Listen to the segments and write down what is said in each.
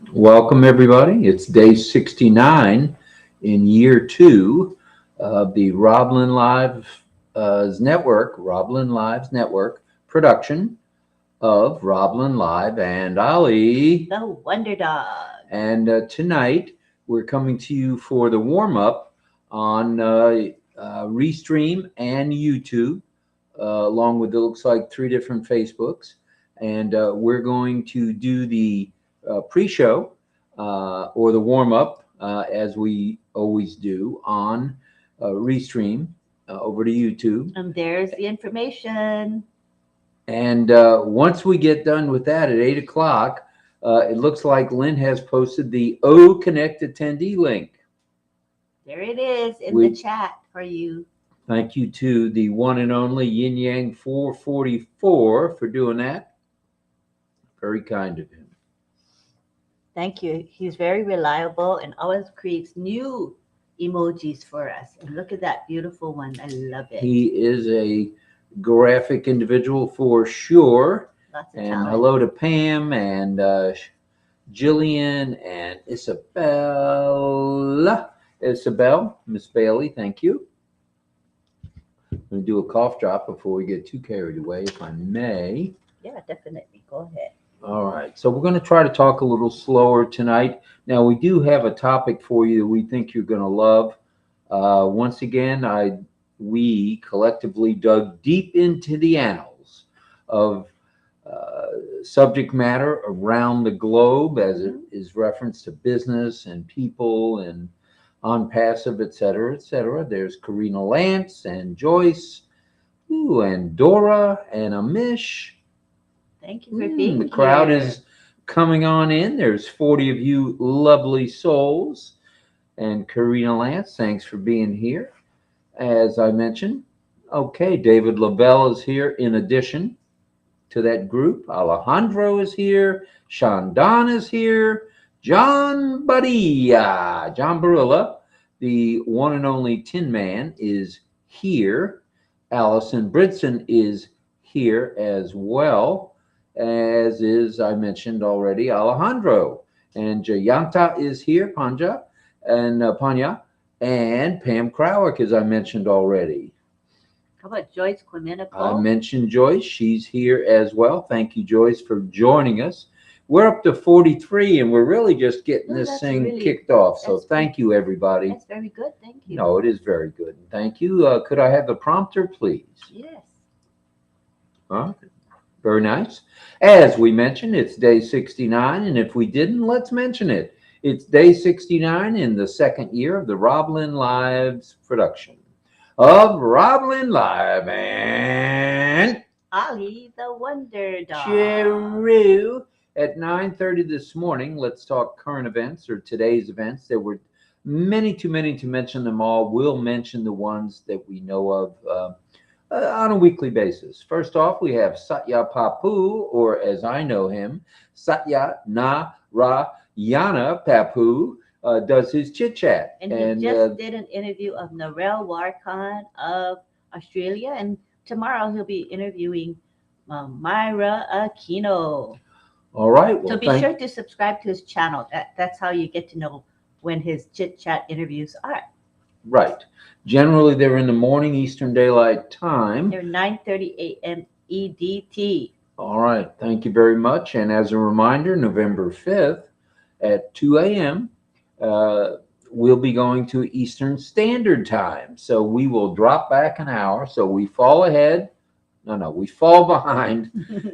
Welcome, everybody. It's day 69 in year two of the RobLynn Live network, RobLynn Live's network production of RobLynn Live and Ollie. The Wonder Dog. And tonight we're coming to you for the warm up on Restream and YouTube, along with it looks like three different Facebooks. And we're going to do the pre-show or the warm-up as we always do on Restream over to YouTube. And there's the information. And once we get done with that at 8 o'clock, it looks like Lynn has posted the O Connect attendee link. There it is in the chat for you. Thank you to the one and only Yin Yang 444 for doing that. Very kind of him. Thank you. He's very reliable and always creates new emojis for us. And look at that beautiful one. I love it. He is a graphic individual for sure. Lots of and talent. Hello to Pam and Jillian and Isabel, Miss Bailey, thank you. I'm going to do a cough drop before we get too carried away, if I may. Yeah, definitely. Go ahead. All right, so we're going to try to talk a little slower tonight. Now, we do have a topic for you that we think you're going to love. Once again, we collectively dug deep into the annals of subject matter around the globe as it is reference to business and people and on passive, et cetera, et cetera. There's Karina Lance and Joyce, and Dora and Amish. Thank you for being The crowd here. is coming on in. There's 40 of you lovely souls. And Karina Lance, thanks for being here. As I mentioned, okay, David LaBelle is here in addition to that group. Alejandro is here. Shandon is here. John Barilla, the one and only Tin Man, is here. Allison Bridson is here as well, as is, I mentioned already, Alejandro. And Jayanta is here, Panya, and Pam Krawick, as I mentioned already. How about Joyce Quimenico? I mentioned Joyce. She's here as well. Thank you, Joyce, for joining us. We're up to 43, and we're really just getting this thing really kicked off. So thank you, everybody. That's very good. Thank you. No, it is very good. Thank you. Could I have the prompter, please? Yes. Very nice. As we mentioned, it's day 69, and if we didn't, let's mention it. It's day 69 in the second year of the RobLynn Live's production of RobLynn Live and Ollie, the Wonder Dog. Cheru. At 9:30 this morning, let's talk current events or today's events. There were too many to mention them all. We'll mention the ones that we know of on a weekly basis. First off, we have Satya Papu, or as I know him, Satya Narayana Papu, does his chit chat. And he just did an interview of Narelle Warkhan of Australia, and tomorrow he'll be interviewing Myra Aquino. All right. Well, so be sure to subscribe to his channel. That's how you get to know when his chit chat interviews are. Right. Generally, they're in the morning Eastern Daylight Time. They're 9:30 a.m. EDT. All right. Thank you very much. And as a reminder, November 5th at 2 a.m., we'll be going to Eastern Standard Time. So we will drop back an hour. So we fall ahead. No, we fall behind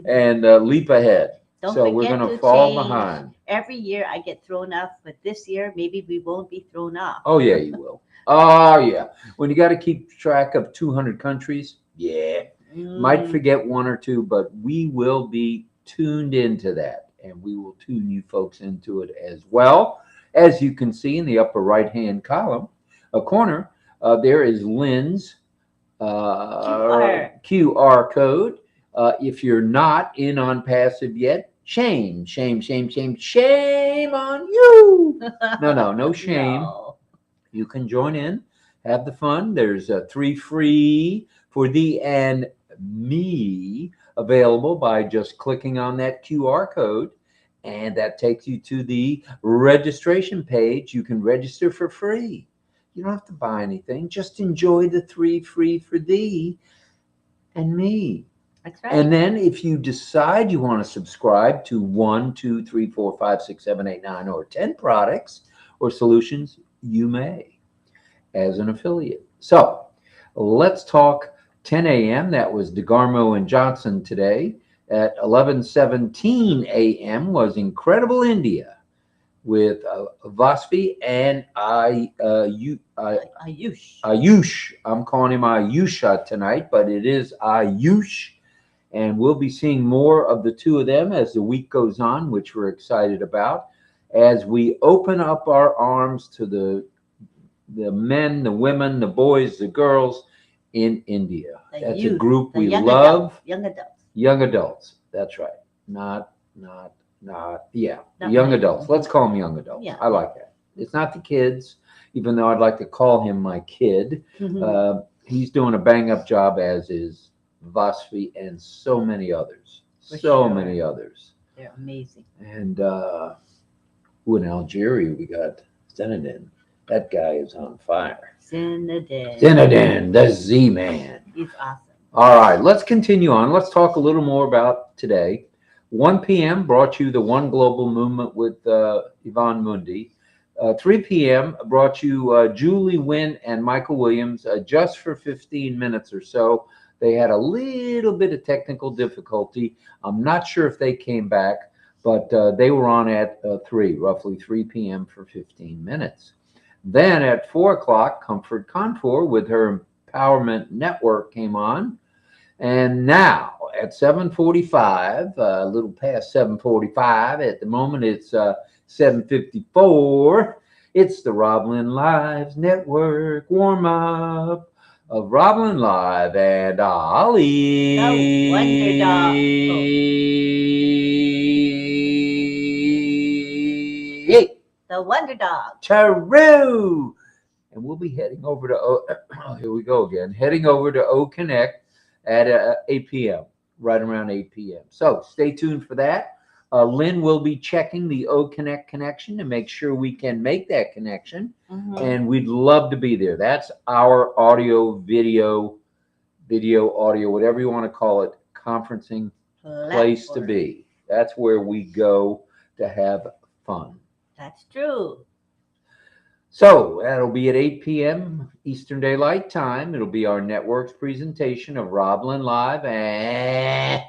and leap ahead. So we're going to fall behind. Every year I get thrown off, but this year maybe we won't be thrown off. Oh, yeah, you will. Oh, yeah. When you got to keep track of 200 countries, might forget one or two, but we will be tuned into that, and we will tune you folks into it as well. As you can see in the upper right-hand column, a corner, there is Lynn's QR code. If you're not in on passive yet, shame on you. No shame. No. You can join in, have the fun. There's 3 free for thee and me available by just clicking on that QR code And that takes you to the registration page. You can register for free. You don't have to buy anything. Just enjoy the 3 free for thee and me. That's right. And then if you decide you want to subscribe to 1, 2, 3, 4, 5, 6, 7, 8, 9, or 10 products or solutions, you may as an affiliate. So let's talk 10 a.m. That was DeGarmo and Johnson today. At 11:17 a.m. was Incredible India with Vasfi and Ayush. Ayush. I'm calling him Ayusha tonight, but it is Ayush. And we'll be seeing more of the two of them as the week goes on, which we're excited about, as we open up our arms to the men, the women, the boys, the girls in India. That's a group we love. Young adults. Young adults. That's right. Young adults. Let's call them young adults. Yeah. I like that. It's not the kids, even though I'd like to call him my kid. He's doing a bang up job, as is Vasfi and so many others. Many others. They're amazing. And in Algeria, we got Zenedin. That guy is on fire. Zenedin, the Z-Man. He's awesome. All right, let's continue on. Let's talk a little more about today. 1 p.m. brought you the One Global Movement with Yvonne Mundi. 3 p.m. brought you Julie Wynn and Michael Williams just for 15 minutes or so. They had a little bit of technical difficulty. I'm not sure if they came back, but they were on at roughly 3 p.m. for 15 minutes. Then at 4 o'clock, Comfort Confor with her Empowerment Network came on. And now at 7:45, a little past 7:45, at the moment it's 7:54. It's the RobLynn Live Network warm-up of RobLynn Live and Ollie. The Wonder Dog. The Wonder Dog. Taru. And we'll be heading over to, here we go again, heading over to O Connect at 8 p.m., right around 8 p.m. So stay tuned for that. Lynn will be checking the O Connect connection to make sure we can make that connection. And we'd love to be there. That's our audio, video, audio, whatever you want to call it, conferencing place to be. That's where we go to have fun. That's true. So that'll be at 8 p.m. Eastern Daylight Time. It'll be our network's presentation of RobLynn Live and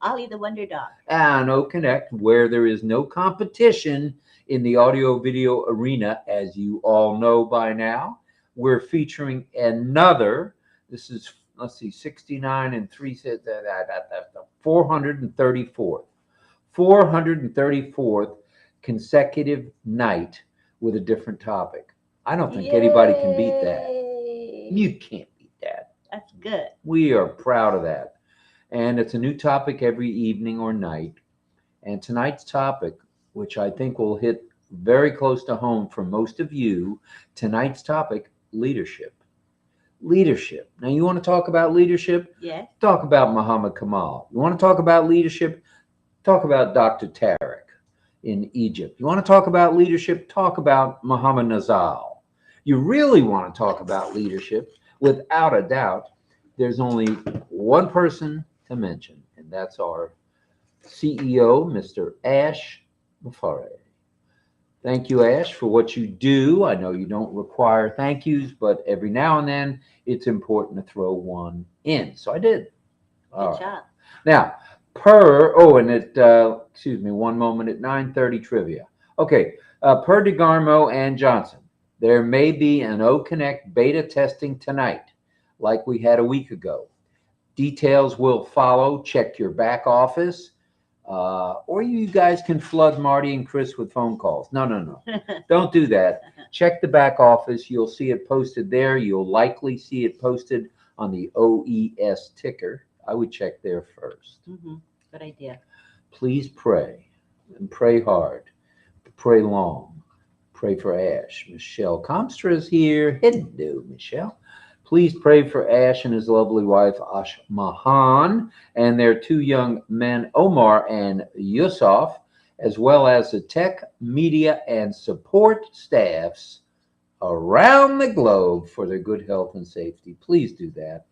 Ollie the Wonder Dog. And O Connect, where there is no competition in the audio video arena, as you all know by now. We're featuring another, this is, let's see, 69 and 3, 434th consecutive night with a different topic. I don't think anybody can beat that. You can't beat that. That's good. We are proud of that. And it's a new topic every evening or night. And tonight's topic, which I think will hit very close to home for most of you, tonight's topic, leadership. Leadership. Now, you want to talk about leadership? Yeah. Talk about Muhammad Kamal. You want to talk about leadership? Talk about Dr. Tariq in Egypt. You want to talk about leadership? Talk about Muhammad Nazal. You really want to talk about leadership? Without a doubt, there's only one person to mention, and that's our CEO, Mr. Ash Mafare. Thank you, Ash, for what you do. I know you don't require thank yous, but every now and then it's important to throw one in. So I did. Good job. Now, excuse me, one moment, at 9:30 trivia. Okay, per DeGarmo and Johnson, there may be an O Connect beta testing tonight, like we had a week ago. Details will follow. Check your back office. Or you guys can flood Marty and Chris with phone calls. No. Don't do that. Check the back office. You'll see it posted there. You'll likely see it posted on the OES ticker. I would check there first. Good idea. Please pray, and pray hard. Pray long. Pray for Ash. Michelle Comstra is here. Hello, Michelle. Please pray for Ash and his lovely wife, Ashmahan, and their 2 young men, Omar and Yusuf, as well as the tech, media, and support staffs around the globe for their good health and safety. Please do that.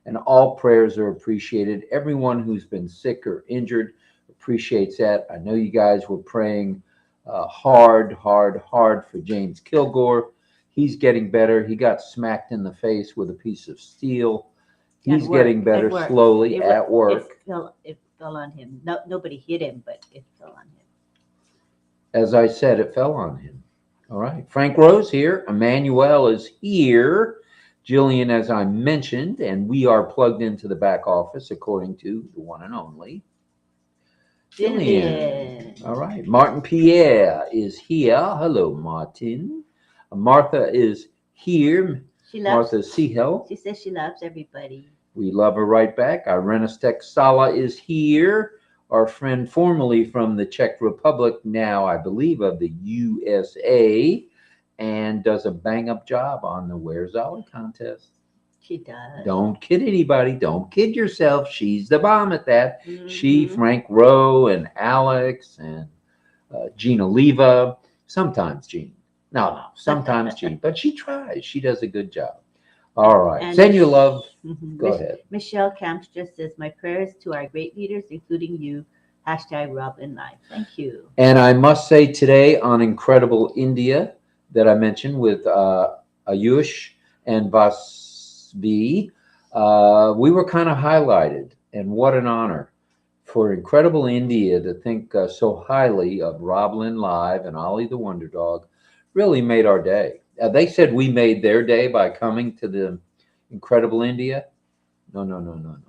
And all prayers are appreciated. Everyone who's been sick or injured appreciates that. I know you guys were praying hard for James Kilgore. He's getting better. He got smacked in the face with a piece of steel. He's getting better slowly at work. It fell on him. No, nobody hit him, but it fell on him. As I said, it fell on him. All right. Frank Rose here. Emmanuel is here. Jillian, as I mentioned, and we are plugged into the back office according to the one and only Jillian. All right. Martin Pierre is here. Hello, Martin. Martha is here. Martha Sehel. She says she loves everybody. We love her right back. Irena Sala is here. Our friend formerly from the Czech Republic, now I believe of the USA, and does a bang-up job on the Where's Ollie contest. She does. Don't kid anybody. Don't kid yourself. She's the bomb at that. She, Frank Rowe, and Alex, and Gina Leva. Sometimes Gene. No, sometimes Gene. But she tries. She does a good job. All right. And Send you love. Go ahead. Michelle Camps just says, my prayers to our great leaders, including you. Hashtag RobLynn Live. Thank you. And I must say today on Incredible India that I mentioned with Ayush and Vasvi, we were kind of highlighted. And what an honor for Incredible India to think so highly of RobLynn Live and Ollie the Wonder Dog. Really made our day. They said we made their day by coming to the Incredible India. No.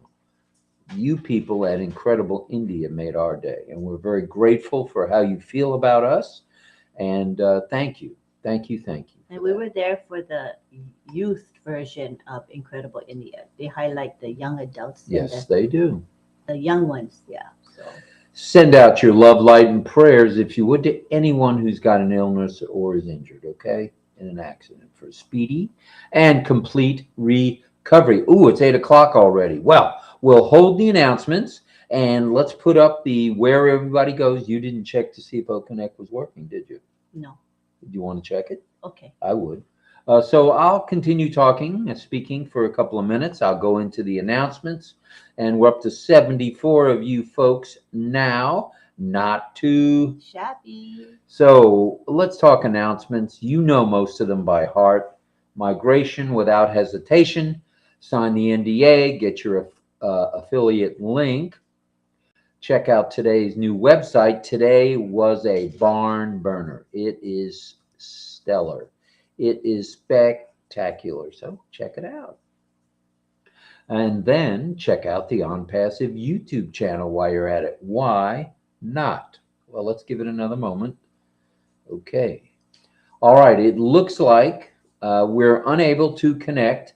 You people at Incredible India made our day. And we're very grateful for how you feel about us. And thank you. Thank you. And we were there for the youth version of Incredible India. They highlight the young adults. Yes, they do. The young ones, yeah. So send out your love, light, and prayers, if you would, to anyone who's got an illness or is injured, okay, in an accident, for speedy and complete recovery. Ooh, it's 8 o'clock already. Well, we'll hold the announcements, and let's put up the where everybody goes. You didn't check to see if OConnect was working, did you? No. Did you want to check it? Okay. I would. So I'll continue talking and speaking for a couple of minutes. I'll go into the announcements, and we're up to 74 of you folks now. Not too shabby. So let's talk announcements. You know most of them by heart. Migration without hesitation. Sign the NDA. Get your affiliate link. Check out today's new website. Today was a barn burner. It is stellar. It is spectacular. So check it out. And then check out the On Passive YouTube channel while you're at it. Why not? Well, let's give it another moment. Okay. All right. It looks like we're unable to connect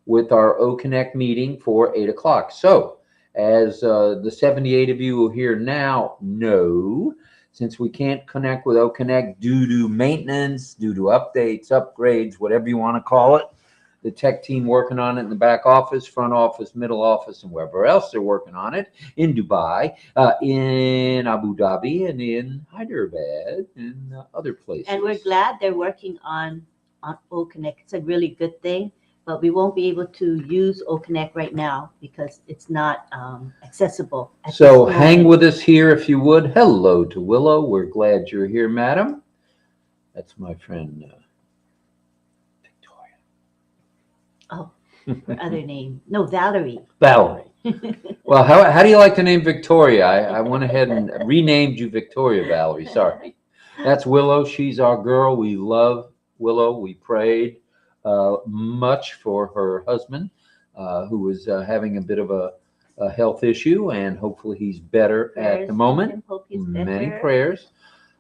with our OConnect meeting for 8 o'clock. So as the 78 of you here now know, since we can't connect with OConnect due to maintenance, due to updates, upgrades, whatever you want to call it, the tech team working on it in the back office, front office, middle office, and wherever else they're working on it, in Dubai, in Abu Dhabi, and in Hyderabad, and other places. And we're glad they're working on OConnect. It's a really good thing, but we won't be able to use OConnect right now because it's not accessible. So hang with us here if you would. Hello to Willow. We're glad you're here, madam. That's my friend Victoria. Oh, her other name. No, Valerie. Valerie. Well, how do you like the name Victoria? I went ahead and renamed you Victoria, Valerie. Sorry. That's Willow. She's our girl. We love Willow. We prayed much for her husband, who was having a bit of a health issue, and hopefully he's better at the moment. Many prayers.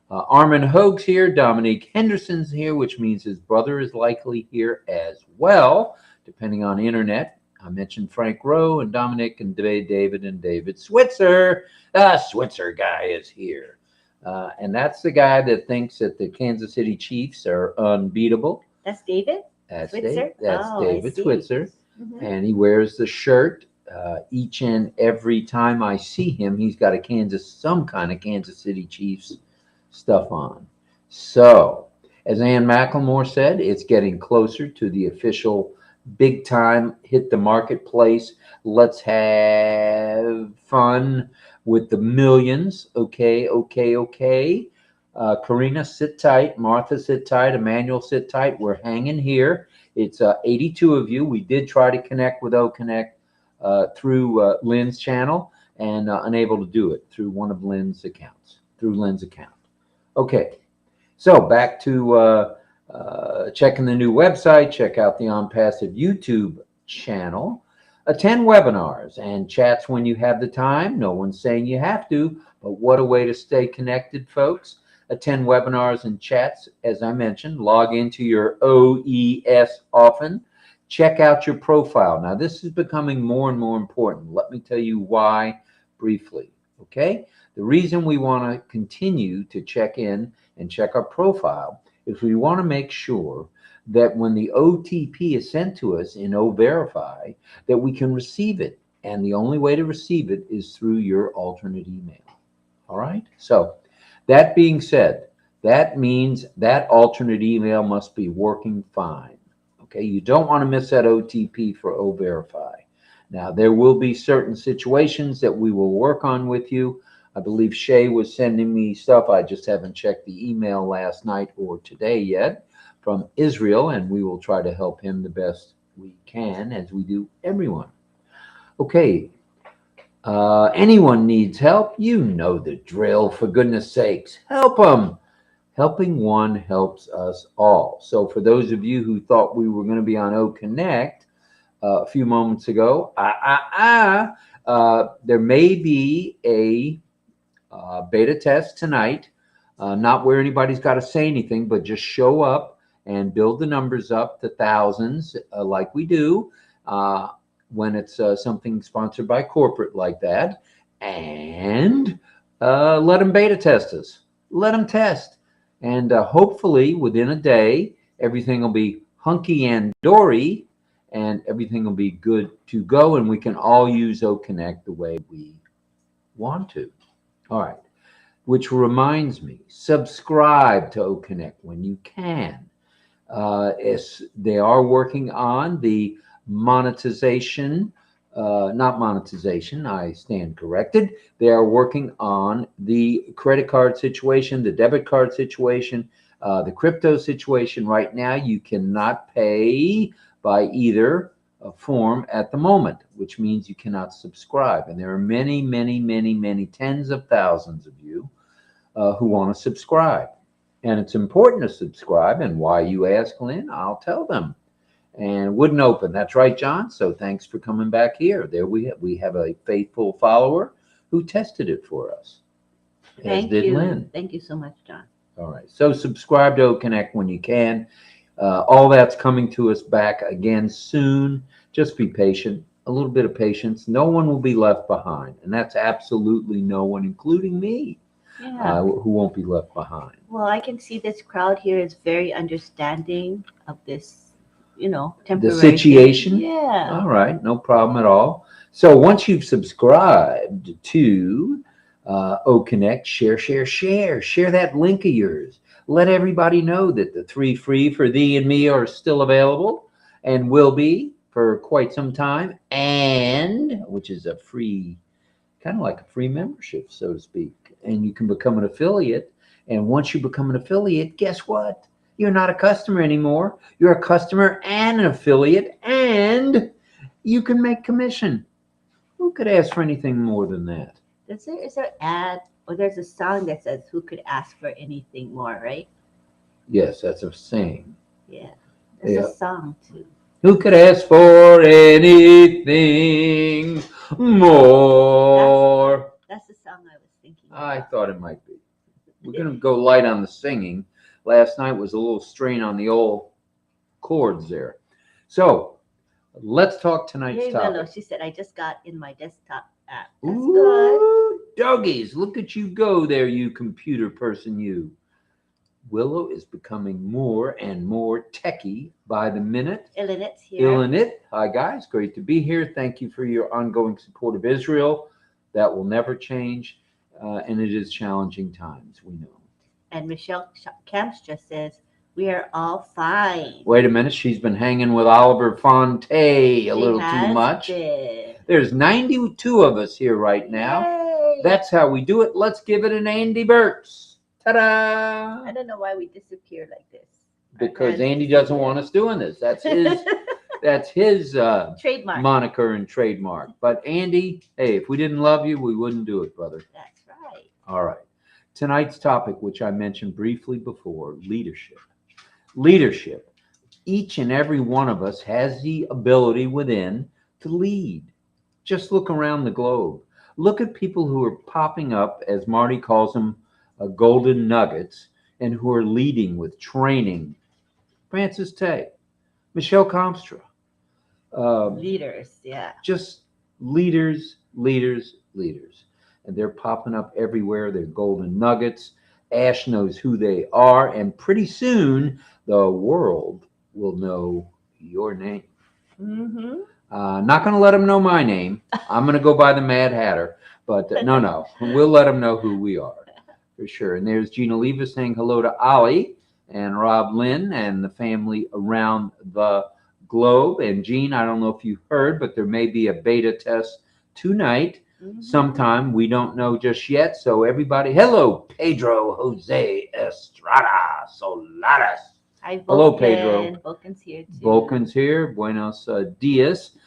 Armin Hoag's here. Dominique Henderson's here, which means his brother is likely here as well, depending on internet. I mentioned Frank Rowe and Dominic and David and David Switzer. The Switzer guy is here. And that's the guy that thinks that the Kansas City Chiefs are unbeatable. That's David? Switzer? That's Oh, I David see. Switzer. Mhm. And he wears the shirt each and every time I see him. He's got some kind of Kansas City Chiefs stuff on. So, as Ann McLemore said, it's getting closer to the official big time hit the marketplace. Let's have fun with the millions. Okay, okay, okay. Karina, sit tight. Martha, sit tight. Emmanuel, sit tight. We're hanging here. It's 82 of you. We did try to connect with OConnect through Lynn's channel and unable to do it through one of Lynn's accounts, through Lynn's account. Okay, so back to checking the new website. Check out the On Passive YouTube channel. Attend webinars and chats when you have the time. No one's saying you have to, but what a way to stay connected, folks. Attend webinars and chats, as I mentioned. Log into your OES often. Check out your profile. Now, this is becoming more and more important. Let me tell you why briefly, okay? The reason we want to continue to check in and check our profile is we want to make sure that when the OTP is sent to us in O-Verify, that we can receive it. And the only way to receive it is through your alternate email. All right? So that being said, that means that alternate email must be working fine. Okay? You don't want to miss that OTP for O-Verify. Now, there will be certain situations that we will work on with you. I believe Shay was sending me stuff. I just haven't checked the email last night or today yet from Israel, and we will try to help him the best we can, as we do everyone. Okay. Anyone needs help? You know the drill, for goodness sakes. Help them. Helping one helps us all. So for those of you who thought we were going to be on OConnect a few moments ago, there may be a beta test tonight, not where anybody's got to say anything, but just show up and build the numbers up to thousands like we do when it's something sponsored by corporate like that. And let them beta test us. Let them test. And hopefully within a day, everything will be hunky and dory and everything will be good to go. And we can all use OConnect the way we want to. All right. Which reminds me, subscribe to OConnect when you can. They are working on the monetization, not monetization, I stand corrected. They are working on the credit card situation, the debit card situation, the crypto situation. Right now, you cannot pay by either form at the moment, which means you cannot subscribe. And there are many, many, many, many tens of thousands of you who want to subscribe. And it's important to subscribe. And why, you ask, Lynn? I'll tell them. And it wouldn't open. That's right, John. So thanks for coming back here. There we have a faithful follower who tested it for us. Thank did you. Lynn. Thank you so much, John. All right. So subscribe to OConnect when you can. All that's coming to us back again soon. Just be patient. A little bit of patience. No one will be left behind. And that's absolutely no one, including me. Yeah. Who won't be left behind. Well, I can see this crowd here is very understanding of this, temporary The situation. thing. Yeah. All right, no problem at all. So once you've subscribed to OConnect, share that link of yours. Let everybody know that the 3 free for thee and me are still available and will be for quite some time, and which is a free, kind of like a free membership, so to speak. And you can become an affiliate. And once you become an affiliate, guess what? You're not a customer anymore. You're a customer and an affiliate, and you can make commission. Who could ask for anything more than that? Is there an ad or there's a song that says who could ask for anything more, right? Yes, that's a saying. Yeah. There's Yeah. a song too. Who could ask for anything more? That's the song I was thinking of. I thought it might be. We're going to go light on the singing. Last night was a little strain on the old chords there. So let's talk tonight's Hey, topic. Willow, she said, I just got in my desktop app. That's good. Ooh, doggies, look at you go there, you computer person, you. Willow is becoming more and more techie by the minute. Illinit's here. Illinit, hi guys, great to be here. Thank you for your ongoing support of Israel. That will never change, and it is challenging times, we know. And Michelle Camps just says, we are all fine. Wait a minute, she's been hanging with Oliver Fonte a little too much. Been. There's 92 of us here right now. Yay. That's how we do it. Let's give it an Andy Burt's. Ta-da! I don't know why we disappear like this. Because Andy doesn't want us doing this. That's his trademark moniker and trademark. But Andy, hey, if we didn't love you, we wouldn't do it, brother. That's right. All right. Tonight's topic, which I mentioned briefly before, leadership. Leadership. Each and every one of us has the ability within to lead. Just look around the globe. Look at people who are popping up, as Marty calls them, golden nuggets, and who are leading with training. Francis Tay, Michelle Comstra. Leaders, yeah. Just leaders. And they're popping up everywhere. They're golden nuggets. Ash knows who they are. And pretty soon, the world will know your name. Mm-hmm. Not going to let them know my name. I'm going to go by the Mad Hatter. But no. We'll let them know who we are. For sure. And there's Gina Leva saying hello to Ollie and RobLynn and the family around the globe. And Gene, I don't know if you heard, but there may be a beta test tonight. Sometime. We don't know just yet. So everybody, hello, Pedro Jose Estrada Solares. Hi, Vulcan. Hello, Pedro. Vulcan's here too. Vulcan's here. Buenos dias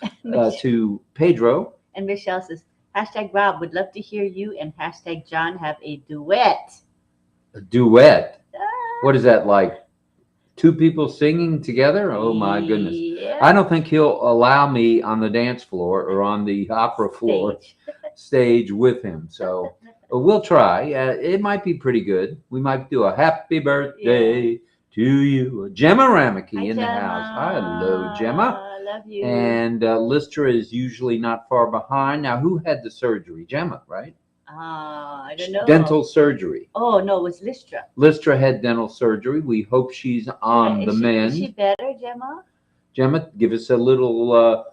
to Pedro. And Michelle says, #Rob, would love to hear you and #John have a duet. A duet? What is that, like two people singing together? Oh my goodness. Yeah. I don't think he'll allow me on the dance floor or on the opera floor stage with him. So we'll try. It might be pretty good. We might do a happy birthday to you. Gemma Ramaki in the house. Hello, Gemma. Love you. And Lystra is usually not far behind. Now, who had the surgery? Gemma, right? I don't know. Dental surgery. Oh, no, it was Lystra. Lystra had dental surgery. We hope she's on the mend. Is she better, Gemma? Gemma, give us a little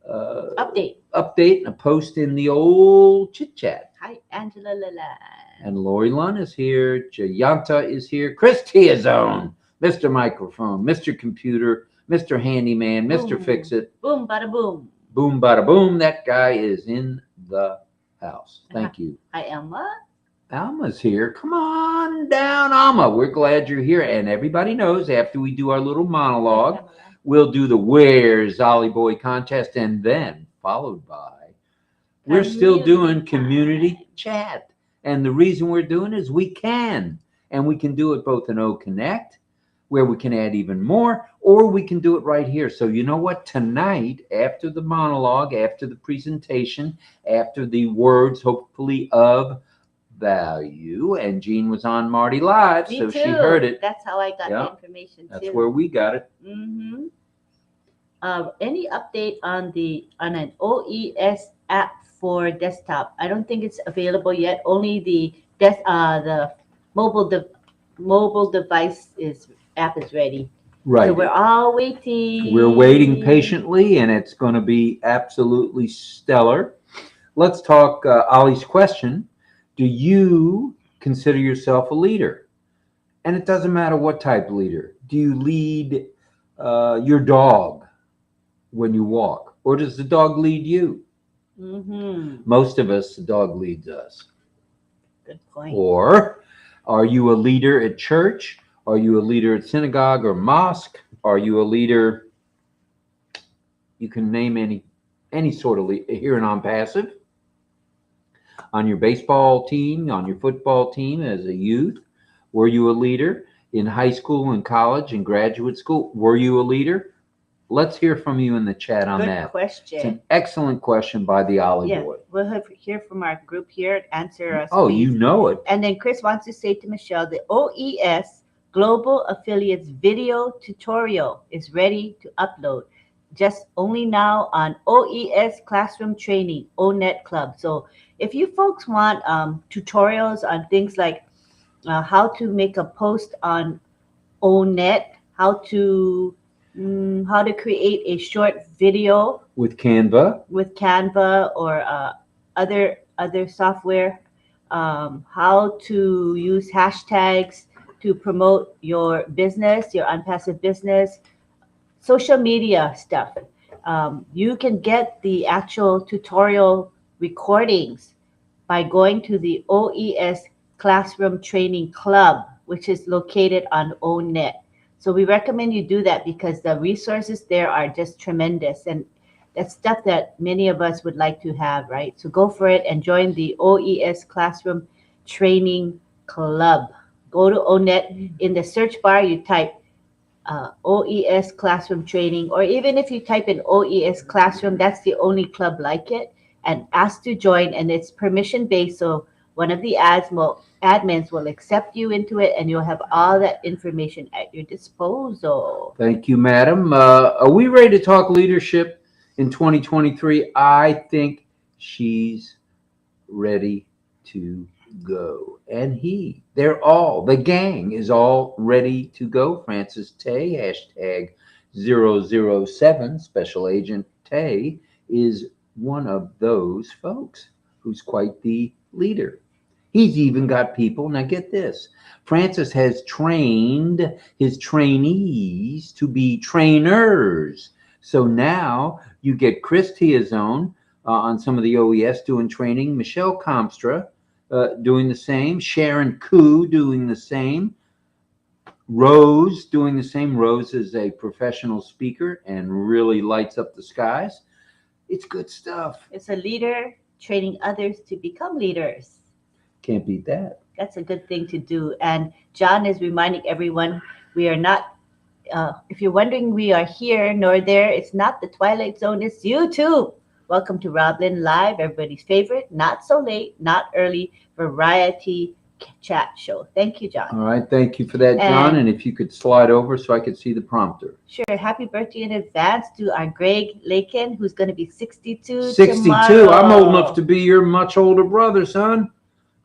update and a post in the old chit chat. Hi, Angela Lala. And Lori Lunn is here. Jayanta is here. Chris Tiazone, Mr. Microphone, Mr. Computer, Mr. Handyman, Mr. Fix It. Boom, bada boom. Boom, bada boom. That guy is in the house. Thank you. Hi, Elma. Alma's here. Come on down, Alma. We're glad you're here. And everybody knows after we do our little monologue, we'll do the Where's Ollie Boy contest, and then followed by we're still doing community chat. And the reason we're doing it is we can. And we can do it both in O Connect, where we can add even more, or we can do it right here. So you know what? Tonight, after the monologue, after the presentation, after the words, hopefully, of value, and Jean was on Marty Live, Me so too. she heard it. That's how I got the information, That's too. where we got it. Mm-hmm. Any update on an OES app for desktop? I don't think it's available yet. Only the mobile device app is ready. Right. So we're all waiting. We're waiting patiently, and it's going to be absolutely stellar. Let's talk Ollie's question. Do you consider yourself a leader? And it doesn't matter what type of leader. Do you lead your dog when you walk? Or does the dog lead you? Mm-hmm. Most of us, the dog leads us. Good point. Or are you a leader at church? Are you a leader at synagogue or mosque? Are you a leader? You can name any sort of leader here and on passive. On your baseball team, on your football team as a youth. Were you a leader in high school and college and graduate school? Were you a leader? Let's hear from you in the chat on that. Good question. It's an excellent question by the Ollie Boy. We'll hear from our group here and answer us. Oh, please. you know it. And then Chris wants to say to Michelle, the OES Global Affiliates video tutorial is ready to upload. Just only now on OES Classroom Training, ONET Club. So if you folks want tutorials on things like how to make a post on ONET, how to create a short video With Canva. with Canva or other software, how to use hashtags to promote your business, your unpassive business, social media stuff. You can get the actual tutorial recordings by going to the OES Classroom Training Club, which is located on ONET. So we recommend you do that because the resources there are just tremendous. And that's stuff that many of us would like to have, right? So go for it and join the OES Classroom Training Club. Go to ONET. In the search bar, you type OES Classroom Training, or even if you type in OES Classroom, that's the only club like it, and ask to join. And it's permission based, so one of the admins will accept you into it, and you'll have all that information at your disposal. Thank you, madam. Are we ready to talk leadership in 2023? I think she's ready to go. And the gang is all ready to go. Francis Tay, hashtag 007, Special Agent Tay, is one of those folks who's quite the leader. He's even got people, now get this, Francis has trained his trainees to be trainers. So now you get Chris Tiazone on some of the OES doing training, Michelle Comstra doing the same, Sharon Koo doing the same, Rose doing the same. Rose is a professional speaker and really lights up the skies. It's good stuff. It's a leader training others to become leaders. Can't beat that. That's a good thing to do. And John is reminding everyone we are not, if you're wondering, we are here nor there. It's not the Twilight Zone, it's YouTube. Welcome to RobLynn Live, everybody's favorite, not so late, not early, variety chat show. Thank you, John. All right. Thank you for that, John. And if you could slide over so I could see the prompter. Sure. Happy birthday in advance to our Greg Lakin, who's going to be 62 62. tomorrow. I'm old enough to be your much older brother, son.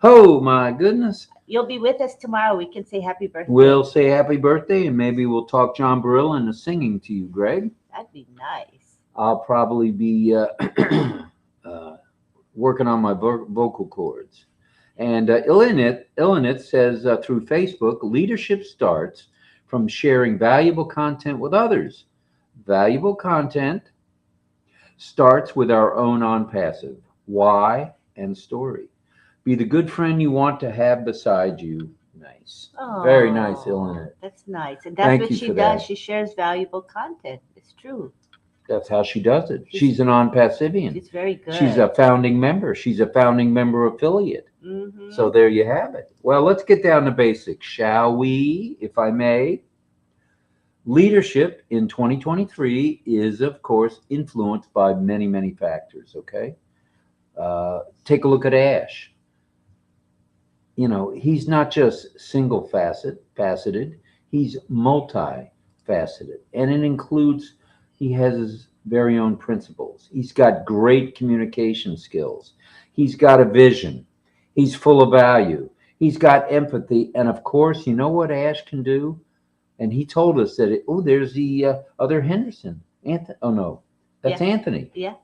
Oh, my goodness. You'll be with us tomorrow. We can say happy birthday. We'll say happy birthday, and maybe we'll talk John Barilla into singing to you, Greg. That'd be nice. I'll probably be working on my vocal cords. And Illinit says through Facebook, leadership starts from sharing valuable content with others. Valuable content starts with our own on-passive why and story. Be the good friend you want to have beside you. Nice. Oh, very nice, Illinit. That's nice. And that's Thank what you she for does. that. She shares valuable content. It's true. That's how she does it. She's an on-passivian. She's very good. She's a founding member. She's a founding member affiliate. Mm-hmm. So there you have it. Well, let's get down to basics, shall we, if I may? Leadership in 2023 is, of course, influenced by many, many factors, okay? Take a look at Ash. You know, he's not just single faceted, he's multifaceted. And it includes, he has his very own principles. He's got great communication skills. He's got a vision. He's full of value. He's got empathy. And of course, you know what Ash can do? And he told us that, there's the other Henderson. Anthony. Oh, no, that's Anthony. Yeah.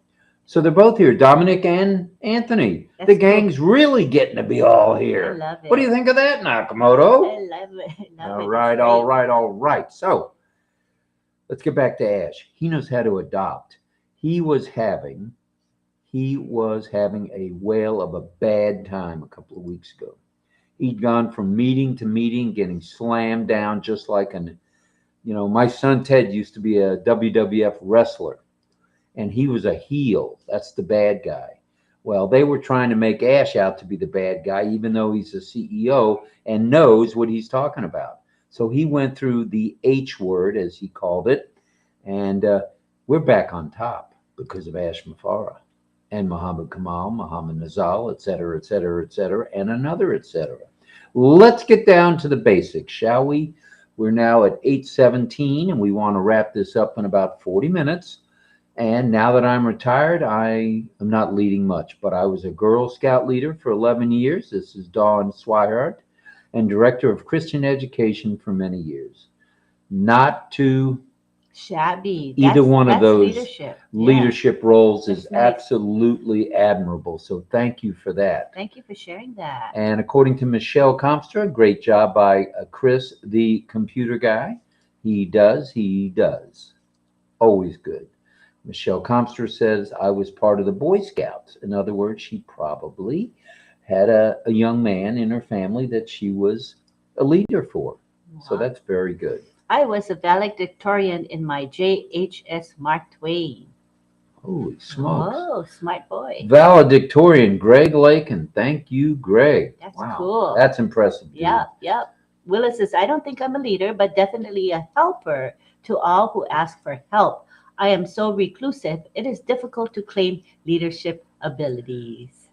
So they're both here, Dominic and Anthony. That's the gang's really getting to be all here. I love it. What do you think of that, Nakamoto? I love it. All right. So let's get back to Ash. He knows how to adopt. He was having a whale of a bad time a couple of weeks ago. He'd gone from meeting to meeting, getting slammed down just like my son Ted used to be a WWF wrestler, and he was a heel. That's the bad guy. Well, they were trying to make Ash out to be the bad guy, even though he's a CEO and knows what he's talking about. So he went through the H word, as he called it, and we're back on top because of Ash Mafara and Muhammad Kamal, Muhammad Nazal, et cetera, and another, et cetera. Let's get down to the basics, shall we? We're now at 8:17, and we want to wrap this up in about 40 minutes. And now that I'm retired, I am not leading much, but I was a Girl Scout leader for 11 years. This is Dawn Swihart. and Director of Christian Education for many years. Not too Shabby. either one of That's those leadership. leadership roles is That's nice. absolutely admirable. So thank you for that. Thank you for sharing that. And according to Michelle Comstra, great job by Chris, the computer guy. He does. Always good. Michelle Comstra says, I was part of the Boy Scouts. In other words, she probably had a young man in her family that she was a leader for. So Wow. that's very good. I was a valedictorian in my JHS Mark Twain. Holy smokes. Oh, smart boy. Valedictorian Greg Lakin. Thank you, Greg. That's wow. cool. That's impressive. Dude. Yep. Willis says, I don't think I'm a leader, but definitely a helper to all who ask for help. I am so reclusive, it is difficult to claim leadership abilities.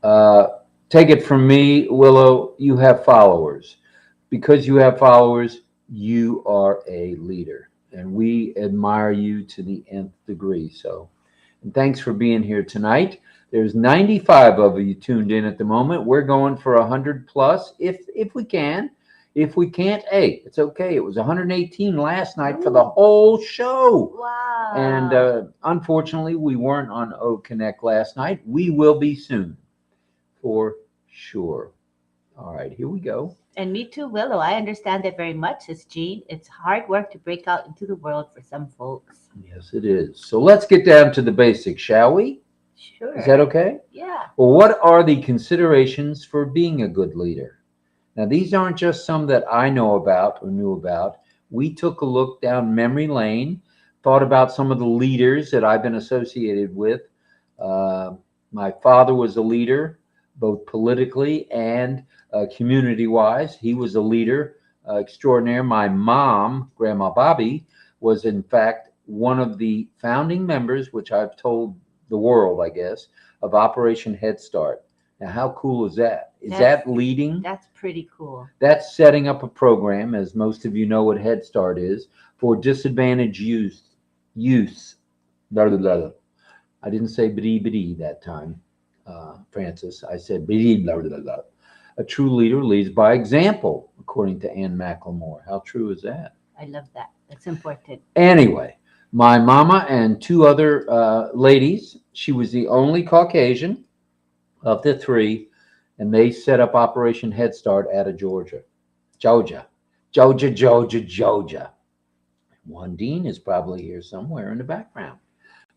Take it from me, Willow, you have followers. Because you have followers, you are a leader. And we admire you to the nth degree. So, and thanks for being here tonight. There's 95 of you tuned in at the moment. We're going for 100 plus if we can. If we can't, hey, it's okay. It was 118 last night for the whole show. Wow. And unfortunately, we weren't on O Connect last night. We will be soon, for sure. All right, here we go. And me too, Willow. I understand that very much, says Jean. It's hard work to break out into the world for some folks. Yes, it is. So let's get down to the basics, shall we? Sure. Is that okay? Yeah. Well, what are the considerations for being a good leader? Now, these aren't just some that I know about or knew about. We took a look down memory lane, thought about some of the leaders that I've been associated with. My father was a leader, both politically and community-wise. He was a leader extraordinaire. My mom, Grandma Bobby, was in fact one of the founding members, which I've told the world, I guess, of Operation Head Start. Now, how cool is that? Is that leading? That's pretty cool. That's setting up a program, as most of you know what Head Start is, for disadvantaged youth. Blah, blah, blah. I didn't say biddy that time, Francis. I said biddy, blah, blah, blah. A true leader leads by example, according to Anne McLemore. How true is that? I love that. That's important. Anyway, my mama and two other ladies, she was the only Caucasian of the three, and they set up Operation Head Start out of Georgia. Juan Dean is probably here somewhere in the background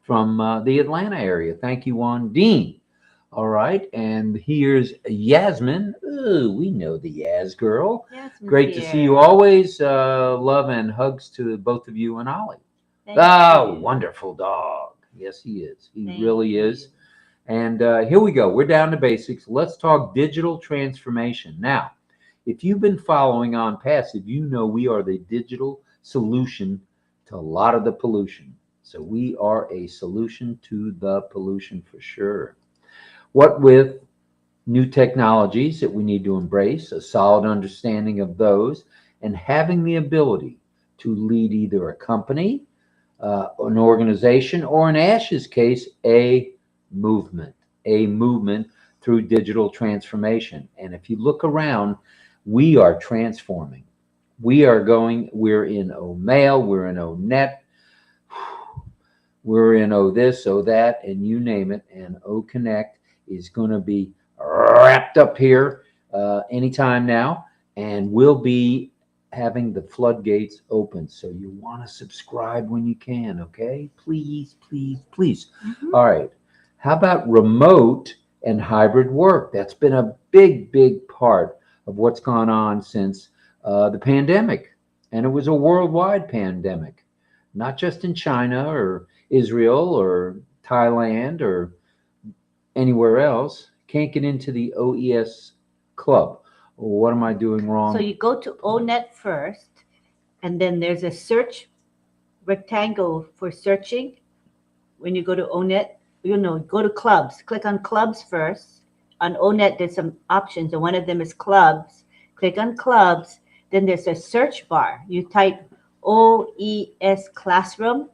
from the Atlanta area. Thank you, Juan Dean. All right, and here's Yasmin. Ooh, we know the Yaz girl. Yasmin's Great to see you always. Love and hugs to both of you and Ollie. Wonderful dog. Yes, he is. He really is. And here we go. We're down to basics. Let's talk digital transformation. Now, if you've been following on Passive, you know we are the digital solution to a lot of the pollution. So we are a solution to the pollution for sure. What with new technologies that we need to embrace, a solid understanding of those, and having the ability to lead either a company, an organization, or in Ash's case, a movement through digital transformation. And if you look around, we are transforming. We're in O-Mail, we're in O-Net, we're in O-This, O-That, and you name it. And O-Connect is going to be wrapped up here anytime now, and we'll be having the floodgates open. So you want to subscribe when you can, okay? Please. Mm-hmm. All right. How about remote and hybrid work? That's been a big part of what's gone on since the pandemic. And it was a worldwide pandemic, not just in China or Israel or Thailand or anywhere else. Can't get into the OES club. What am I doing wrong? So you go to O-Net first, and then there's a search rectangle for searching. When you go to O-Net, go to clubs. Click on clubs first. On O-Net, there's some options, and one of them is clubs. Click on clubs. Then there's a search bar. You type OES Classroom.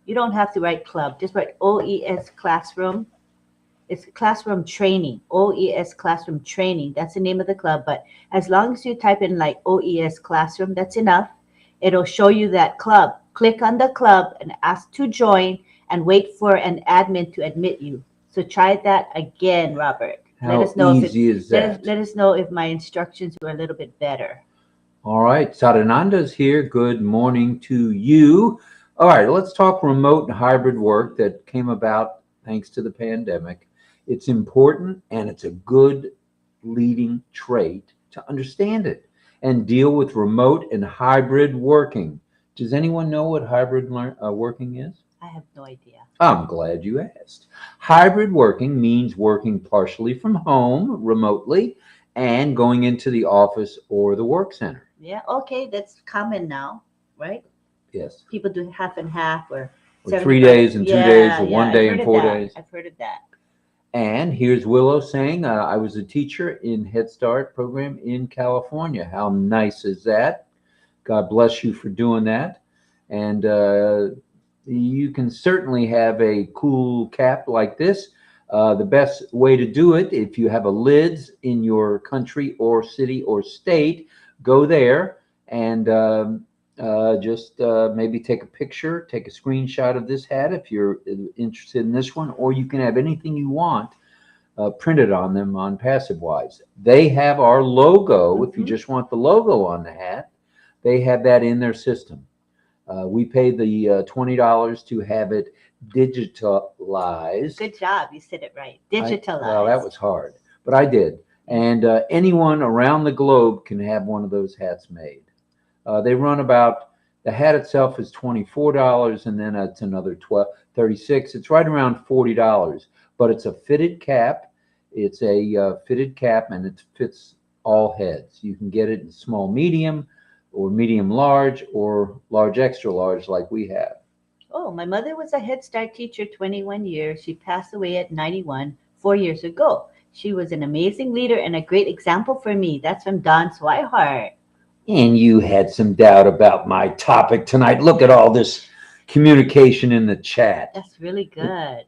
You don't have to write club. Just write OES Classroom. It's classroom training, OES classroom training. That's the name of the club. But as long as you type in like OES classroom, that's enough. It'll show you that club. Click on the club and ask to join and wait for an admin to admit you. So try that again, Robert. How easy is that? Let us know if my instructions were a little bit better. All right, Sarananda's here. Good morning to you. All right, let's talk remote and hybrid work that came about thanks to the pandemic. It's important and it's a good leading trait to understand it and deal with remote and hybrid working. Does anyone know what hybrid working is? I have no idea. I'm glad you asked. Hybrid working means working partially from home, remotely, and going into the office or the work center. Yeah, okay, that's common now, right? Yes. People do half and half or 3 days and 2 days, or 1 day and 4 days. I've heard of that. And here's Willow saying, I was a teacher in Head Start program in California. How nice is that? God bless you for doing that. And you can certainly have a cool cap like this. The best way to do it, if you have a lids in your country or city or state, go there and just maybe take a picture, take a screenshot of this hat if you're interested in this one, or you can have anything you want printed on them on PassiveWise. They have our logo. If you just want the logo on the hat, they have that in their system. We pay the $20 to have it digitalized. Good job. You said it right. Digitalized. Well, that was hard, but I did. And anyone around the globe can have one of those hats made. They run about, the hat itself is $24, and then it's another $36. It's right around $40, but it's a fitted cap. It's a fitted cap, and it fits all heads. You can get it in small, medium, or medium large, or large extra large like we have. Oh, my mother was a Head Start teacher 21 years. She passed away at 91 4 years ago. She was an amazing leader and a great example for me. That's from Don Swihart. And you had some doubt about my topic tonight. Look at all this communication in the chat. That's really good.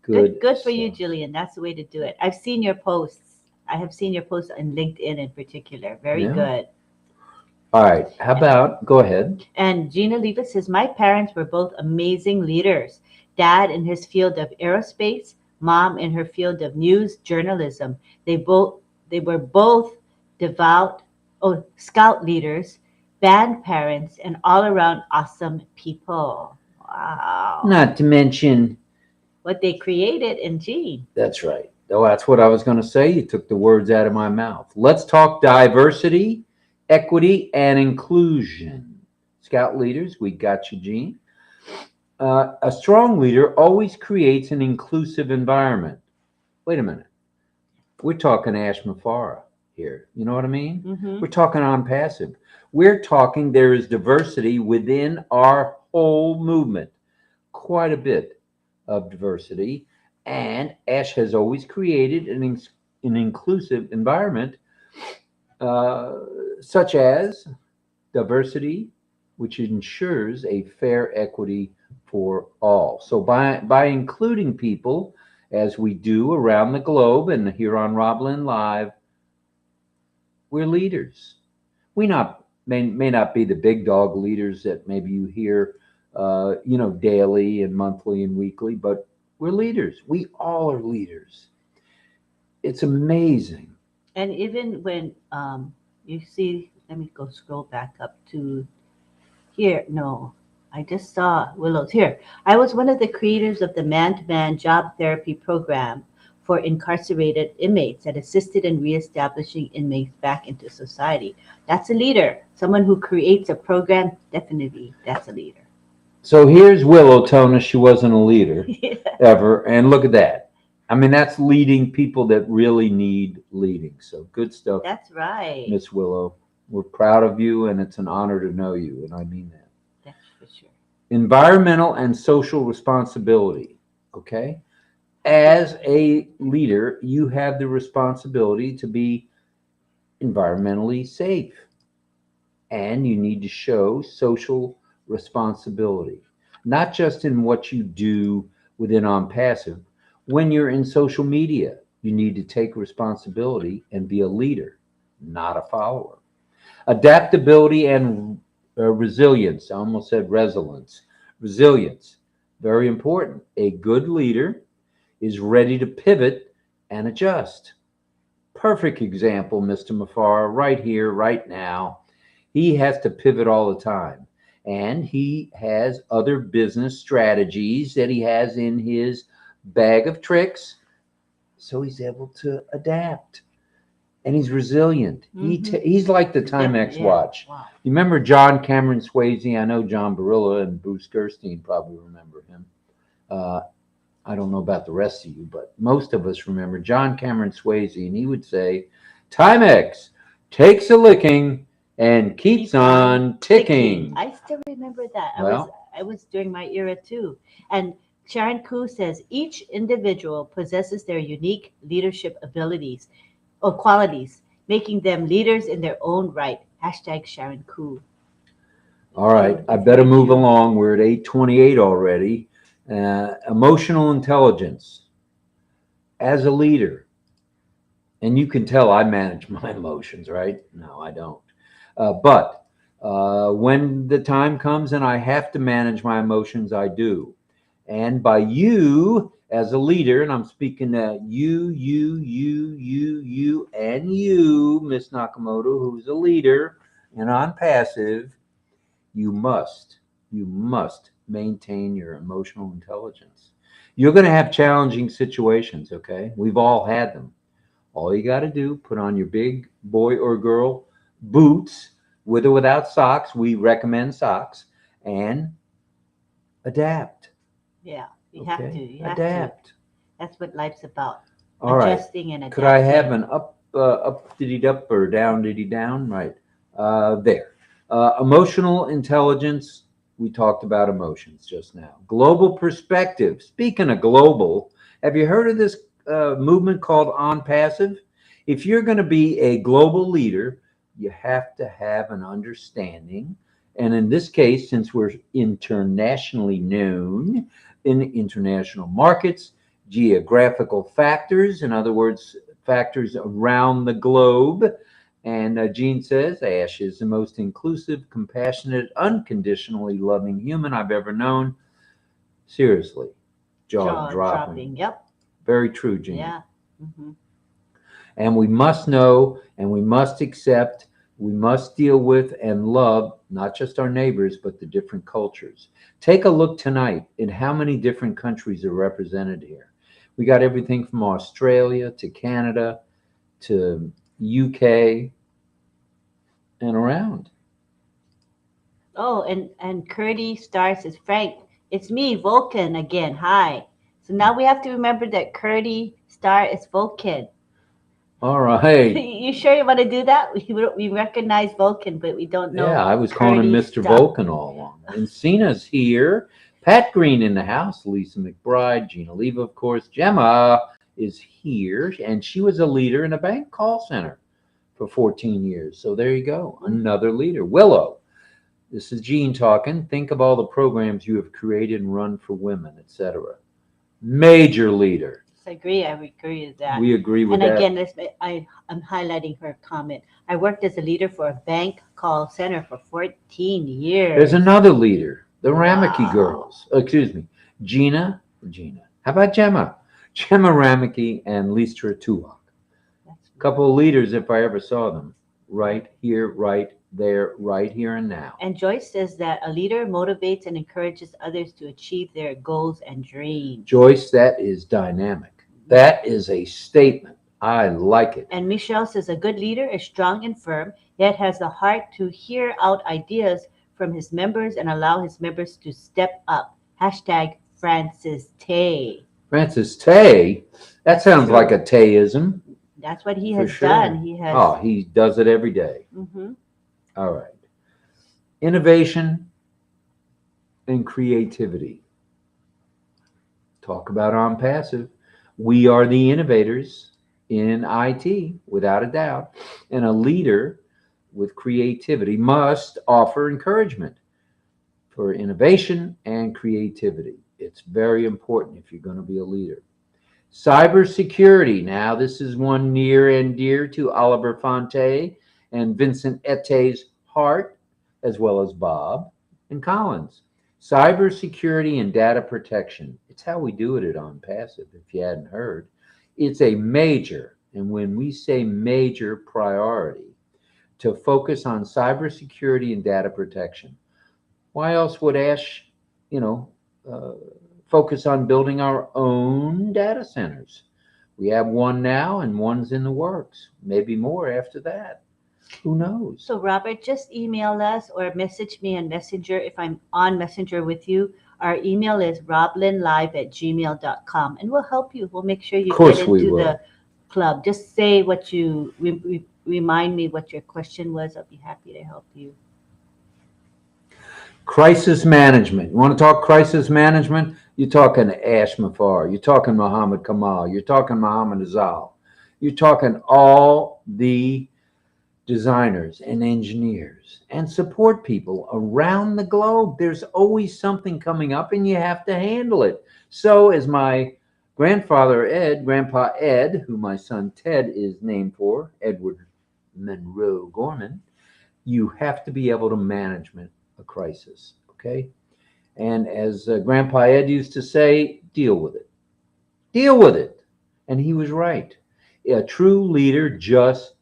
Good. Good for you, Jillian. That's the way to do it. I've seen your posts. I have seen your posts on LinkedIn in particular. Very good. All right. How about, go ahead. And Gina Leva says, my parents were both amazing leaders. Dad in his field of aerospace, mom in her field of news journalism. They were both devout scout leaders, band parents, and all around awesome people. Wow. Not to mention what they created in Gene. That's right. Oh, that's what I was going to say. You took the words out of my mouth. Let's talk diversity, equity, and inclusion. Scout leaders, we got you, Gene. A strong leader always creates an inclusive environment. Wait a minute. We're talking Ash Mafara here. You know what I mean? Mm-hmm. We're talking on passive. We're talking there is diversity within our whole movement. Quite a bit of diversity. And Ash has always created an inclusive environment, such as diversity, which ensures a fair equity for all. So by including people, as we do around the globe and here on RobLynn Live, we're leaders. We may not be the big dog leaders that maybe you hear, daily and monthly and weekly, but we're leaders. We all are leaders. It's amazing. And even when you see, let me go scroll back up to here. No, I just saw Willow's here. I was one of the creators of the man-to-man job therapy program for incarcerated inmates that assisted in reestablishing inmates back into society. That's a leader. Someone who creates a program, definitely, that's a leader. So here's Willow telling us she wasn't a leader ever. And look at that. I mean, that's leading people that really need leading. So good stuff. That's right. Miss Willow. We're proud of you, and it's an honor to know you, and I mean that. That's for sure. Environmental and social responsibility, okay? As a leader, you have the responsibility to be environmentally safe, and you need to show social responsibility, not just in what you do within On Passive. When you're in social media, you need to take responsibility and be a leader, not a follower. Adaptability and resilience. I almost said resilience. Resilience, very important. A good leader is ready to pivot and adjust. Perfect example, Mr. Mafara, right here, right now. He has to pivot all the time. And he has other business strategies that he has in his bag of tricks. So he's able to adapt. And he's resilient. He's like the Timex watch. Wow. You remember John Cameron Swayze? I know John Barilla and Bruce Gerstein probably remember him. I don't know about the rest of you, but most of us remember John Cameron Swayze, and he would say, Timex takes a licking and keeps on ticking. I still remember that. Well, I was during my era too. And Sharon Koo says each individual possesses their unique leadership abilities or qualities, making them leaders in their own right. Hashtag Sharon Koo. all right, I better move along. We're at 8:28 already. Emotional intelligence. As a leader, and you can tell I manage my emotions, right? No, I don't. But when the time comes and I have to manage my emotions, I do. And by you as a leader, and I'm speaking to you, and you, Miss Nakamoto, who's a leader and on passive, you must maintain your emotional intelligence. You're going to have challenging situations, okay? We've all had them. All you got to do, put on your big boy or girl boots, with or without socks. We recommend socks, and adapt. Yeah, you have to. You have adapt. to. That's what life's about. All right. Adjusting and adapting. Could I have an up diddy up or down diddy down? Right. There. Emotional intelligence. We talked about emotions just now. Global perspective. Speaking of global, have you heard of this movement called On Passive? If you're going to be a global leader, you have to have an understanding. And in this case, since we're internationally known in international markets, geographical factors, in other words, factors around the globe. And Gene says, Ash is the most inclusive, compassionate, unconditionally loving human I've ever known. Seriously, jaw dropping. Yep. Very true, Gene. Yeah. Mm-hmm. And we must know, and we must accept, we must deal with and love not just our neighbors, but the different cultures. Take a look tonight at how many different countries are represented here. We got everything from Australia to Canada to UK and around. Oh, and Curdy Star says, Frank, it's me, Vulcan again. Hi. So now we have to remember that Curdy Star is Vulcan. All right. You sure you want to do that? We recognize Vulcan, but we don't know. Yeah, I was calling him Mr. Vulcan all along. And Cena's here. Pat Green in the house. Lisa McBride. Gina Leva, of course. Gemma is here. And she was a leader in a bank call center for 14 years. So there you go. Another leader. Willow. This is Gene talking. Think of all the programs you have created and run for women, etc. Major leader. I agree with that. We agree with and that. again, I'm highlighting her comment. I worked as a leader for a bank call center for 14 years. There's another leader, the Ramaki Wow. girls. Excuse me, Gina. How about Gemma? Gemma Ramaki and Lisa Tuhak. A couple of leaders, if I ever saw them. Right here, right there, right here and now. And Joyce says that a leader motivates and encourages others to achieve their goals and dreams. Joyce, that is dynamic. That is a statement. I like it. And Michelle says a good leader is strong and firm, yet has the heart to hear out ideas from his members and allow his members to step up. Hashtag Francis Tay. Francis Tay? That sounds like a Tayism. That's what he has done. He does it every day. Mm-hmm. All right. Innovation and creativity. Talk about On Passive. We are the innovators in IT, without a doubt. And a leader with creativity must offer encouragement for innovation and creativity. It's very important if you're going to be a leader. Cybersecurity. Now, this is one near and dear to Oliver Fonte and Vincent Ette's heart, as well as Bob and Collins. Cybersecurity and data protection. It's how we do it on Passive, if you hadn't heard. It's a major, and when we say major priority, to focus on cybersecurity and data protection. Why else would Ash, you know, uh, focus on building our own data centers? We have one now and one's in the works, maybe more after that. Who knows? So, Robert, just email us or message me on Messenger if I'm on Messenger with you. Our email is roblynlive@gmail.com, and we'll help you. We'll make sure you Of course get we into will. the club. Just say what you remind me what your question was. I'll be happy to help you. Crisis management. You want to talk crisis management? You're talking Ash Mafar. You're talking Muhammad Kamal. You're talking Muhammad Azal. You're talking all the designers and engineers and support people around the globe. There's always something coming up and you have to handle it. So, as my Grandpa Ed, who my son Ted is named for, Edward Monroe Gorman, you have to be able to management a crisis, okay? And as Grandpa Ed used to say, deal with it. Deal with it. And he was right. A true leader just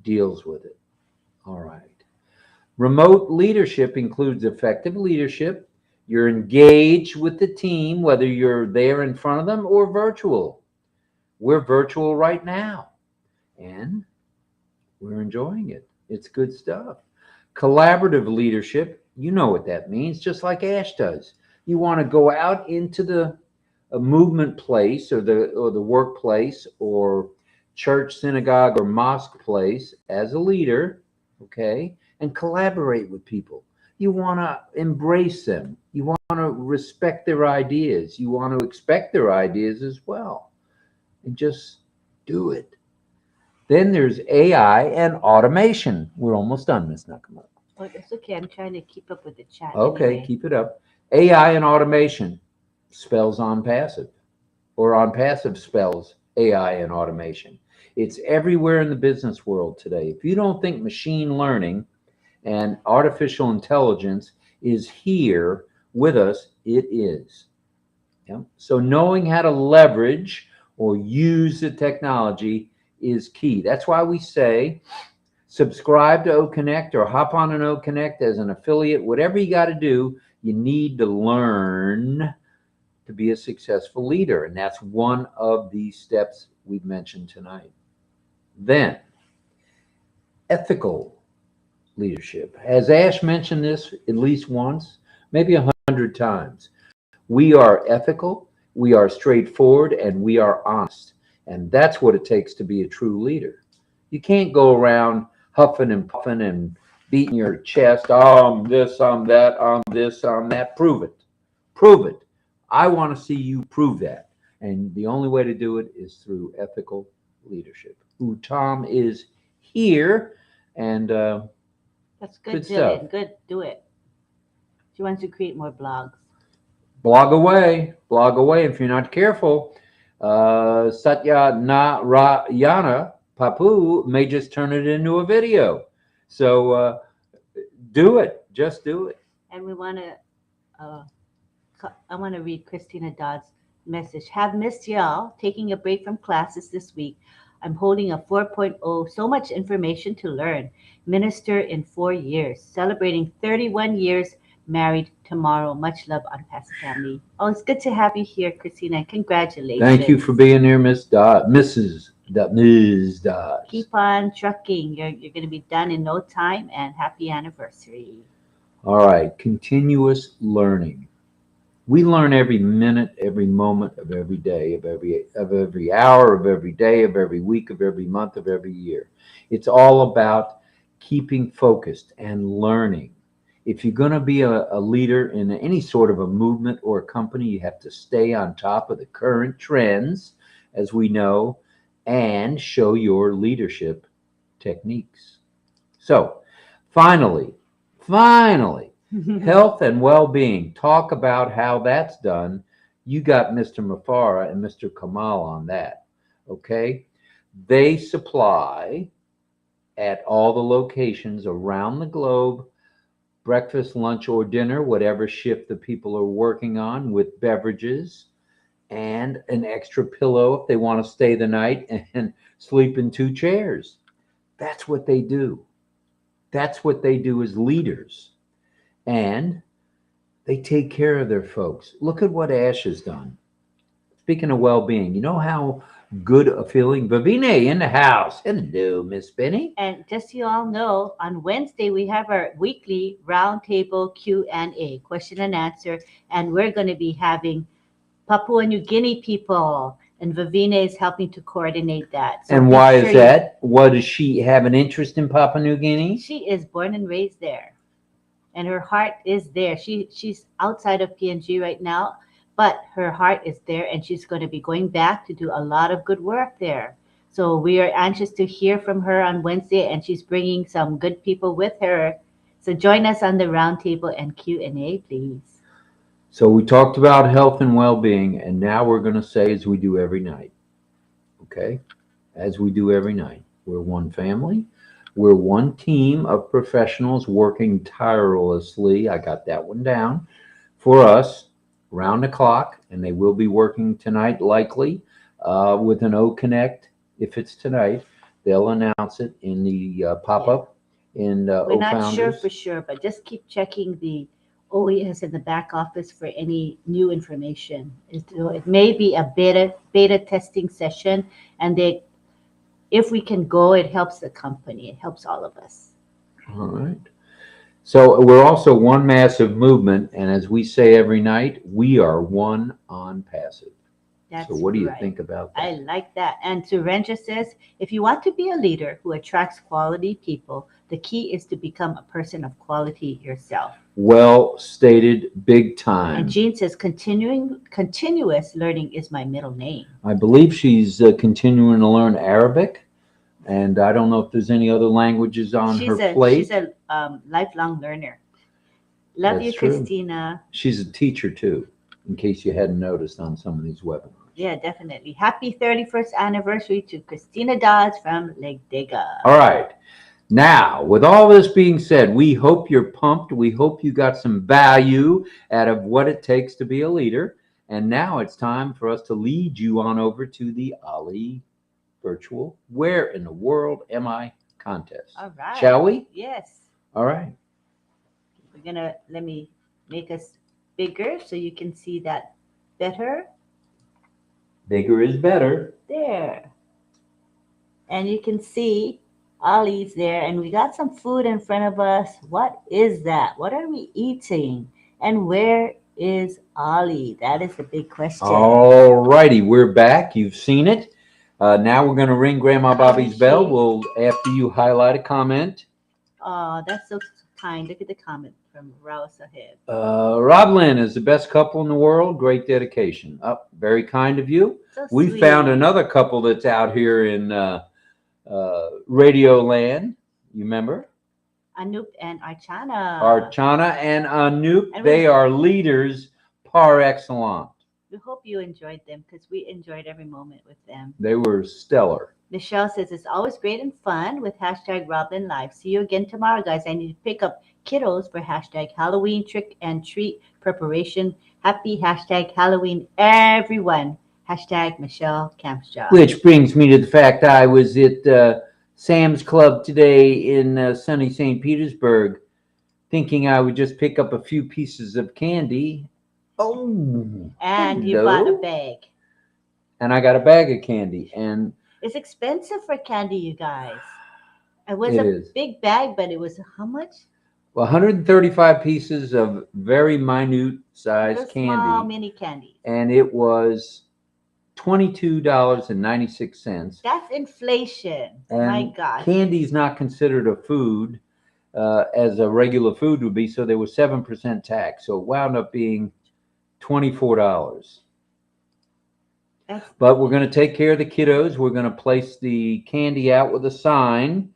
deals with it. All right. Remote leadership includes effective leadership. You're engaged with the team, whether you're there in front of them or virtual. We're virtual right now, and we're enjoying it. It's good stuff. Collaborative leadership, you know what that means, just like Ash does. You want to go out into the a movement place or the workplace or church, synagogue, or mosque place as a leader, okay, and collaborate with people. You want to embrace them. You want to respect their ideas. You want to expect their ideas as well, and just do it. Then there's AI and automation. We're almost done, Miss Nakamura. Oh, that's okay. I'm trying to keep up with the chat. Okay, Anyway. keep it up. AI and automation spells on passive, or on passive spells AI and automation. It's everywhere in the business world today. If you don't think machine learning and artificial intelligence is here with us, it is. Yeah. So knowing how to leverage or use the technology is key. That's why we say subscribe to OConnect or hop on an OConnect as an affiliate. Whatever you got to do, you need to learn to be a successful leader. And that's one of the steps we've mentioned tonight. Then, ethical leadership. Has Ash mentioned this at least once, maybe 100 times? We are ethical, we are straightforward, and we are honest. And that's what it takes to be a true leader. You can't go around huffing and puffing and beating your chest. Oh, I'm this, I'm that, I'm this, I'm that. Prove it. Prove it. I want to see you prove that. And the only way to do it is through ethical leadership. Who Tom is here, and That's good, good Jillian. stuff. Good, do it. She wants to create more blogs. Blog away, blog away. If you're not careful, Satya Narayana Papu may just turn it into a video. So do it. Just do it. And we want to, I want to read Christina Dodd's message. Have missed y'all. Taking a break from classes this week. I'm holding a 4.0. So much information to learn. Minister in 4 years. Celebrating 31 years married tomorrow. Much love on Pastor Family. Oh, it's good to have you here, Christina. Congratulations. Thank you for being here, Miss Dodd. Ms. Dodd. Keep on trucking. You're going to be done in no time, and happy anniversary. All right. Continuous learning. We learn every minute, every moment of every day, of every hour, of every day, of every week, of every month, of every year. It's all about keeping focused and learning. If you're going to be a leader in any sort of a movement or a company, you have to stay on top of the current trends, as we know, and show your leadership techniques. So, finally, health and well-being. Talk about how that's done You got Mr. Mafara and Mr. Kamal on that. Okay? They supply at all the locations around the globe breakfast, lunch, or dinner, whatever shift the people are working on, with beverages and an extra pillow if they want to stay the night and sleep in two chairs. That's what they do. That's what they do as leaders. And they take care of their folks. Look at what Ash has done. Speaking of well-being, you know how good a feeling? Vavine in the house. Hello, Miss Benny. And just so you all know, on Wednesday we have our weekly roundtable Q&A, question and answer, and we're going to be having Papua New Guinea people, and Vavine is helping to coordinate that. So And why is that? What, does she have an interest in Papua New Guinea? She is born and raised there, and her heart is there. She's outside of PNG right now, but her heart is there, and she's going to be going back to do a lot of good work there. So we are anxious to hear from her on Wednesday, and she's bringing some good people with her. So join us on the roundtable and Q&A, please. So we talked about health and well-being, and now we're going to say, as we do every night, okay? As we do every night, we're one family. We're one team of professionals working tirelessly. I got that one down for us round the clock, and they will be working tonight likely with an O Connect. If it's tonight, they'll announce it in the pop-up in We're O not Founders. sure for sure, but just keep checking the OES in the back office for any new information. It may be a beta testing session, and if we can go, it helps the company. It helps all of us. All right. So we're also one massive movement, and as we say every night, we are one on passive. That's so what do you right. think about that? I like that. And Surendra says, if you want to be a leader who attracts quality people, the key is to become a person of quality yourself. Well stated, big time. And Jean says, continuous learning is my middle name. I believe she's continuing to learn Arabic, and I don't know if there's any other languages on her plate. She's a lifelong learner. Love That's you, true. Christina. She's a teacher too, in case you hadn't noticed on some of these webinars. Yeah, definitely. Happy 31st anniversary to Christina Dodds from Lake Dega. All right. Now, with all this being said, we hope you're pumped. We hope you got some value out of what it takes to be a leader. And now it's time for us to lead you on over to the Ollie virtual Where in the World Am I contest. All right. Shall we? Yes. All right. Let me make us bigger so you can see that better. Bigger is better. There. And you can see Ollie's there, and we got some food in front of us. What is that? What are we eating? And where is Ollie? That is the big question. All righty, we're back. You've seen it. Now we're going to ring Grandma Bobby's bell. After you highlight a comment. Oh, that's so kind. Look at the comment from Rouse Ahead. RobLynn is the best couple in the world. Great dedication. Oh, very kind of you. So we sweet. Found another couple that's out here in Radio Land. You remember? Anoop and Archana. Archana and Anoop. And they are leaders par excellence. We hope you enjoyed them because we enjoyed every moment with them. They were stellar. Michelle says it's always great and fun with hashtag RobLynn Live. See you again tomorrow, guys. I need to pick up kiddos for hashtag Halloween trick and treat preparation. Happy hashtag Halloween, everyone. Hashtag Michelle Campshaw. Which brings me to the fact I was at Sam's Club today in sunny St. Petersburg, thinking I would just pick up a few pieces of candy. Oh, and you bought a bag. And I got a bag of candy. And it's expensive for candy, you guys. It was a big bag, but it was how much? 135 pieces of very minute sized candy. Small mini candy. And it was $22.96. That's inflation. And my God. Candy is not considered a food as a regular food would be, so there was 7% tax. So it wound up being $24. But we're going to take care of the kiddos. We're going to place the candy out with a sign.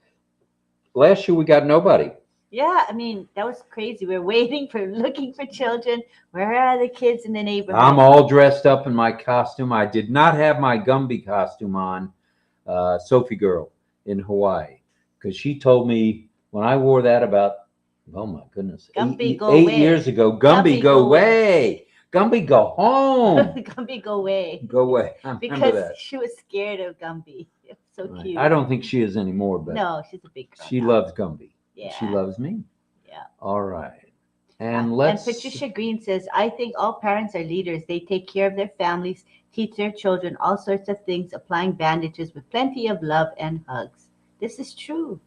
Last year we got nobody. Yeah, I mean, that was crazy. We're waiting for looking for children. Where are the kids in the neighborhood? I'm all dressed up in my costume. I did not have my Gumby costume on, Sophie girl in Hawaii, because she told me when I wore that about, oh my goodness, Gumby, go eight away. years ago, Gumby, go away. Gumby, go home. Gumby, go away. Go away. I remember Because that. she was scared of Gumby. It's so Right. cute. I don't think she is anymore, but No, she's a big girl she now. loves Gumby. Yeah. She loves me. Yeah. All right. And let's. And Patricia Green says, I think all parents are leaders. They take care of their families, teach their children all sorts of things, applying bandages with plenty of love and hugs. This is true.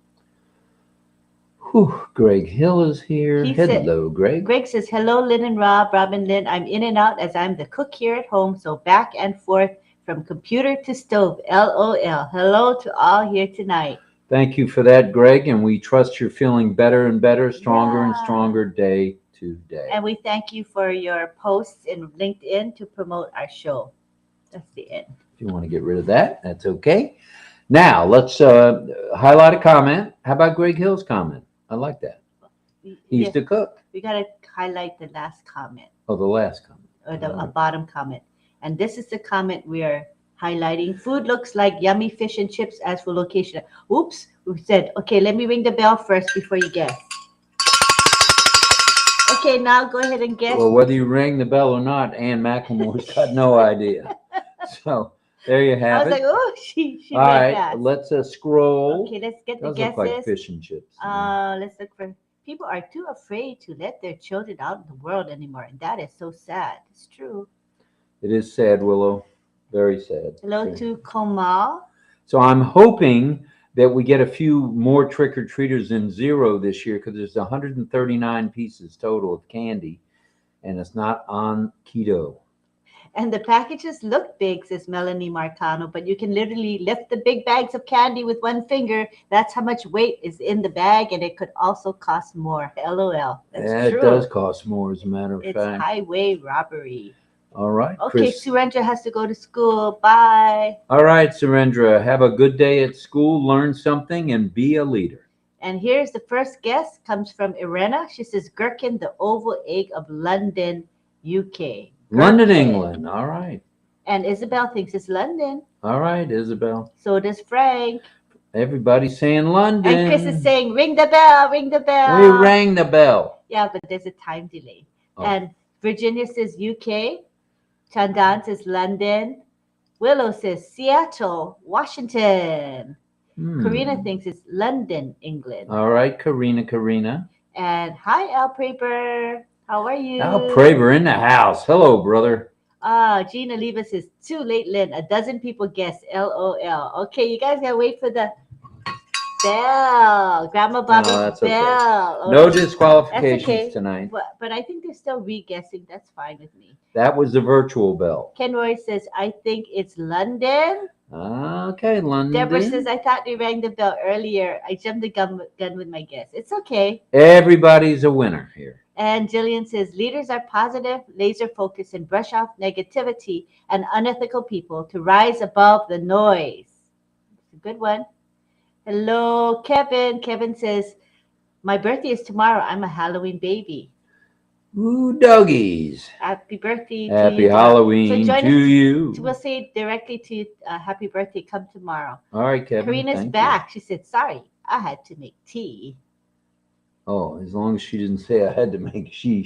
Whew, Greg Hill is here. He Hello, Greg. Greg says, hello, Lynn and Rob, Robin, Lynn. I'm in and out as I'm the cook here at home, so back and forth from computer to stove. LOL. Hello to all here tonight. Thank you for that, Greg, and we trust you're feeling better and better, stronger and Yeah. stronger day to day. And we thank you for your posts in LinkedIn to promote our show. That's the end. If you want to get rid of that, that's okay. Now, let's highlight a comment. How about Greg Hill's comment? I like that. He's the cook. We got to highlight the last comment, Oh, the last comment. or the bottom comment. And this is the comment we are highlighting. Food looks like yummy fish and chips as for location. Oops, we said, okay, let me ring the bell first before you guess. Okay, now go ahead and guess. Well, whether you ring the bell or not, Ann McLemore's got no idea. So there you I have was it. like, oh, she All went right, fast. let's scroll. Okay, let's get the Those look like guesses. fish and chips. Let's look for. People are too afraid to let their children out in the world anymore, and that is so sad. It's true. It is sad, Willow. Very sad. Hello to Komal. So I'm hoping that we get a few more trick-or-treaters than zero this year, because there's 139 pieces total of candy, and it's not on keto. And the packages look big, says Melanie Marcano, but you can literally lift the big bags of candy with one finger. That's how much weight is in the bag, and it could also cost more. LOL. That's Yeah, true. it does cost more, as a matter of It's fact. highway robbery. All right, Okay, Chris. Surendra has to go to school. Bye. All right, Surendra, have a good day at school, learn something, and be a leader. And here's the first guess, comes from Irena. She says, Gherkin, the oval egg of London, UK. London, Gherkin. England. All right. And Isabel thinks it's London. All right, Isabel. So does Frank. Everybody's saying London. And Chris is saying, ring the bell, ring the bell. We rang the bell. Yeah, but there's a time delay. Oh. And Virginia says UK. Chandan says London. Willow says Seattle, Washington. Karina thinks it's London, England. All right, Karina. And hi, Al Praber. How are you? Al Praber in the house. Hello, brother. Gina Leva says, too late, Lynn. A dozen people guessed. LOL. Okay, you guys gotta wait for the bell. Grandma Bobby's that's okay. bell. Oh, No disqualifications okay. tonight. But I think they're still re-guessing. That's fine with me. That was the virtual bell. Ken Roy says, I think it's London. Okay, London. Deborah says, I thought you rang the bell earlier. I jumped the gun with my guess. It's okay. Everybody's a winner here. And Jillian says, leaders are positive, laser focused, and brush off negativity and unethical people to rise above the noise. It's a good one. Hello, Kevin. Kevin says, my birthday is tomorrow. I'm a Halloween baby. Ooh, doggies. Happy birthday to Happy you. Halloween So join to us. you. We'll say directly to you, happy birthday, come tomorrow. All right, Kevin. Karina's thank back. She said, sorry, I had to make tea. You. Oh, as long as she didn't say I had to make she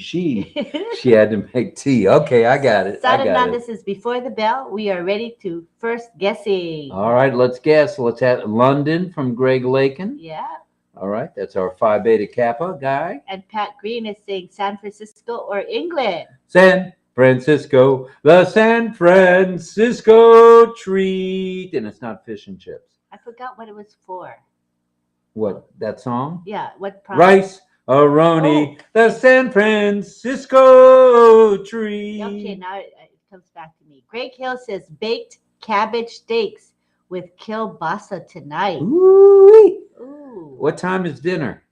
had to make tea. Okay, I got it. Sadananda says, before the bell, we are ready to first guessing. All right, let's guess. Let's have London from Greg Lakin. Yeah. All right, that's our Phi Beta Kappa guy. And Pat Green is saying San Francisco or England. San Francisco, the San Francisco treat. And it's not fish and chips. I forgot what it was for. What, that song? Yeah, what product? Rice Aroni, the San Francisco treat. Okay, now it comes back to me. Greg Hill says baked cabbage steaks with kielbasa tonight. Ooh. Ooh. What time is dinner?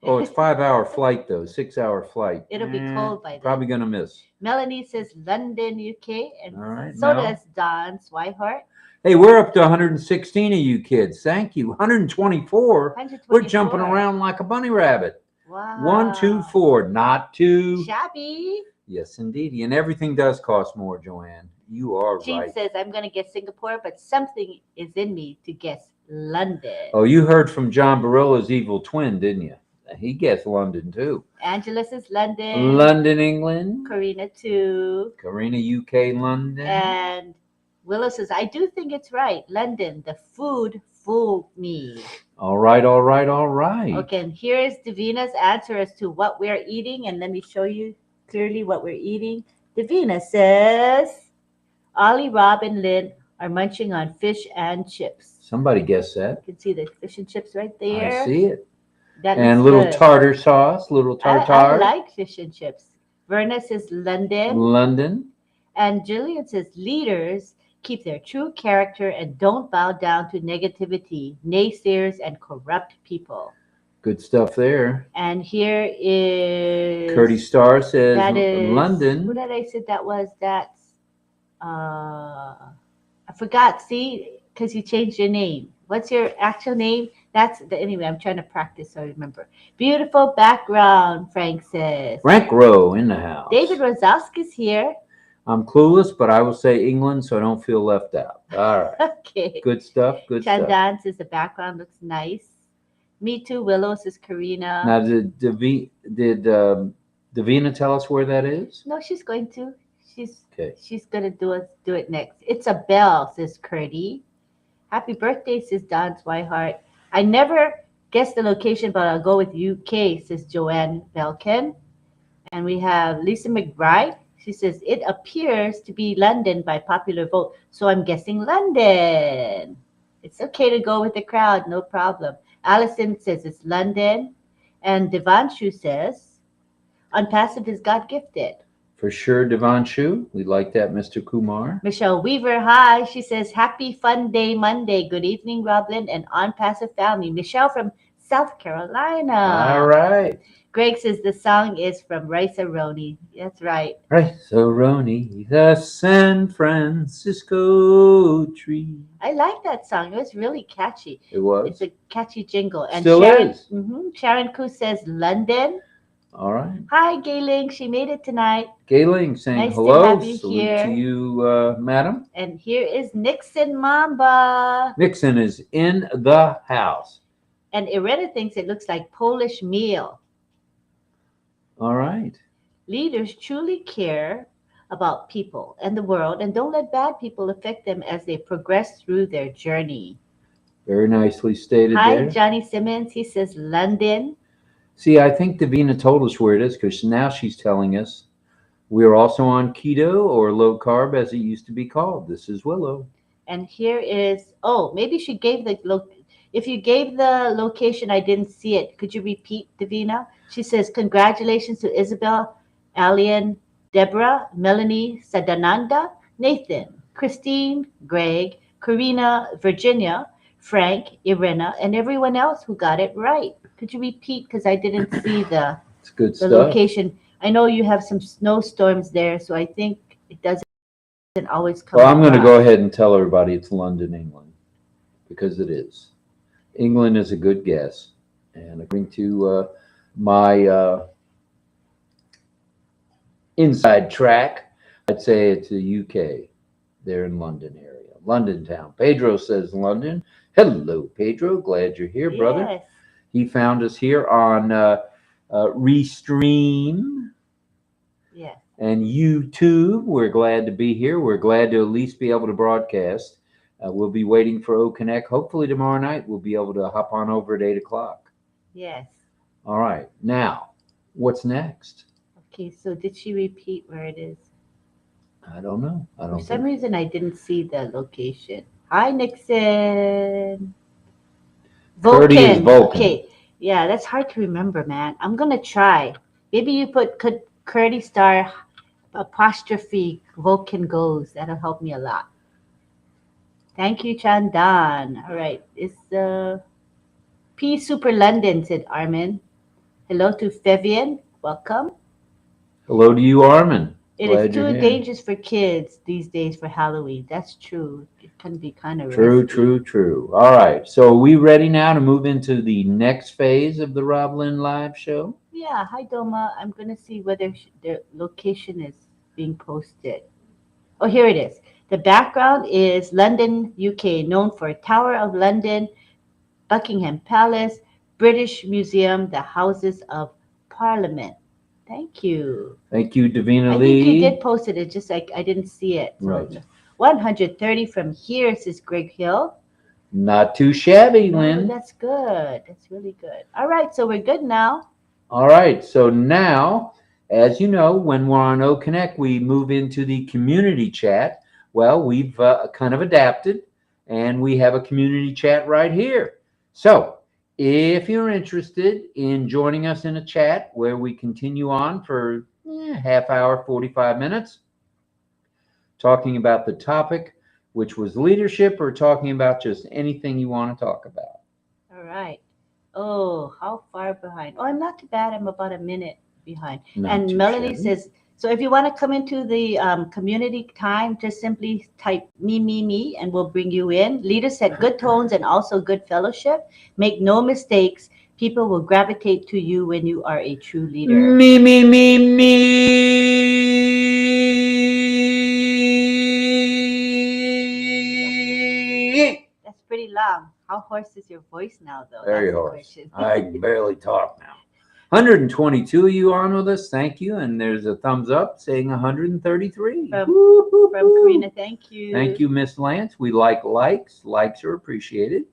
Oh, it's 5-hour flight though, 6-hour flight. It'll be cold by then. Probably gonna miss. Melanie says London, UK, and All right, so Mel. does Don Swihart. Hey, we're up to 116 of you kids. Thank you. 124. 124. We're jumping around like a bunny rabbit. Wow. 124, not two. Shabby. Yes, indeed. And everything does cost more, Joanne. You are Jean right. says, I'm going to guess Singapore, but something is in me to guess London. Oh, you heard from John Barilla's evil twin, didn't you? He guessed London too. Angela says London. London, England. Karina too. Karina, UK, London. And Willow says, I do think it's right. London, the food fooled me. All right, all right, all right. Okay, and here is Davina's answer as to what we're eating. And let me show you clearly what we're eating. Davina says, Ollie, Rob, and Lynn are munching on fish and chips. Somebody guessed that. You can see the fish and chips right there. I see it. That And looks little good. tartar sauce, little tartar. I like fish and chips. Verna says London. London. And Jillian says leaders keep their true character and don't bow down to negativity, naysayers, and corrupt people. Good stuff there. And here is Curdy Starr says that is London. What did I say that was? That's I forgot. See, because you changed your name. What's your actual name? Anyway, I'm trying to practice so I remember. Beautiful background, Frank says. Frank Rowe in the house. David Rosowski's here. I'm clueless, but I will say England so I don't feel left out. All right. Okay. Good stuff. Good stuff. Chandan says the background looks nice. Me too. Willow says Karina. Now, did Davina tell us where that is? No, she's going to. Okay. She's gonna do it next. It's a bell, says Curdy. Happy birthday, says Don Swihart. I never guessed the location, but I'll go with UK, says Joanne Belkin. And we have Lisa McBride. She says, it appears to be London by popular vote, so I'm guessing London. It's okay to go with the crowd, no problem. Allison says it's London. And Devanshu says, unpassive is God gifted. For sure, Devanshu. We like that, Mr. Kumar. Michelle Weaver, hi. She says, happy fun day Monday. Good evening, RobLynn and On Passive family. Michelle from South Carolina. All right. Greg says the song is from Rice-A-Roni. That's right. Rice-A-Roni, the San Francisco tree. I like that song. It was really catchy. It was. It's a catchy jingle. And Still Sharon, is. Sharon Koo says London. All right. Hi, Gayling. She made it tonight. Gayling saying Nice to hello. have you Salute here. to you, madam. And here is Nixon Mamba. Nixon is in the house. And Irena thinks it looks like Polish meal. All right. Leaders truly care about people and the world and don't let bad people affect them as they progress through their journey. Very nicely stated Hi, there. Johnny Simmons. He says London. See, I think Davina told us where it is because now she's telling us we're also on keto or low carb as it used to be called. This is Willow. And here is, maybe she gave if you gave the location, I didn't see it. Could you repeat, Davina? She says, congratulations to Isabel, Alien, Deborah, Melanie, Sadananda, Nathan, Christine, Greg, Karina, Virginia, Frank, Irena, and everyone else who got it right. Could you repeat? Because I didn't see the stuff. Location. I know you have some snowstorms there, so I think it doesn't always come. Well, I'm going to go ahead and tell everybody it's London, England, because it is. England is a good guess. And according to my inside track, I'd say it's the UK. They're in London area. London town. Pedro says London. Hello, Pedro. Glad you're here, brother. Yes. He found us here on Restream. Yeah. And YouTube. We're glad to be here. We're glad to at least be able to broadcast. We'll be waiting for O-Connect. Hopefully tomorrow night we'll be able to hop on over at 8 o'clock. Yes. All right. Now, what's next? Okay, so did she repeat where it is? I don't know. For some reason, I didn't see the location. Hi, Nixon. Curdy is Vulcan. Okay. Yeah, that's hard to remember, man. I'm going to try. Maybe you put Curdy Star apostrophe Vulcan goes. That'll help me a lot. Thank you, Chandan. All right. It's P Super London, said Armin. Hello to Fabian. Welcome. Hello to you, Armin. It is Glad you're too here. dangerous for kids these days for Halloween. That's true. It can be kind of True, risky. true, true. All right. So are we ready now to move into the next phase of the RobLynn Live show? Yeah. Hi, Doma. I'm going to see whether the location is being posted. Oh, here it is. The background is London, UK, known for Tower of London, Buckingham Palace, British Museum, the Houses of Parliament. Thank you. Thank you, Davina I Lee. think you did post it. It's just like I didn't see it. So Right. 130 from here, says Greg Hill. Not too shabby, No, Lynn. that's good. That's really good. All right, so we're good now. All right. So now, as you know, when we're on O Connect, we move into the community chat. Well, we've kind of adapted, and we have a community chat right here. So if you're interested in joining us in a chat where we continue on for half hour, 45 minutes, talking about the topic, which was leadership, or talking about just anything you want to talk about. All right. Oh, how far behind? Oh, I'm not too bad. I'm about a minute behind. Not And too Melanie shabby. says, so if you want to come into the community time, just simply type me, and we'll bring you in. Leaders set good tones and also good fellowship. Make no mistakes. People will gravitate to you when you are a true leader. Me, me, me, me. That's pretty long. How hoarse is your voice now, though? Very That's the hoarse. question. I can barely talk now. 122 of you on with us. Thank you. And there's a thumbs up saying 133. From Karina, thank you. Thank you, Miss Lance. We like likes. Likes are appreciated.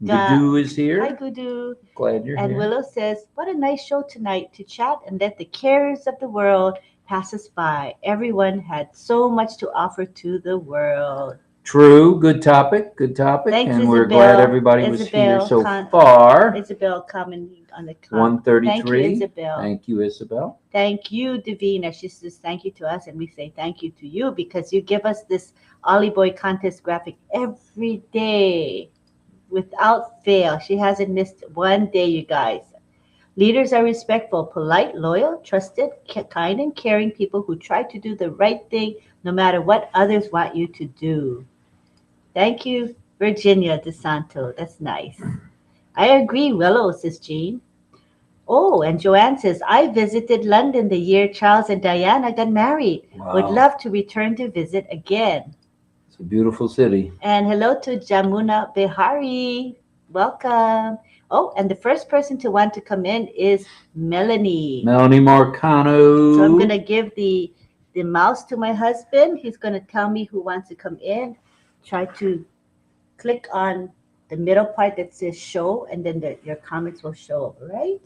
Got- Gudu is here. Hi, Gudu. Glad you're And here. Willow says, what a nice show tonight to chat and let the cares of the world pass us by. Everyone had so much to offer to the world. True. Good topic. Good topic. Thanks, and we're Isabel. glad everybody was here Isabel, so far. Isabel commenting on the comment. 133. Thank you, Isabel. Thank you, Isabel. Thank you, Davina. She says thank you to us, and we say thank you to you because you give us this Ollie Boy contest graphic every day without fail. She hasn't missed one day, you guys. Leaders are respectful, polite, loyal, trusted, kind, and caring people who try to do the right thing no matter what others want you to do. Thank you, Virginia DeSanto. That's nice. I agree, Willow, says Jean. Oh, and Joanne says, I visited London the year Charles and Diana got married. Would Wow. love to return to visit again. It's a beautiful city. And hello to Jamuna Behari. Welcome. Oh, and the first person to want to come in is Melanie. Melanie Marcano. So I'm going to give the mouse to my husband. He's going to tell me who wants to come in. Try to click on the middle part that says show, and then your comments will show up, right?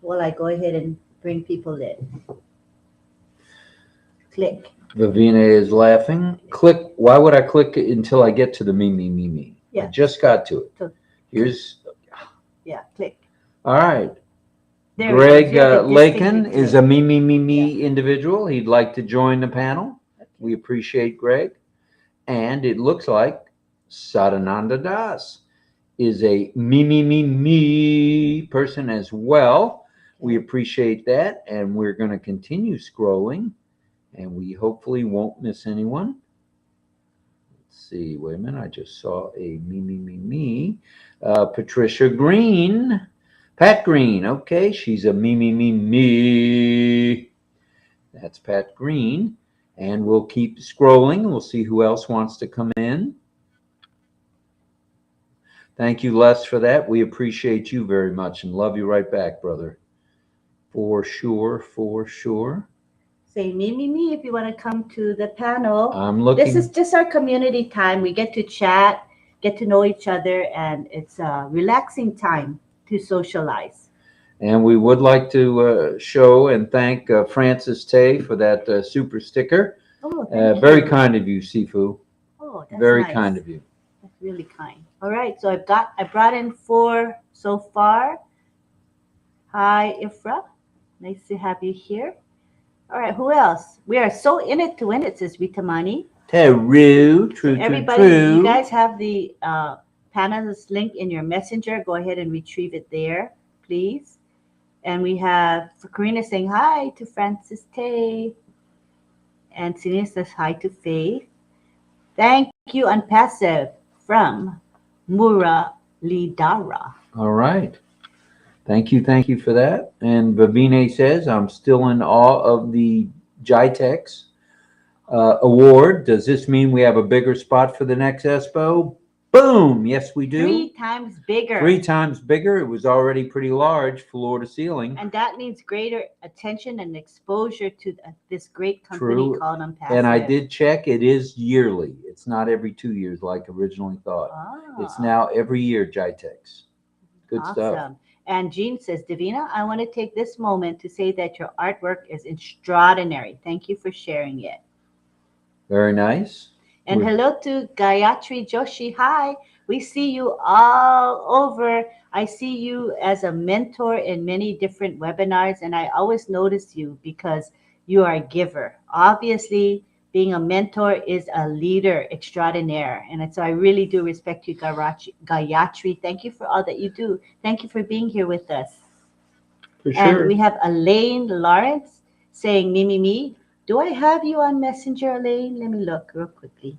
While I go ahead and bring people in. Click. Vivina is laughing. Click. Why would I click until I get to the me, me, me, me? Yeah. I just got to it. So- Here's, Yeah, click. all right. There Greg it is. You have to Lakin distinctly is click. a me, me, me, me individual. He'd like to join the panel. We appreciate Greg. And it looks like Sadananda Das is a me, me, me, me person as well. We appreciate that. And we're going to continue scrolling. And we hopefully won't miss anyone. Let's see. Wait a minute. I just saw a me, me, me, me. Patricia Green. Pat Green. Okay. She's a me, me, me, me. That's Pat Green. And we'll keep scrolling. We'll see who else wants to come in. Thank you, Les, for that. We appreciate you very much and love you right back, brother. For sure, for sure. Say me if you want to come to the panel. I'm looking. This is just our community time. We get to chat, get to know each other, and it's a relaxing time to socialize. And we would like to show and thank Francis Tay for that super sticker. Oh, thank Very you. kind of you, Sifu. Oh, that's Very nice. kind of you. That's really kind. All right, so I brought in 4 so far. Hi, Ifra. Nice to have you here. All right, who else? We are so in it to win it, says Vitamani. True, true, Everybody, true. you guys have the panelist link in your messenger. Go ahead and retrieve it there, please. And we have Karina saying hi to Francis Tay. And Celine says hi to Faith. Thank you, Unpassive, from Muralidhara. All right. Thank you for that. And Vavine says, I'm still in awe of the GITEX award. Does this mean we have a bigger spot for the next Expo? Boom! Yes, we do. 3 times bigger. 3 times bigger. It was already pretty large, floor to ceiling. And that means greater attention and exposure to this great company True. called Unpassive. And I did check. It is yearly. It's not every 2 years like originally thought. It's now every year, GITEX. Good stuff. And Jean says, Davina, I want to take this moment to say that your artwork is extraordinary. Thank you for sharing it. Very nice. And hello to Gayatri Joshi. Hi, we see you all over. I see you as a mentor in many different webinars, and I always notice you because you are a giver. Obviously, being a mentor is a leader extraordinaire. And so I really do respect you, Gayatri. Thank you for all that you do. Thank you for being here with us. For sure. And we have Elaine Lawrence saying, me. Do I have you on Messenger, Elaine? Let me look real quickly.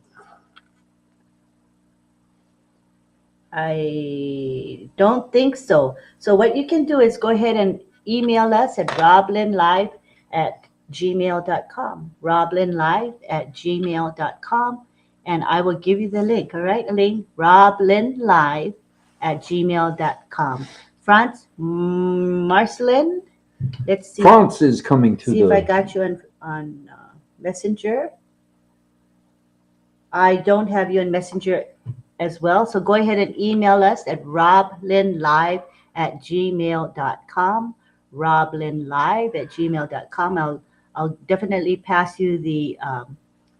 I don't think so. So what you can do is go ahead and email us at roblynnlive@gmail.com. roblynnlive@gmail.com. And I will give you the link. All right, Elaine? roblynnlive@gmail.com. France Marcelin. Let's see. France is coming to see if I got you on Messenger. I don't have you on Messenger as well. So go ahead and email us at roblynnlive@gmail.com. roblynnlive@gmail.com. I'll definitely pass you the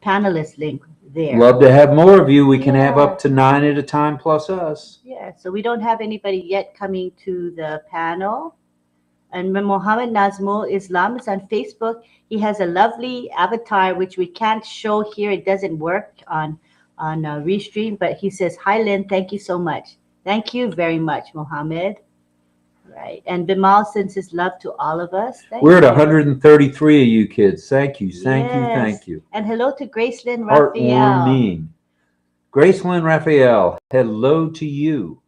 panelist link there. Love to have more of you. We can have up to 9 at a time plus us. Yeah, so we don't have anybody yet coming to the panel. And Mohammed Nazmul Islam is on Facebook. He has a lovely avatar, which we can't show here. It doesn't work on Restream, but he says, hi, Lynn. Thank you so much. Thank you very much, Mohammed. Right. And Bimal sends his love to all of us. We're at 133 of you kids. Thank you. Thank you. And hello to Gracelyn Raphael. Heartwarming. Gracelyn Raphael, hello to you.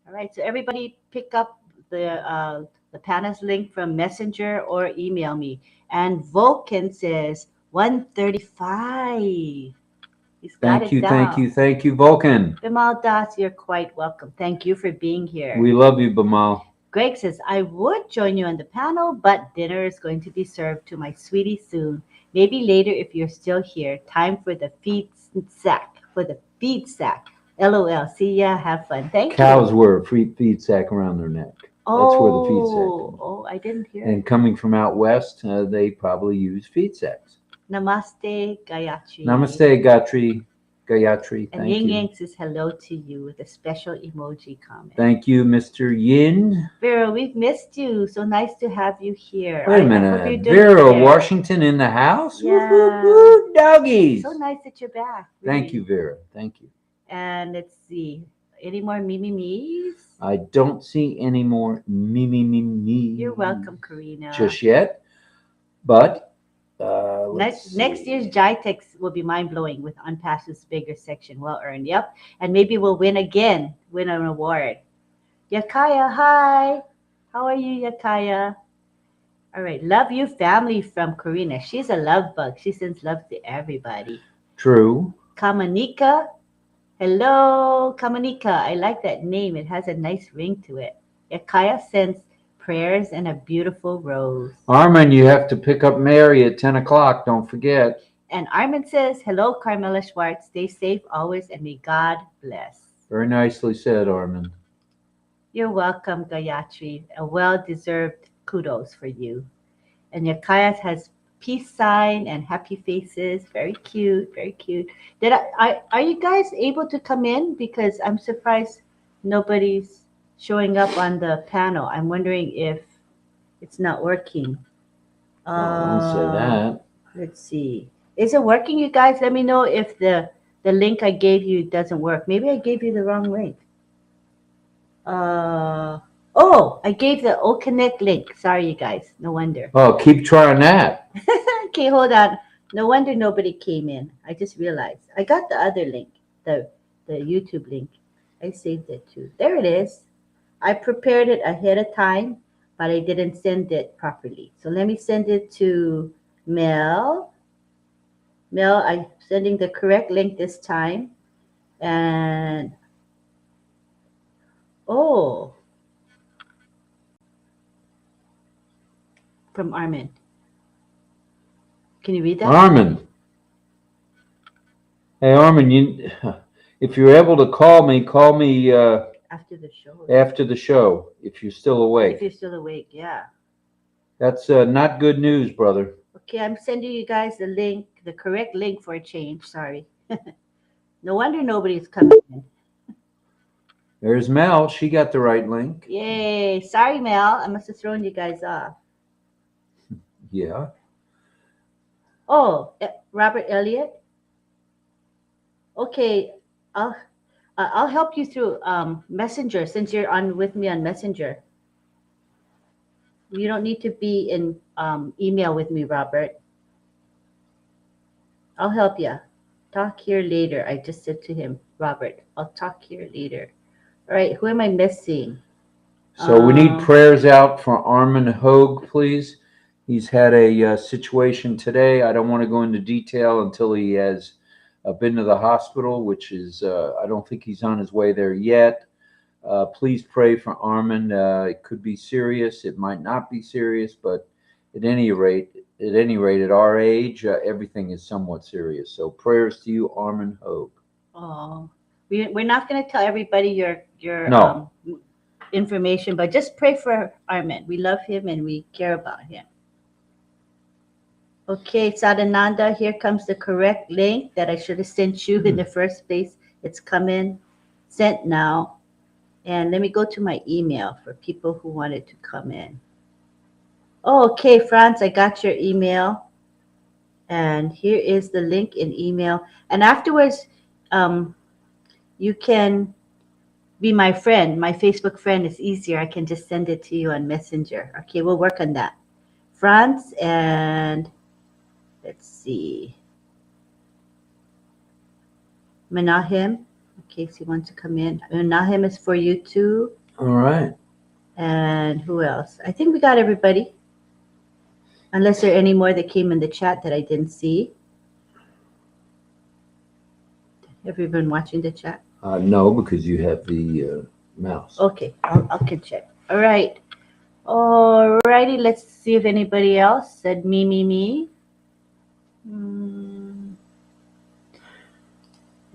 All right. So everybody pick up the panel's link from Messenger or email me. And Vulcan says 135. He's got it down. Thank you, Vulcan. Bimal Das, you're quite welcome. Thank you for being here. We love you, Bimal. Greg says, I would join you on the panel, but dinner is going to be served to my sweetie soon. Maybe later if you're still here. Time for the feed sack. LOL. See ya. Have fun. Thank you. Cows wear a feed sack around their neck. That's where the feed sack comes. Oh, I didn't hear. And coming from out west, they probably use feed sacks. Namaste, Gayatri. Namaste, Gayatri. Thank and Ying Yang says hello to you with a special emoji comment. Thank you, Mr. Yin. Vera, we've missed you. So nice to have you here. Wait a minute. Vera Washington in the house? Yeah. Woo, doggies. So nice that you're back. Really. Thank you, Vera. Thank you. And let's see. Any more me's? I don't see any more me. You're welcome, Karina. Just yet. But next year's GITEX will be mind-blowing with Unpassed's bigger section. Well earned. Yep. And maybe we'll win an award. Yakaya, hi. How are you, Yakaya? All right. Love you, family, from Karina. She's a love bug. She sends love to everybody. True. Kamanika. Hello, Kamanika. I like that name. It has a nice ring to it. Yakaya sends prayers and a beautiful rose. Armin, you have to pick up Mary at 10 o'clock. Don't forget. And Armin says, hello, Carmela Schwartz. Stay safe always and may God bless. Very nicely said, Armin. You're welcome, Gayatri. A well-deserved kudos for you. And Yakaya has peace sign and happy faces. Very cute, very cute. Are you guys able to come in? Because I'm surprised nobody's showing up on the panel. I'm wondering if it's not working. Don't say that. Let's see. Is it working, you guys? Let me know if the link I gave you doesn't work. Maybe I gave you the wrong link. I gave the O Connect link. Sorry, you guys. No wonder. Oh, keep trying that. Okay, hold on. No wonder nobody came in. I just realized. I got the other link, the YouTube link. I saved it too. There it is. I prepared it ahead of time, but I didn't send it properly. So let me send it to Mel. Mel, I'm sending the correct link this time. And oh, from Armin. Can you read that? Armin. Hey, Armin, if you're able to call me After the show. after the show, if you're still If awake. you're still awake, yeah. That's not good news, brother. Okay, I'm sending you guys the link, the correct link for a change. Sorry. No wonder nobody's coming in. There's Mel. She got the right link. Yay. Sorry, Mel. I must have thrown you guys off. Yeah. Oh, Robert Elliott. Okay, I'll I'll help you through Messenger since you're on with me on Messenger. You don't need to be in email with me, Robert. I'll help you. Talk here later. I just said to him, Robert, I'll talk here later. All right, who am I missing? So we need prayers out for Armin Hogue, please. He's had a situation today. I don't want to go into detail until he has been to the hospital, which is, I don't think he's on his way there yet. Please pray for Armin. It could be serious. It might not be serious, but at any rate, at our age, everything is somewhat serious. So prayers to you, Armin Hogue. Oh, we're not going to tell everybody your No. Information, but just pray for Armin. We love him and we care about him. Okay, Sadananda, here comes the correct link that I should have sent you in the first place. It's coming, sent now. And let me go to my email for people who wanted to come in. Oh, okay, Franz, I got your email. And here is the link in email. And afterwards, you can be my friend. My Facebook friend is easier. I can just send it to you on Messenger. Okay, we'll work on that. Franz, and let's see. Menahim, in case he wants to come in. Menahim is for you too. All right. And who else? I think we got everybody. Unless there are any more that came in the chat that I didn't see. Have you been watching the chat? No, because you have the mouse. Okay, I can check. All right. All righty, let's see if anybody else said me.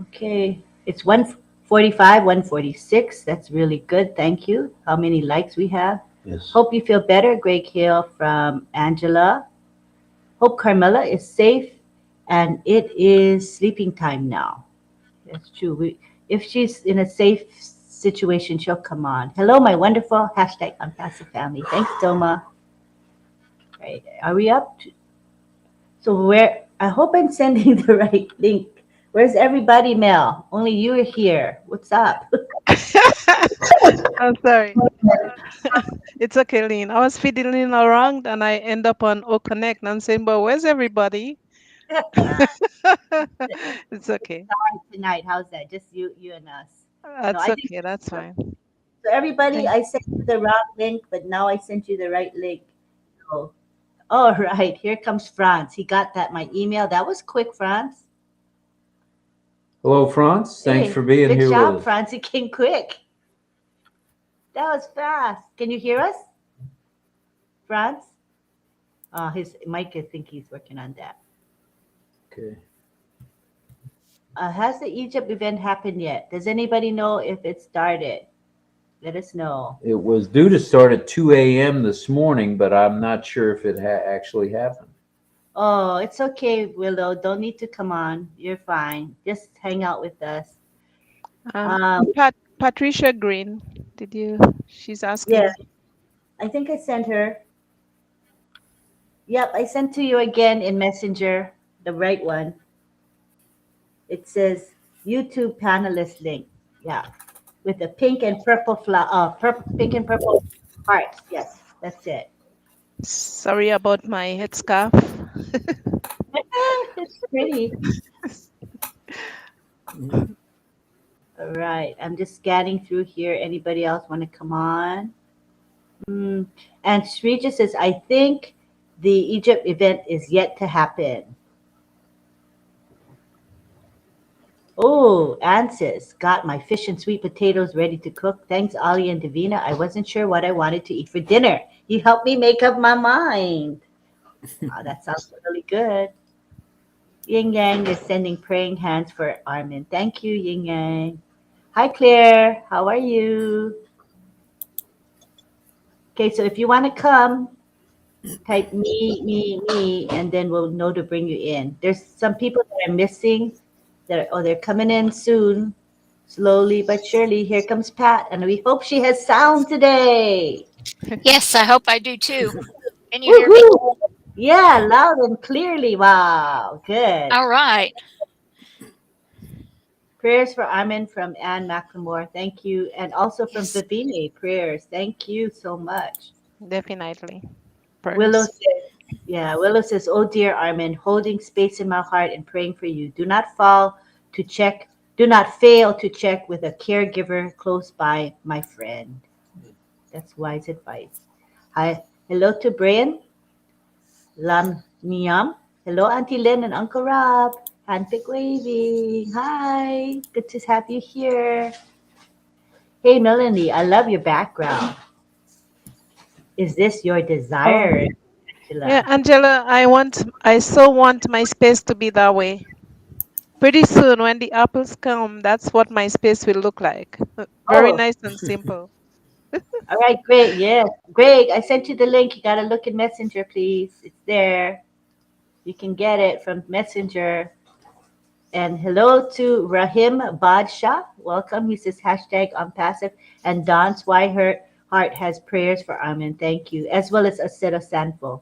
Okay, it's 145, 146. That's really good. Thank you. How many likes we have? Yes. Hope you feel better. Greg Hill from Angela. Hope Carmela is safe and it is sleeping time now. That's true. If she's in a safe situation, she'll come on. Hello, my wonderful #unpassive family. Thanks, Doma. Right. Are we up? So I hope I'm sending the right link. Where's everybody, Mel? Only you are here. What's up? I'm sorry. It's okay, Lynn. I was fiddling around and I end up on O Connect and I'm saying, but where's everybody? It's okay. Tonight, how's that? Just you and us. That's okay. That's fine. So everybody, Thank- I sent you the wrong link, but now I sent you the right link. So, all right, here comes Franz. He got that my email. That was quick, Franz. Hello, Franz. Thanks Hey, for being good here job, with us. Franz. It came quick. That was fast. Can you hear us, Franz? His mic. I think he's working on that. Okay. Has the Egypt event happened yet? Does anybody know if it started? Let us know. It was due to start at 2 a.m. this morning, but I'm not sure if it actually happened. Oh, it's okay, Willow. Don't need to come on. You're fine. Just hang out with us. Patricia Green, she's asking. Yeah, I think I sent her. Yep, I sent to you again in Messenger, the right one. It says YouTube panelist link. Yeah, with the pink and purple pink and purple hearts. Yes, that's it. Sorry about my headscarf. It's pretty. All right. I'm just scanning through here. Anybody else want to come on? Mm. And Srija says, I think the Egypt event is yet to happen. Oh, Ann says, got my fish and sweet potatoes ready to cook. Thanks, Ollie and Davina. I wasn't sure what I wanted to eat for dinner. You helped me make up my mind. Wow, that sounds really good. Yin Yang is sending praying hands for Armin. Thank you, Yin Yang. Hi, Claire. How are you? Okay, so if you want to come, type me, and then we'll know to bring you in. There's some people that are missing. They're coming in soon, slowly but surely. Here comes Pat, and we hope she has sound today. Yes, I hope I do too. Can you hear me? Woohoo! Yeah, loud and clearly. Wow, good. All right. Prayers for Armin from Anne McLemore. Thank you. And also from Yes. Vivine, prayers. Thank you so much. Definitely. Willow Prayers. says, yeah, Willow says, oh dear Armin, holding space in my heart and praying for you. Do not fall to check, do not fail to check with a caregiver close by, my friend. That's wise advice. Hi, hello to Brian, Lam Niam. Hello, Auntie Lynn and Uncle Rob. Handpick waving. Hi, good to have you here. Hey, Melanie, I love your background. Is this your desire, Angela? Yeah, Angela, I so want my space to be that way. Pretty soon, when the apples come, that's what my space will look like. Very Oh, nice and simple. all right, great. Yes. Greg, I sent you the link. You got to look in Messenger, please. It's there. You can get it from Messenger. And hello to Rahim Badshah. Welcome. He says hashtag unpassive. And Don Swihart Heart has prayers for Armin. Thank you. As well as Aseta Sanfo.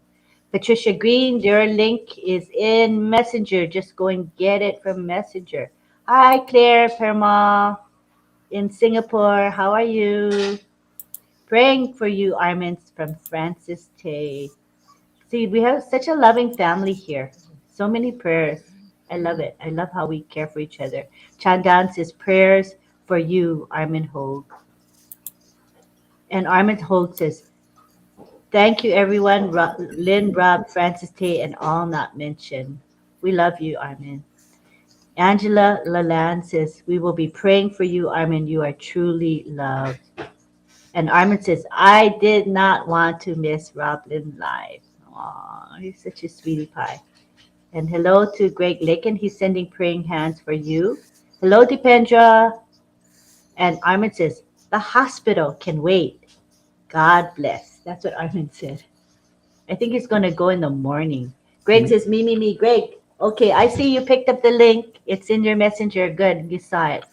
Patricia Green, your link is in Messenger. Just go and get it from Messenger. Hi, Claire Perma in Singapore. How are you? Praying for you, Armin, from Francis Tay. See, we have such a loving family here. So many prayers. I love it. I love how we care for each other. Chandan says prayers for you, Armin Hogue. And Armin Hogue says, thank you, everyone. Lynn, Rob, Francis Tay, and all not mentioned. We love you, Armin. Angela Lalande says, we will be praying for you, Armin. You are truly loved. And Armin says, I did not want to miss RobLynn Live. Aw, he's such a sweetie pie. And hello to Greg Lakin. He's sending praying hands for you. Hello, Dipendra. And Armin says, the hospital can wait. God bless. That's what Armin said. I think he's going to go in the morning. Greg says, me. Greg, okay, I see you picked up the link. It's in your messenger. Good, you saw it.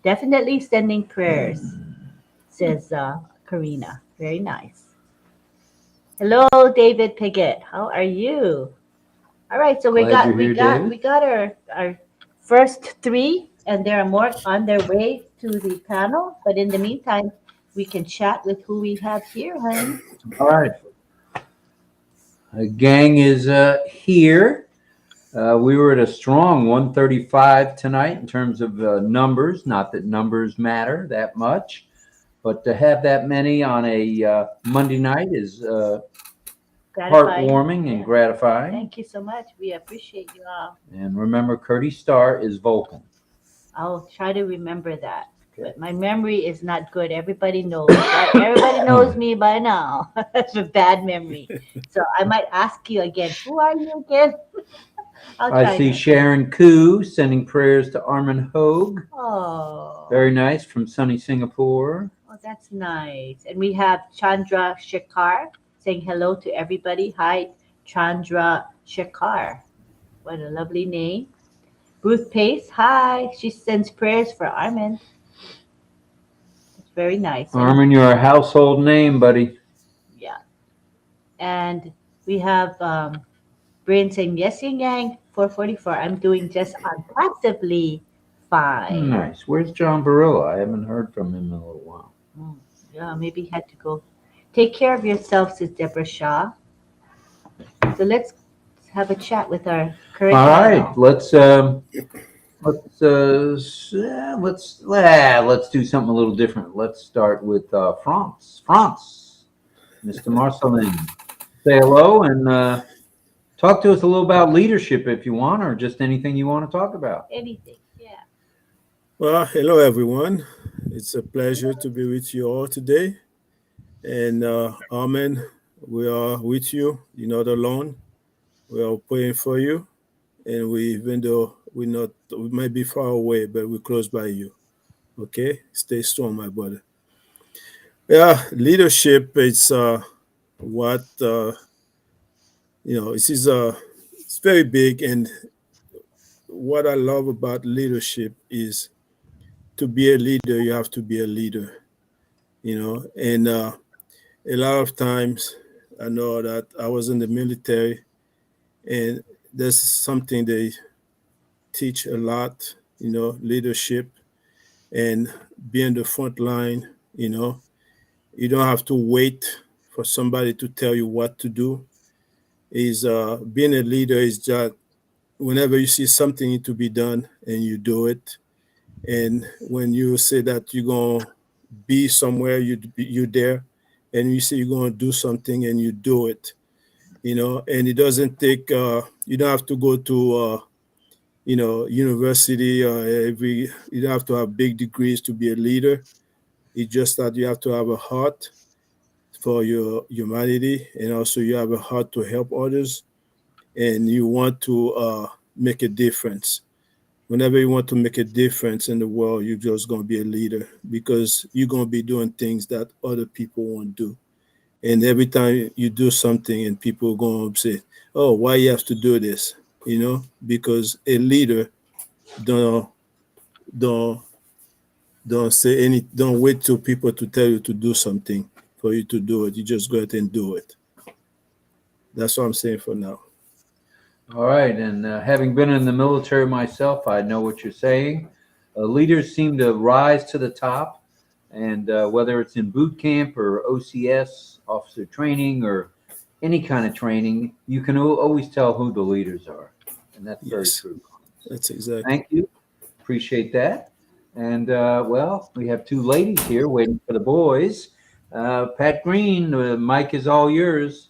Definitely sending prayers, says Karina. Very nice. Hello, David Piggott. How are you? All right, so we Glad you're here, David. got our first three, and there are more on their way to the panel. But in the meantime, we can chat with who we have here, honey. All right. The gang is here. We were at a strong 135 tonight in terms of numbers. Not that numbers matter that much, but to have that many on a Monday night is heartwarming and gratifying. Thank you so much. We appreciate you all. And remember, Curtis Starr is Vulcan. I'll try to remember that. But my memory is not good. Everybody knows. Everybody knows me by now. I have a bad memory. So I might ask you again, who are you again? I see Sharon Koo sending prayers to Armin Hogue. Oh. Very nice, from sunny Singapore. Oh, that's nice. And we have Chandra Shekhar saying hello to everybody. Hi, Chandra Shekhar. What a lovely name. Ruth Pace, hi. She sends prayers for Armin. It's very nice. Armin, you're a household name, buddy. Yeah. And we have Brain saying, yes, Yin Yang, 444. I'm doing just unpassively fine. Nice. Where's John Barilla? I haven't heard from him in a little while. Yeah, maybe he had to go. Take care of yourself, says Deborah Shaw. So let's have a chat with our All curriculum. right, let's do something a little different. Let's start with France. France, Mr. Marcelin, say hello and talk to us a little about leadership if you want, or just anything you want to talk about. Anything. Yeah. Well, hello everyone. It's a pleasure to be with you all today. And Amen, we are with you. You're not alone. We are praying for you. And even though we might be far away, but we're close by you. Okay? Stay strong, my brother. Yeah, leadership is what, this is it's very big. And what I love about leadership is to be a leader, you have to be a leader, and a lot of times I know that I was in the military, and there's something they teach a lot, leadership and being the front line. You don't have to wait for somebody to tell you what to do. Is being a leader is just whenever you see something need to be done and you do it, and when you say that you're gonna be somewhere, you there, and you say you're gonna do something and you do it, and it doesn't take you don't have to go to university or you don't have to have big degrees to be a leader. It's just that you have to have a heart for your humanity, and also you have a heart to help others, and you want to make a difference. Whenever you want to make a difference in the world, you're just going to be a leader because you're going to be doing things that other people won't do. And every time you do something and people are going to say, oh, why you have to do this? Because a leader don't don't don't wait till people to tell you to do something for you to do it. You just go ahead and do it. That's what I'm saying for now. All right, and having been in the military myself, I know what you're saying. Leaders seem to rise to the top, and whether it's in boot camp or OCS, officer training, or any kind of training, you can always tell who the leaders are, and that's very Yes, true. that's exactly. Thank you, appreciate that. And well, we have two ladies here waiting for the boys. Pat Green, the mic is all yours.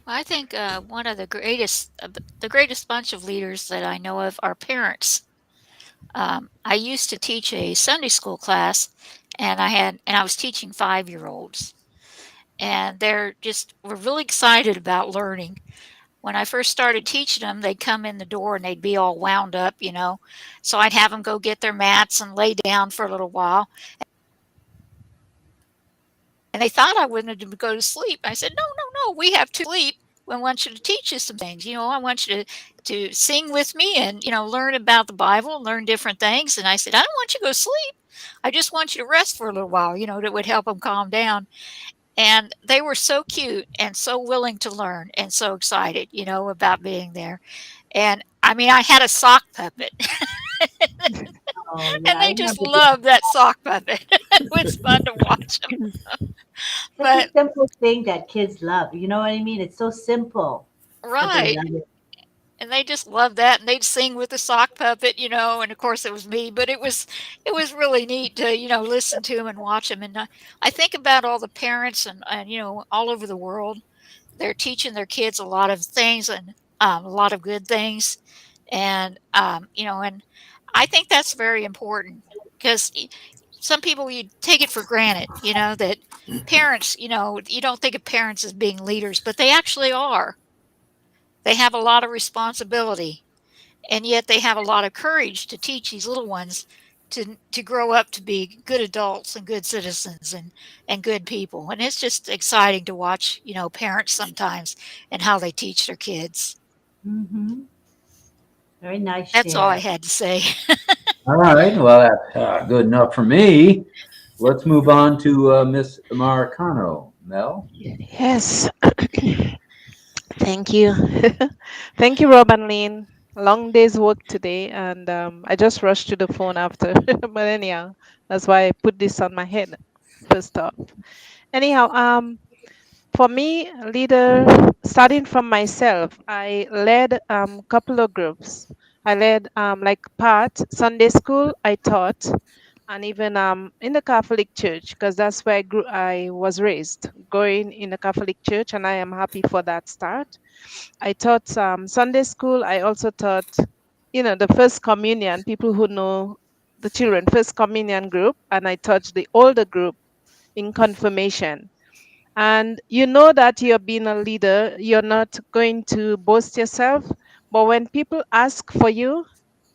I think one of the greatest bunch of leaders that I know of are parents. I used to teach a Sunday school class, and I was teaching 5-year-olds, and were really excited about learning. When I first started teaching them, they'd come in the door and they'd be all wound up. So I'd have them go get their mats and lay down for a little while. And they thought I wanted them to go to sleep. I said, no, no, no, we have to sleep. I want you to teach you some things. I want you to sing with me and, learn about the Bible, learn different things. And I said, I don't want you to go sleep. I just want you to rest for a little while, that would help them calm down. And they were so cute and so willing to learn and so excited, about being there. And I mean, I had a sock puppet Oh, yeah. and I they just remember this. loved that sock puppet. It was fun to watch them. Such a But simple thing that kids love. You know what I mean? It's so simple, but they right. love it. And they just loved that, and they'd sing with the sock puppet, and of course it was me, but it was really neat to, listen to them and watch them. And I think about all the parents and all over the world, they're teaching their kids a lot of things and a lot of good things. And, and I think that's very important because some people, you take it for granted, that parents, you don't think of parents as being leaders, but they actually are. They have a lot of responsibility, and yet they have a lot of courage to teach these little ones to grow up to be good adults and good citizens and good people. And it's just exciting to watch, parents sometimes and how they teach their kids. Mm-hmm. Very nice That's all I share. had to say. All right. Well, that's good enough for me. Let's move on to Miss Marcano. Mel? Yes. Thank you. Thank you, Rob and Lynn. Long day's work today, and I just rushed to the phone after. But anyhow, that's why I put this on my head first off. Anyhow, For me, leader, starting from myself, I led a couple of groups. I led like part Sunday school. I taught, and even in the Catholic Church, because that's where I was raised, going in the Catholic Church, and I am happy for that start. I taught Sunday school. I also taught, the First Communion, people who know the children, First Communion group, and I taught the older group in confirmation. And you know that you're being a leader, you're not going to boast yourself. But when people ask for you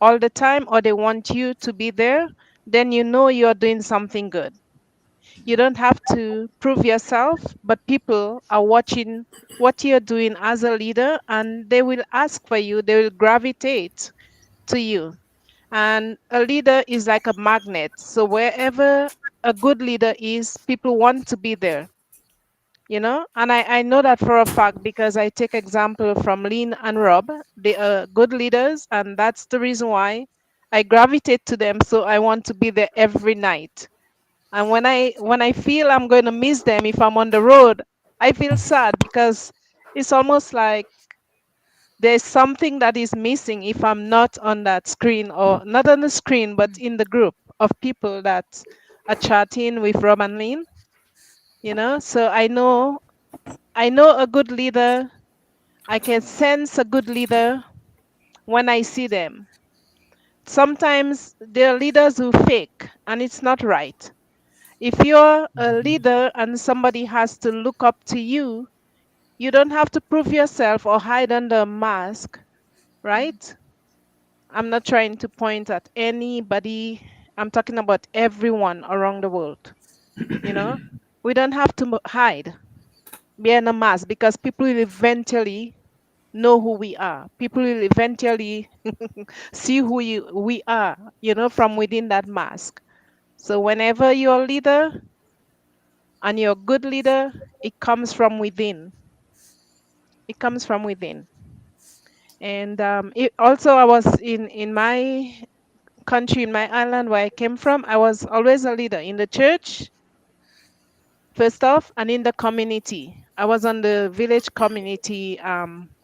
all the time or they want you to be there, then you know you're doing something good. You don't have to prove yourself, but people are watching what you're doing as a leader and they will ask for you, they will gravitate to you. And a leader is like a magnet. So wherever a good leader is, people want to be there, and I know that for a fact because I take example from Lynn and Rob. They are good leaders, and that's the reason why I gravitate to them. So I want to be there every night. And when I feel I'm going to miss them if I'm on the road, I feel sad because it's almost like there's something that is missing if I'm not on that screen, or not on the screen but in the group of people that are chatting with Rob and Lynn. So I know a good leader. I can sense a good leader when I see them. Sometimes there are leaders who fake, and it's not right. If you're a leader and somebody has to look up to you, you don't have to prove yourself or hide under a mask, right? I'm not trying to point at anybody. I'm talking about everyone around the world. You know, we don't have to hide behind a mask because people will eventually know who we are. People will eventually see we are, from within that mask. So whenever you're a leader and you're a good leader, it comes from within. It comes from within. And also, I was in my country, in my island where I came from. I was always a leader in the church, first off, and in the community. I was on the village community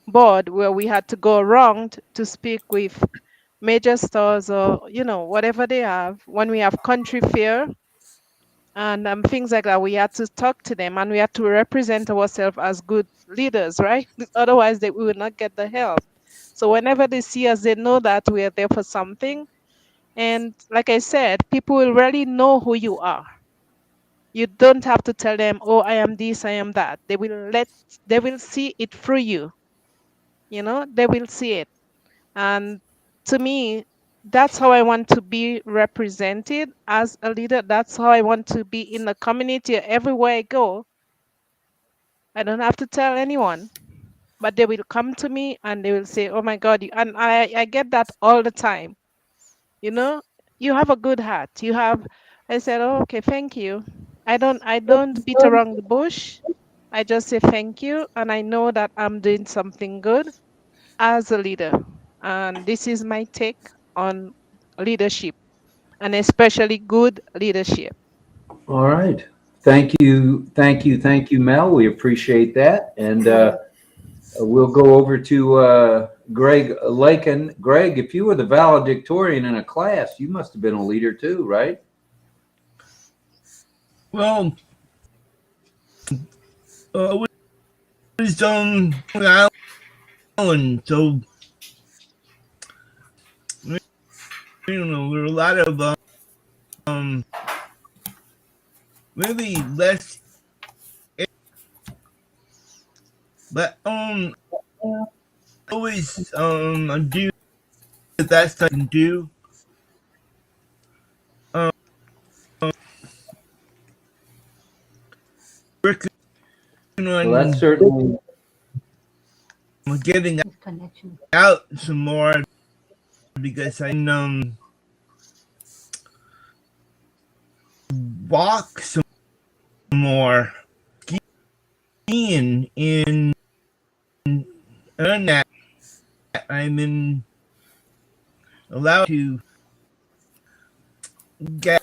board where we had to go around to speak with major stores or whatever they have when we have country fair and things like that. We had to talk to them and we had to represent ourselves as good leaders, right? Otherwise we would not get the help. So whenever they see us, they know that we are there for something. And like I said, people will really know who you are. You don't have to tell them, oh, I am this, I am that. They will see it through you. They will see it. And to me, that's how I want to be represented as a leader. That's how I want to be in the community everywhere I go. I don't have to tell anyone, but they will come to me and they will say, oh my God, and I get that all the time. You have a good heart. I said, oh, okay, thank you. I don't beat around the bush. I just say thank you. And I know that I'm doing something good as a leader. And this is my take on leadership, and especially good leadership. All right. Thank you, Mel. We appreciate that. And we'll go over to Greg Lakin. Greg, if you were the valedictorian in a class, you must have been a leader too, right? Well, it was island, so there were a lot of maybe less, but always do the best I can do. Working Well, that's on certainly. getting His connection. out some more because I walk some more, skiing in that I'm allowed to get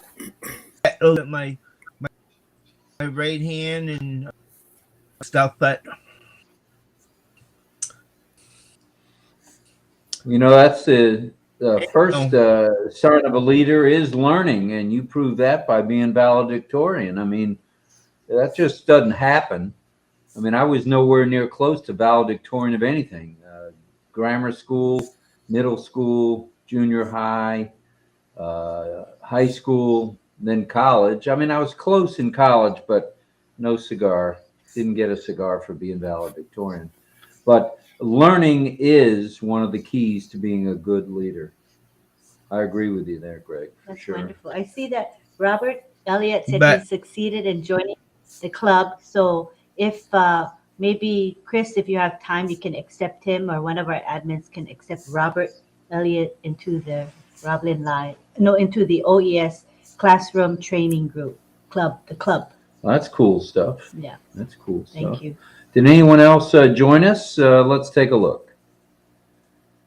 a little bit my right hand and stuff, but That's the first sign of a leader is learning, and you prove that by being valedictorian. I mean, that just doesn't happen. I mean, I was nowhere near close to valedictorian of anything. Grammar school, middle school, junior high, high school, then college. I mean, I was close in college, but no cigar. Didn't get a cigar for being valedictorian. But learning is one of the keys to being a good leader. I agree with you there, Greg. That's sure. wonderful. I see that Robert Elliott said But- he succeeded in joining the club. So if maybe Chris, if you have time, you can accept him, or one of our admins can accept Robert Elliott into the into the OES classroom training group club, the club. Well, that's cool stuff. Yeah. That's cool stuff. Thank you. Did anyone else join us? Let's take a look.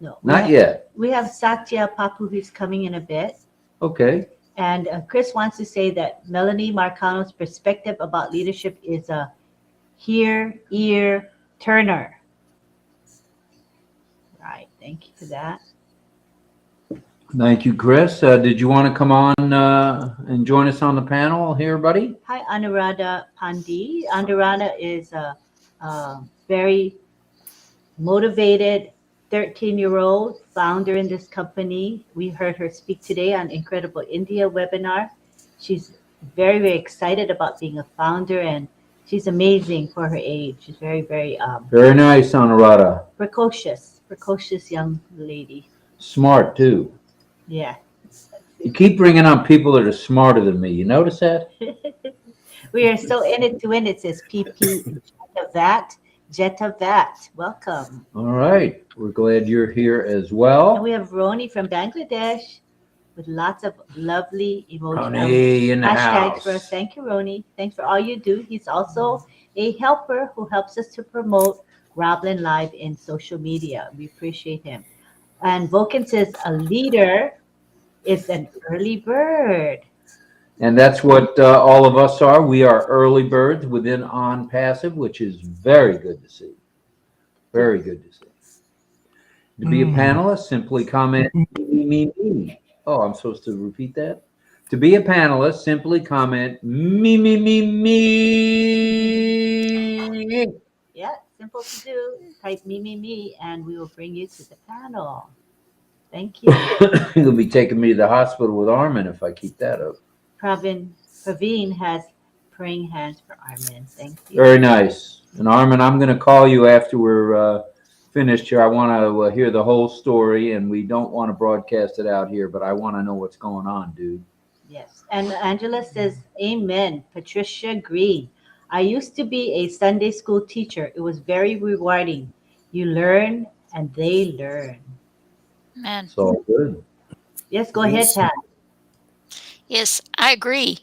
No, Not yet. We have Satya Papu who's coming in a bit. Okay. And Chris wants to say that Melanie Marcano's perspective about leadership is a ear turner. Right. Thank you for that. Thank you, Chris. Did you want to come on and join us on the panel here, buddy? Hi, Anuradha Pandi. Anuradha is a very motivated 13-year-old founder in this company. We heard her speak today on Incredible India webinar. She's very, very excited about being a founder, and she's amazing for her age. She's very, very Very nice, Anuradha. precocious young lady. Smart, too. Yeah. You keep bringing on people that are smarter than me. You notice that? We are so in it to win it, says PP Jetta Vat. Welcome. All right. We're glad you're here as And well. we have Roni from Bangladesh with lots of lovely emojis. Honey in the Hashtags house. for us. Thank you, Roni. Thanks for all you do. He's also a helper who helps us to promote RobLynn Live in social media. We appreciate him. And Vulcan says a leader is an early bird. And that's what all of us are. We are early birds within On Passive, which is very good to see. Very good to see. To be a panelist, simply comment me. Oh, I'm supposed to repeat that? To be a panelist, simply comment me. Yeah, simple to do. Type me, and we will bring you to the panel. Thank you. You'll be taking me to the hospital with Armin if I keep that up. Praveen has praying hands for Armin. Thank you. Very nice. And Armin, I'm going to call you after we're finished here. I want to hear the whole story, and we don't want to broadcast it out here, but I want to know what's going on, dude. Yes. And Angela says, Amen. Patricia Green. I used to be a Sunday school teacher. It was very rewarding. You learn and they learn. Man. It's all good. Yes, go ahead, Pat. Yes, I agree.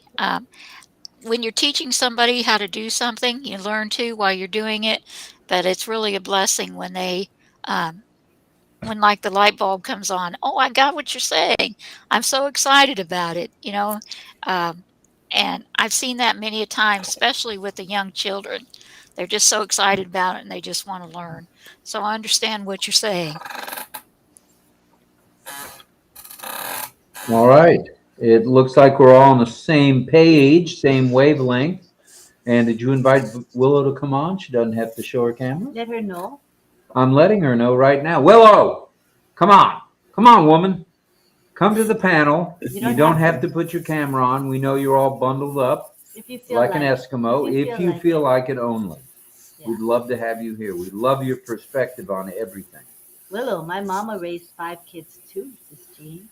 When you're teaching somebody how to do something, you learn to while you're doing it, but it's really a blessing when they, when like the light bulb comes on. Oh, I got what you're saying. I'm so excited about it, and I've seen that many a time, especially with the young children. They're just so excited about it and they just want to learn. So I understand what you're saying. All right. It looks like we're all on the same page, same wavelength. And did you invite Willow to come on? She doesn't have to show her camera. Let her know. I'm letting her know right now. Willow, come on. Come on, woman. Come to the panel. You don't have to put your camera on. We know you're all bundled up If you feel like an Eskimo. If you feel like it only. Yeah. We'd love to have you here. We love your perspective on everything. Willow, my mama raised 5 kids too, Sis Jean.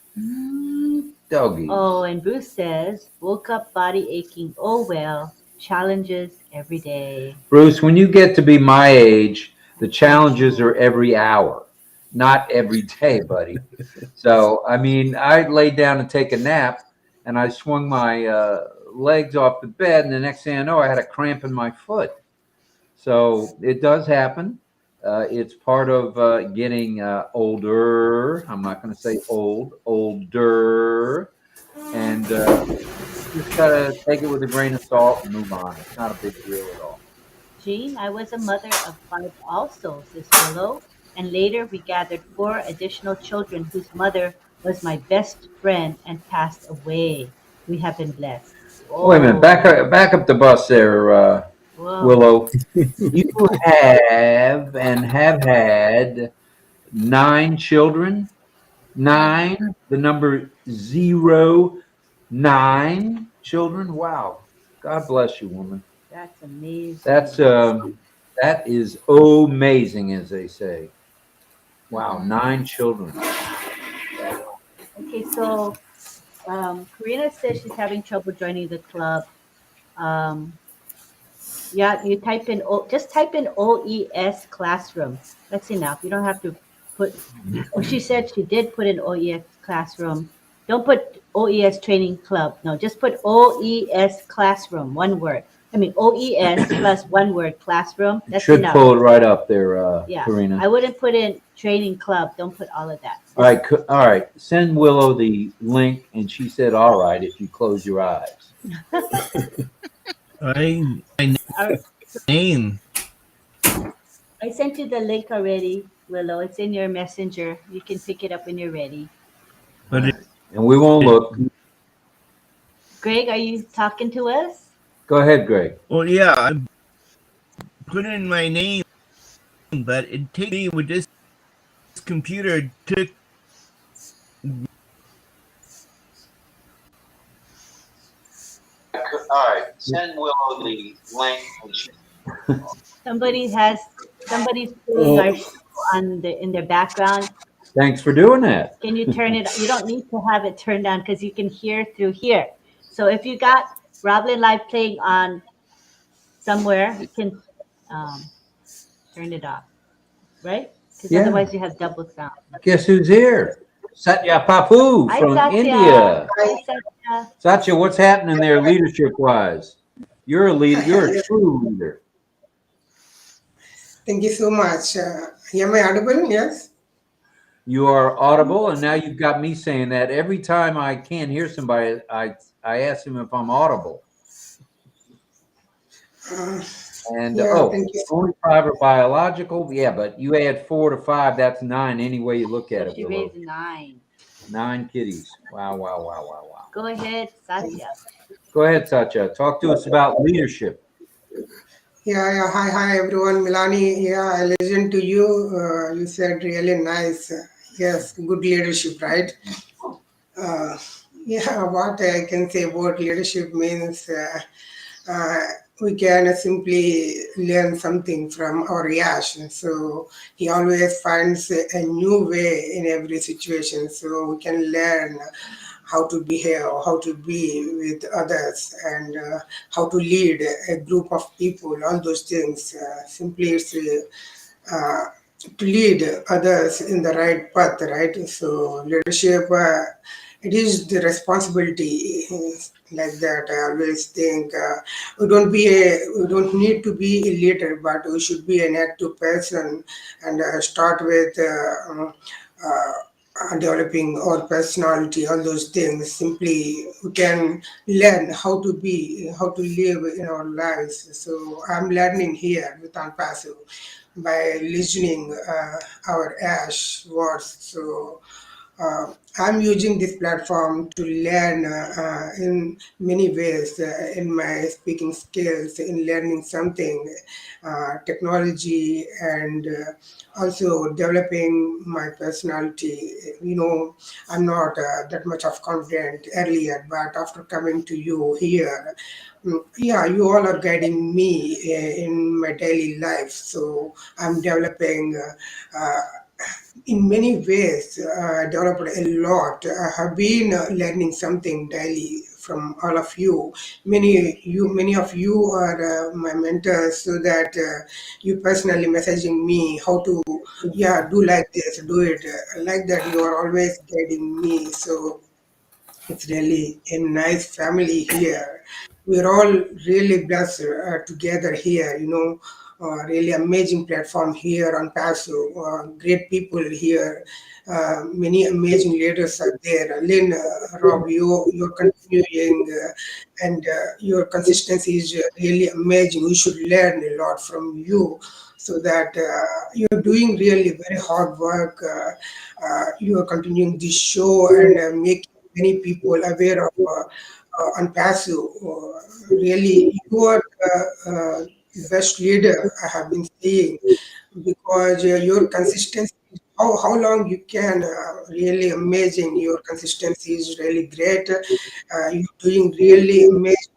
Doggy. Oh, and Bruce says, woke up body aching. Oh, well, challenges every day. Bruce, when you get to be my age, the challenges are every hour, not every day, buddy. So, I mean, I laid down to take a nap and I swung my legs off the bed, and the next thing I know, I had a cramp in my foot. So it does happen. It's part of getting older. I'm not going to say old, older. And just got to take it with a grain of salt and move on. It's not a big deal at all. Jean. I was a mother of 5 also, says Willow. And later we gathered 4 additional children whose mother was my best friend and passed away. We have been blessed. Wait a minute, Oh, back up the bus there, whoa. Willow. You have and have had 9 children. 9, the number 09 children. Wow. God bless you, woman. That's amazing. That is amazing, as they say. Wow, Mhm. 9 children. Okay, so Karina says she's having trouble joining the club. Um, yeah, you type in just type in OES classroom. That's enough. You don't have to put. Oh, she said she did put in OES classroom. Don't put OES training club. No, just put OES classroom. One word. I mean OES plus one word classroom. It That's should enough. pull it right up there, Yeah, Karina. I wouldn't put in training club. Don't put all of that. All right. Send Willow the link, and she said, "All right," if you close your eyes. My Our, name. I sent you the link already, Willow. It's in your messenger. You can pick it up when you're ready. All right. And we won't look. Greg, are you talking to us? Go ahead, Greg. Well, yeah, I put in my name, but it takes me with this computer to. All right. Send Willow the link. Somebody's playing our show in their background. Thanks for doing that. Can you turn it? You don't need to have it turned down because you can hear through here. So if you got RobLynn Live playing on somewhere, you can turn it off, right? Because Yeah. otherwise you have double sound. Guess who's here? Satya Papu Hi, from Satya. India. Hi, Satya. Satya, what's happening there leadership-wise? You're a leader. You're a true leader. Thank you so much. Am I audible? Yes. You are audible, and now you've got me saying that every time I can't hear somebody, I ask them if I'm audible. And Yeah, thank you. only 5 are biological. Yeah, but you add 4 to 5, that's 9 any way you look at it. She Willow. raised 9. 9 kitties. Wow, wow, wow, wow, wow. Go ahead, Satya. Go ahead, Satya. Talk to us about leadership. Yeah. Hi, everyone. Milani, yeah, I listened to you. You said really nice. Yes, good leadership, right? Yeah, what I can say about leadership means we can simply learn something from our reaction. So he always finds a new way in every situation. So we can learn how to behave, how to be with others, and how to lead a group of people, all those things. Simply it's to lead others in the right path, right? So leadership, it is the responsibility like that. I always think we don't need to be a leader, but we should be an active person and start with developing our personality, all those things. Simply, we can learn how to be, how to live in our lives. So I'm learning here with Passive by listening our Ash words. So I'm using this platform to learn in many ways in my speaking skills, in learning something, technology, and also developing my personality. You know, I'm not that much of confident earlier, but after coming to you here, yeah, you all are guiding me in my daily life. So I'm developing. In many ways, developed a lot. I have been learning something daily from all of you. Many of you are my mentors, so that you personally messaging me how to, yeah, do like this, do it like that. You are always guiding me. So it's really a nice family here. We're all really blessed together here. You know, really amazing platform here on Paso. Great people here. Many amazing leaders are there. Lynn, Rob, you're continuing, and your consistency is really amazing. We should learn a lot from you, so that you're doing really very hard work. You are continuing this show and making many people aware of on Paso. Really, you are the best leader I have been seeing, because your consistency, how long you can, really amazing. Your consistency is really great. You're doing really amazing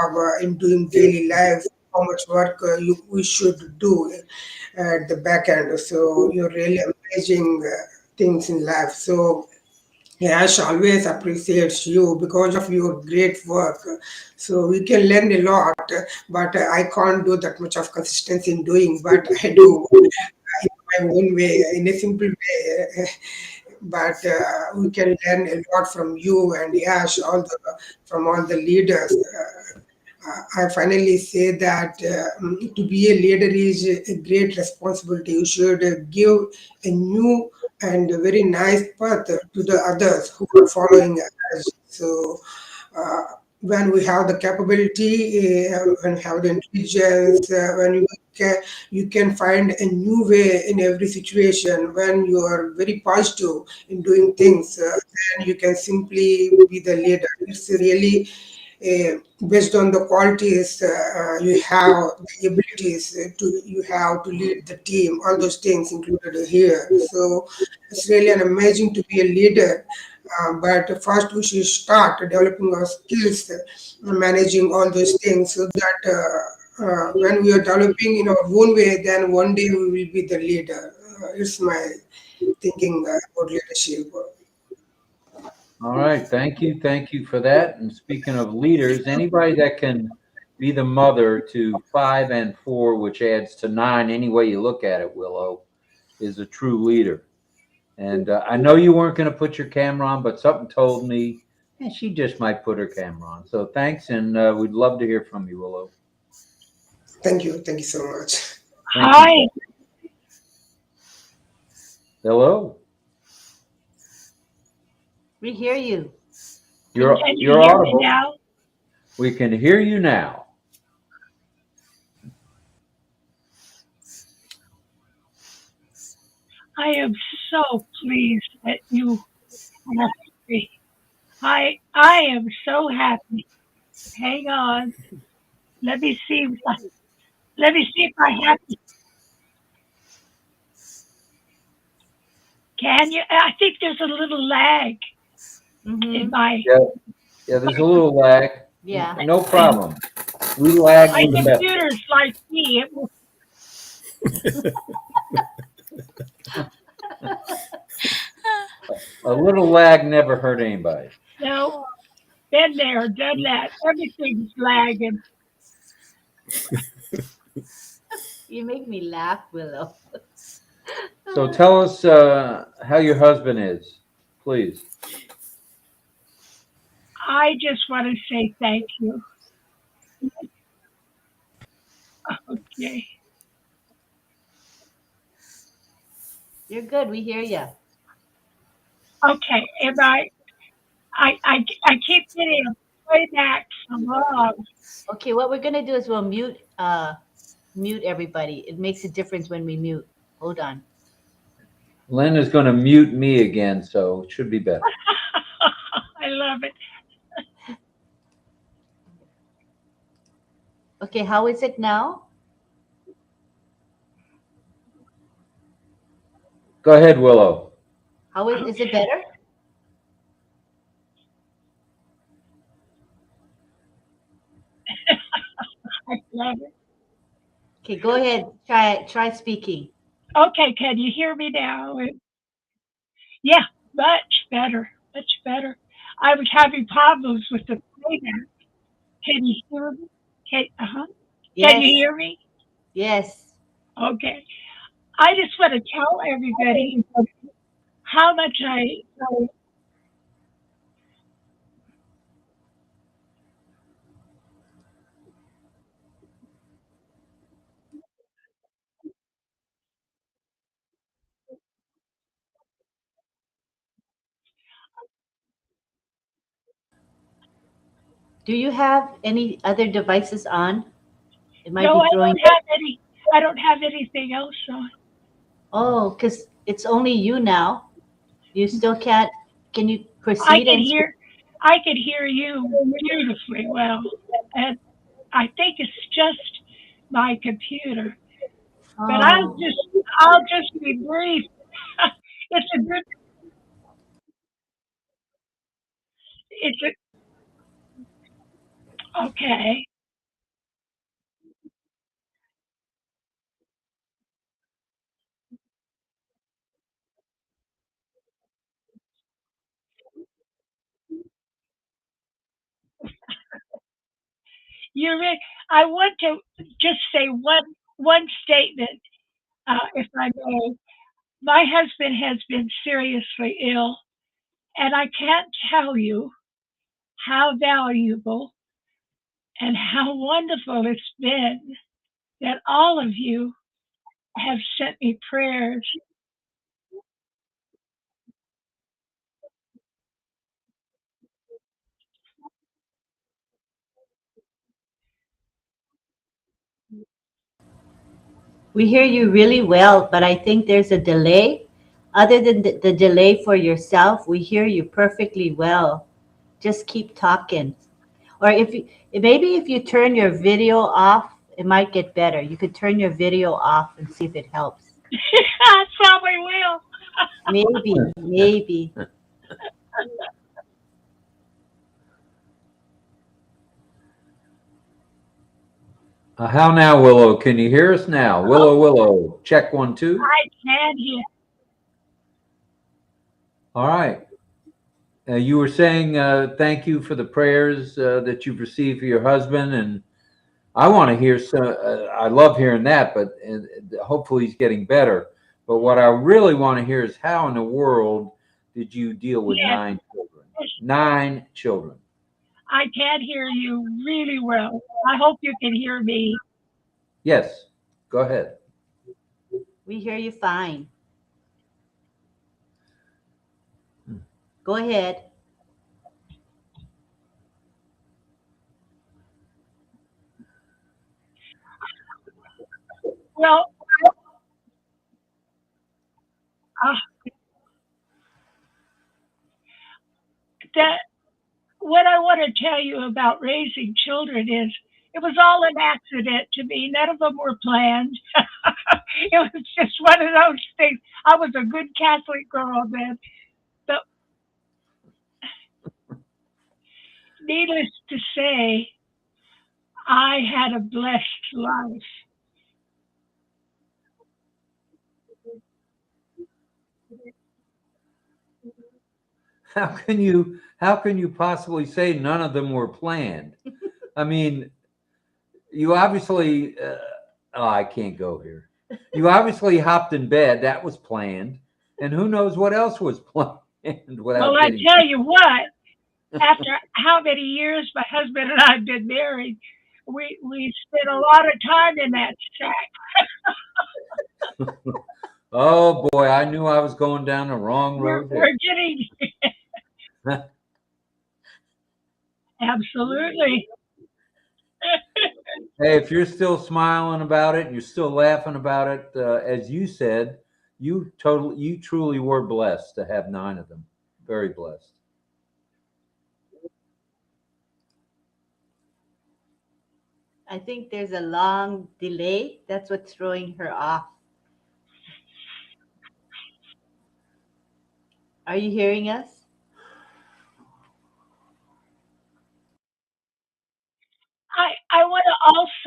job in doing daily life. How much work we should do at the back end. So you're really amazing things in life. So Yash always appreciates you because of your great work. So we can learn a lot, but I can't do that much of consistency in doing, but I do in my own way, in a simple way. But we can learn a lot from you and Yash, from all the leaders. I finally say that to be a leader is a great responsibility. You should give a new and very nice path to the others who are following us. So, uh, when we have the capability, when we have the intelligence, when you can find a new way in every situation. When you are very positive in doing things, then you can simply be the leader. It's really based on the qualities you have, the abilities to you have to lead the team, all those things included here. So it's really an amazing to be a leader. But first we should start developing our skills, managing all those things, so that when we are developing in our own way, then one day we will be the leader. It's my thinking about leadership. All right, thank you for that. And speaking of leaders, anybody that can be the mother to 5 and 4, which adds to 9, any way you look at it, Willow, is a true leader. And I know you weren't going to put your camera on, but something told me, and she just might put her camera on. So thanks, and we'd love to hear from you, Willow. Thank you so much. Thank Hi. you. Hello, We hear you. you're Can you you're hear me audible. now? We can hear you now. I am so pleased that you asked me. I am so happy. Hang on. Let me see. Let me see if I have. Can you? I think there's a little lag in Mm-hmm. my. Yeah, yeah. There's a little lag. Yeah. No problem. We lag My with the best. computer's like me. It will, A little lag never hurt anybody. no, been there, done that. Everything's lagging. You make me laugh, Willow. So tell us how your husband is, please. I just want to say thank you. Okay. You're good. We hear you. Okay. Am I keep getting a playback from Rob. Okay, what we're gonna do is we'll mute everybody. It makes a difference when we mute. Hold on. Lynn is going to mute me again, so it should be better. I love it. Okay, how is it now? Go ahead, Willow. How is it Okay. better? I love it. Okay, go ahead. Try speaking. Okay, can you hear me now? Yeah, much better. Much better. I was having problems with the playback. Can you hear me? Uh-huh. Can you Yes. hear me? Yes. Okay. I just want to tell everybody how much Do you have any other devices on? It might No, be I throwing. don't have any. I don't have anything else on. Oh, because it's only you now. You still can't. Can you I proceed can and hear. I can hear you beautifully well, and I think it's just my computer. But oh, I'll just be brief. it's a good. It's okay. I want to just say one statement, if I may. My husband has been seriously ill, and I can't tell you how valuable and how wonderful it's been that all of you have sent me prayers. we hear you really well, but I think there's a delay. Other than the delay for yourself, we hear you perfectly well. Just keep talking. Or if you maybe if you turn your video off, it might get better. You could turn your video off and see if it helps. I probably will. Maybe, maybe. How now, Willow? Can you hear us now? Willow, Willow. Check 1, 2. I can hear. All right. You were saying thank you for the prayers that you've received for your husband, and I want to hear some. I love hearing that, but hopefully he's getting better. But what I really want to hear is how in the world did you deal with Yes, 9 children? 9 children. I can hear you really well. I hope you can hear me. Yes. Go ahead. We hear you fine. Go ahead. Well, uh, that what I want to tell you about raising children is it was all an accident to me. None of them were planned. It was just one of those things. I was a good Catholic girl then. But needless to say, I had a blessed life. How can you possibly say none of them were planned? I mean, you obviously oh, I can't go here. You obviously hopped in bed. That was planned. And who knows what else was planned Well, without I getting. tell you what, after how many years my husband and I have been married, we spent a lot of time in that shack. Oh boy, I knew I was going down the wrong road there. We're getting absolutely. Hey, if you're still smiling about it and you're still laughing about it, as you said, you truly were blessed to have 9 of them. Very blessed. I think there's a long delay. That's what's throwing her off. Are you hearing us? I want to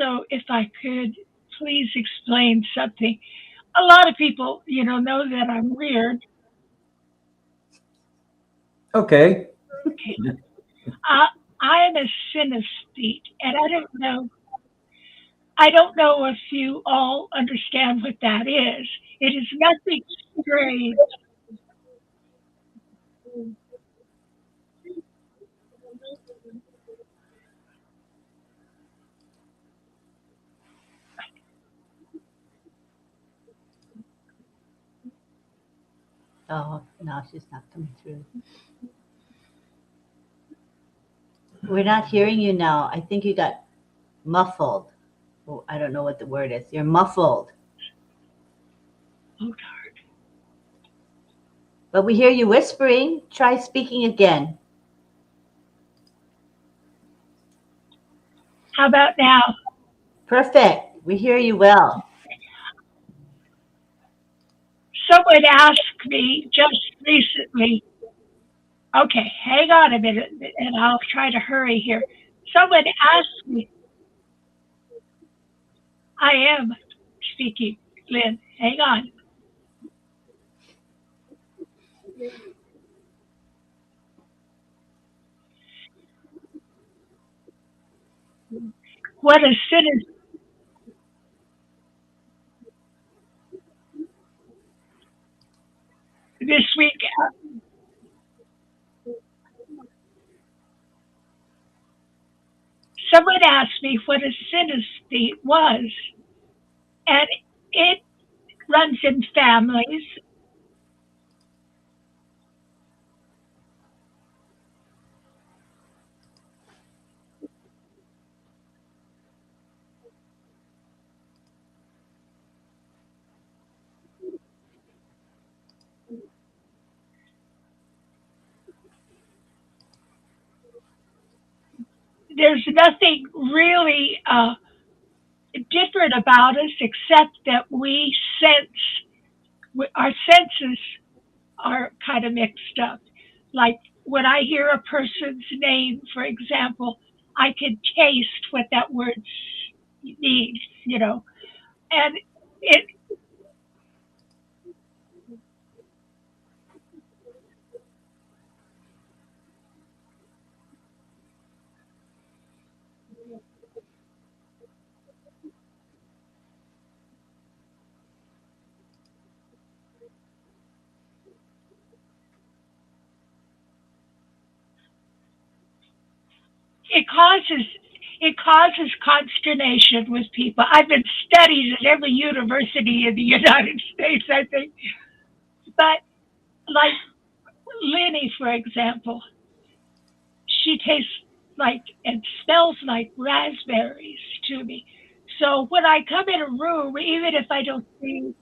also, if I could, please explain something. A lot of people, know that I'm weird. Okay. Okay. I, I am a synesthete, and I don't know if you all understand what that is. It is nothing strange. Oh, no, she's not coming through. We're not hearing you now. I think you got muffled. Oh, I don't know what the word is. You're muffled. Oh, But we hear you whispering. Try speaking again. how about now? Perfect. We hear you well. Someone asked me just recently. Okay, hang on a minute, and I'll try to hurry here. Someone asked me. I am speaking, Lynn. Hang on. What a citizen this week. Someone asked me what a synesthete was, and it runs in families. There's nothing really different about us except that we sense, our senses are kind of mixed up. Like when I hear a person's name, for example, I can taste what that word means, and it it causes it causes consternation with people. I've been studied at every university in the United States, I think. But like Lenny, for example, she tastes like and smells like raspberries to me. So when I come in a room, even if I don't see,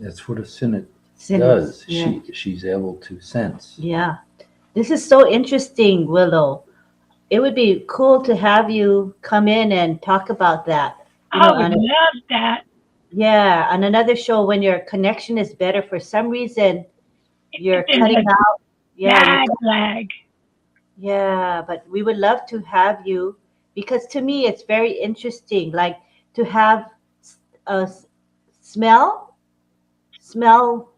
That's what a Senate Sinus, does. yeah. She's able to sense. Yeah. This is so interesting, Willow. It would be cool to have you come in and talk about that. I would love that. Yeah, on another show when your connection is better. For some reason, you're There's cutting a out. Yeah, bad lag. yeah, but we would love to have you because to me it's very interesting, like to have a smell, smell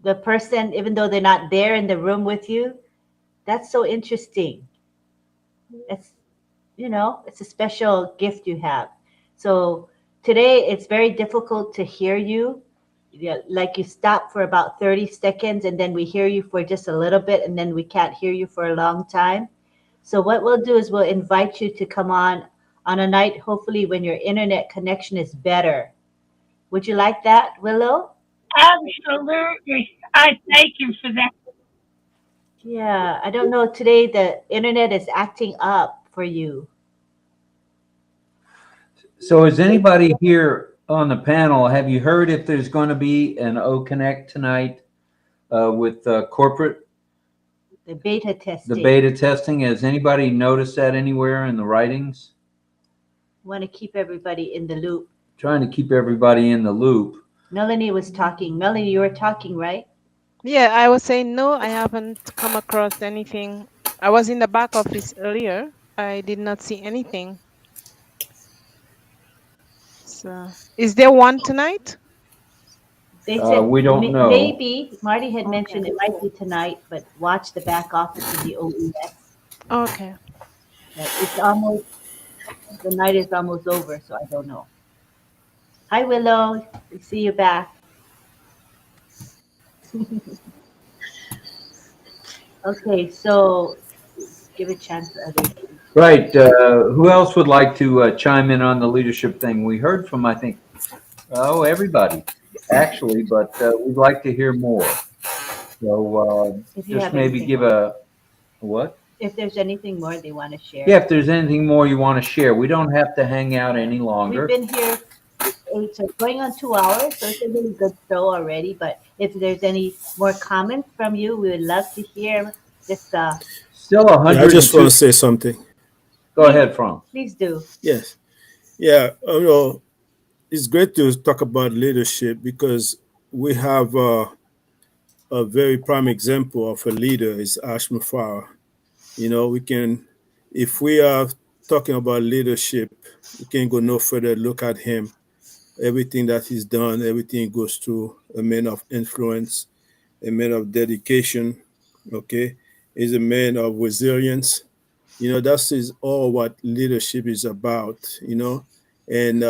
the person even though they're not there in the room with you. That's so interesting. It's it's a special gift you have. So today it's very difficult to hear you. Yeah, like you stop for about 30 seconds and then we hear you for just a little bit and then we can't hear you for a long time. So what we'll do is we'll invite you to come on a night hopefully when your internet connection is better. Would you like that, Willow? Absolutely. I thank you for that. Yeah, I don't know. Today the internet is acting up for you. So, is anybody here on the panel? Have you heard if there's going to be an O Connect tonight with corporate? The beta testing. The beta testing. Has anybody noticed that anywhere in the writings? Want to keep everybody in the loop. Trying to keep everybody in the loop. Melanie was talking. Melanie, you were talking, right? Yeah, I was saying no, I haven't come across anything. I was in the back office earlier. I did not see anything. So, is there one tonight? They said We don't know. maybe Marty had mentioned it might be tonight, but watch the back office of the OES. Okay. It's almost the night is almost over, so I don't know. Hi Willow, we see you back. Okay, so give a chance to others. Right. Who else would like to chime in on the leadership thing? We heard from, I think, everybody, actually, but we'd like to hear more. So If you just have maybe anything give more, a what? if there's anything more they want to share. Yeah, if there's anything more you want to share, we don't have to hang out any We've longer. been here so going on 2 hours, so it's a really good show already. But if there's any more comments from you, we would love to hear. Just Still Yeah, I just want 102. to say something. Go ahead, Frank. please do. Yes. Yeah. It's great to talk about leadership because we have a very prime example of a leader is Ash Mufara. We can, if we are talking about leadership, we can go no further. Look at him, everything that he's done, everything he goes through. A man of influence, a man of dedication. Okay, he's a man of resilience. That is all what leadership is about. And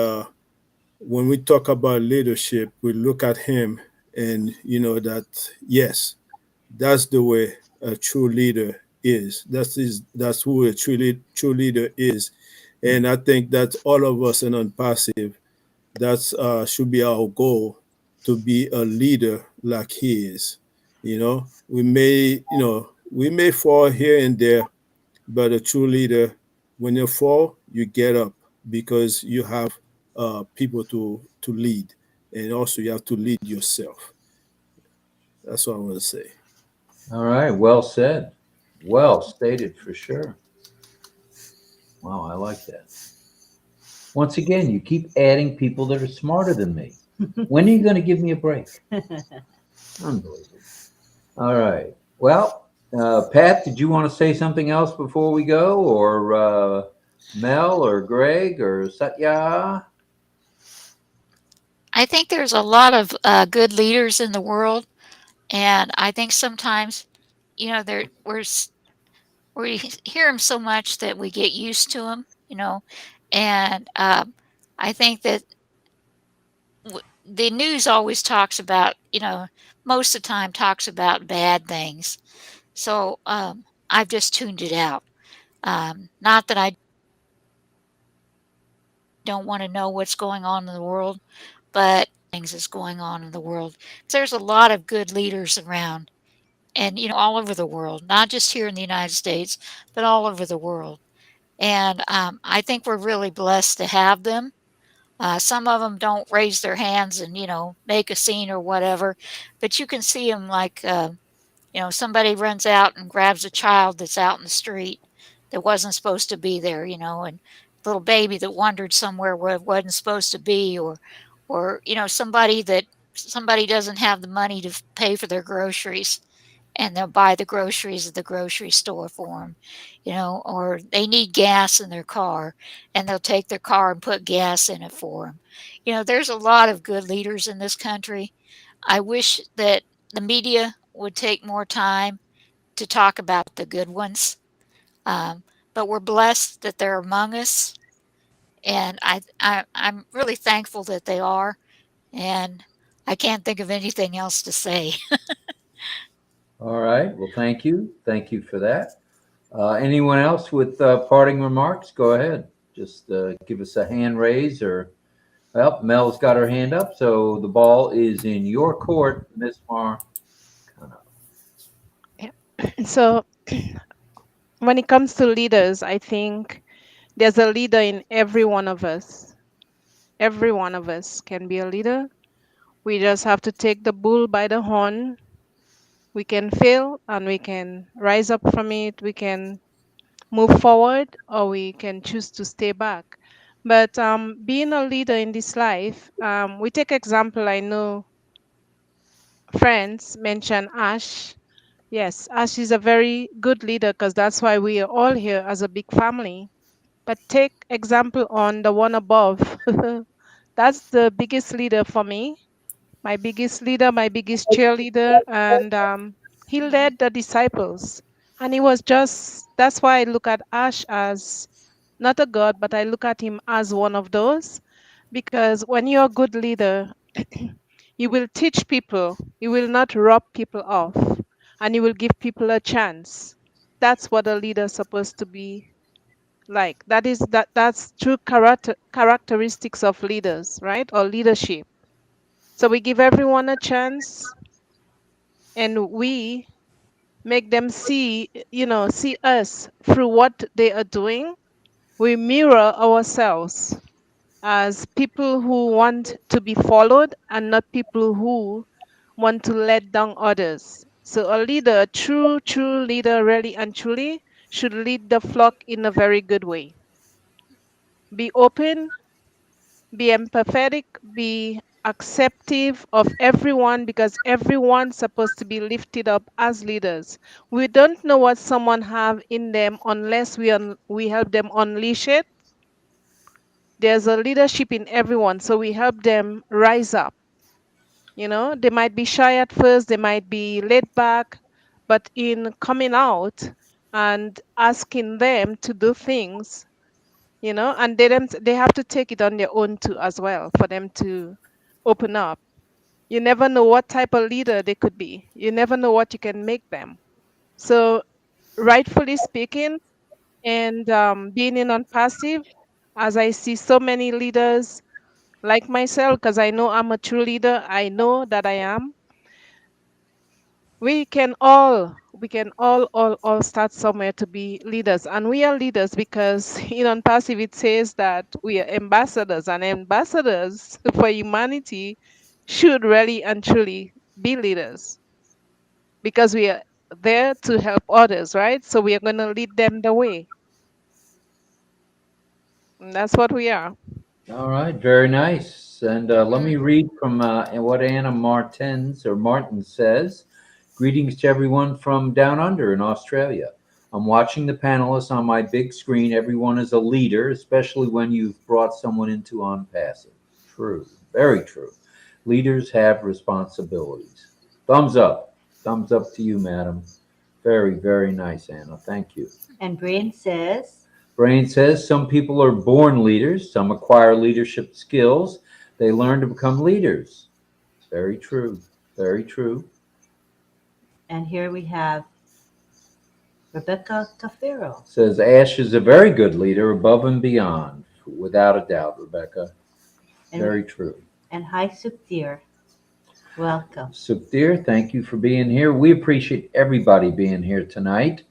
when we talk about leadership, we look at him and that yes, that's the way a true leader is. That's who a true leader is. And I think that all of us in Unpassive, that's should be our goal to be a leader like he is. We may fall here and there, but a true leader, when you fall, you get up because you have people to lead, and also you have to lead yourself. That's what I want to say. All right. Well said. Well stated for sure. Wow, I like that. Once again, you keep adding people that are smarter than me. When are you going to give me a break? Unbelievable. All right. Well, Pat, did you want to say something else before we go, or Mel, or Greg, or Satya? I think there's a lot of good leaders in the world, and I think sometimes, there we hear them so much that we get used to them, and I think that the news always talks about, most of the time talks about bad things. So I've just tuned it out. Not that I don't want to know what's going on in the world, but things is going on in the world. There's a lot of good leaders around and, all over the world, not just here in the United States, but all over the world. And I think we're really blessed to have them. Some of them don't raise their hands and, make a scene or whatever, but you can see them like, somebody runs out and grabs a child that's out in the street that wasn't supposed to be there, and little baby that wandered somewhere where it wasn't supposed to be, or somebody doesn't have the money to pay for their groceries and they'll buy the groceries at the grocery store for them, or they need gas in their car and they'll take their car and put gas in it for them. There's a lot of good leaders in this country. I wish that the media would take more time to talk about the good ones. But we're blessed that they're among us, and I'm really thankful that they are, and I can't think of anything else to say. All right. Well, thank you. Thank you for that. Anyone else with parting remarks? Go ahead. Just give us a hand raise, or well, Mel's got her hand up, so the ball is in your court, Miss Mar. So when it comes to leaders, I think there's a leader in every one of us. Every one of us can be a leader. We just have to take the bull by the horn. We can fail and we can rise up from it. We can move forward or we can choose to stay back. But being a leader in this life, we take example. I know friends mention Ash. Yes, Ash is a very good leader because that's why we are all here as a big family. But take example on the one above. That's the biggest leader for me. My biggest leader, my biggest cheerleader, and he led the disciples. And he was just, that's why I look at Ash as not a God, but I look at him as one of those. Because when you're a good leader, you will teach people, you will not rob people off, and you will give people a chance. that's what a leader is supposed to be like. That's true characteristics of leaders, right? Or leadership. So we give everyone a chance, and we make them see us through what they are doing. We mirror ourselves as people who want to be followed and not people who want to let down others. So a leader, a true leader, really and truly, should lead the flock in a very good way. Be open, be empathetic, be acceptive of everyone, because everyone's supposed to be lifted up as leaders. We don't know what someone have in them unless we help them unleash it. There's a leadership in everyone, so we help them rise up. They might be shy at first, they might be laid back, but in coming out and asking them to do things, and they have to take it on their own too as well for them to open up. You never know what type of leader they could be. You never know what you can make them. So rightfully speaking, and being in on passive, as I see so many leaders like myself, because I know I'm a true leader, I know that I am. We can all start somewhere to be leaders, and we are leaders because in on passive it says that we are ambassadors, and ambassadors for humanity should really and truly be leaders, because we are there to help others, right? So we are going to lead them the way, and that's what we are. All right, very nice. And let me read from what Anna Martin says. Greetings to everyone from down under in Australia. I'm watching the panelists on my big screen. Everyone is a leader, especially when you've brought someone into on passive. True, very true. Leaders have responsibilities. Thumbs up. Thumbs up to you, madam. Very, very nice, Anna. Thank you. And Brain says, Some people are born leaders, some acquire leadership skills. They learn to become leaders. Very true. Very true. and here we have Rebecca Tafero. Says Ash is a very good leader, above and beyond, without a doubt, Rebecca. Very true. And hi, Sukdir. Welcome. Sukdir, thank you for being here. We appreciate everybody being here tonight.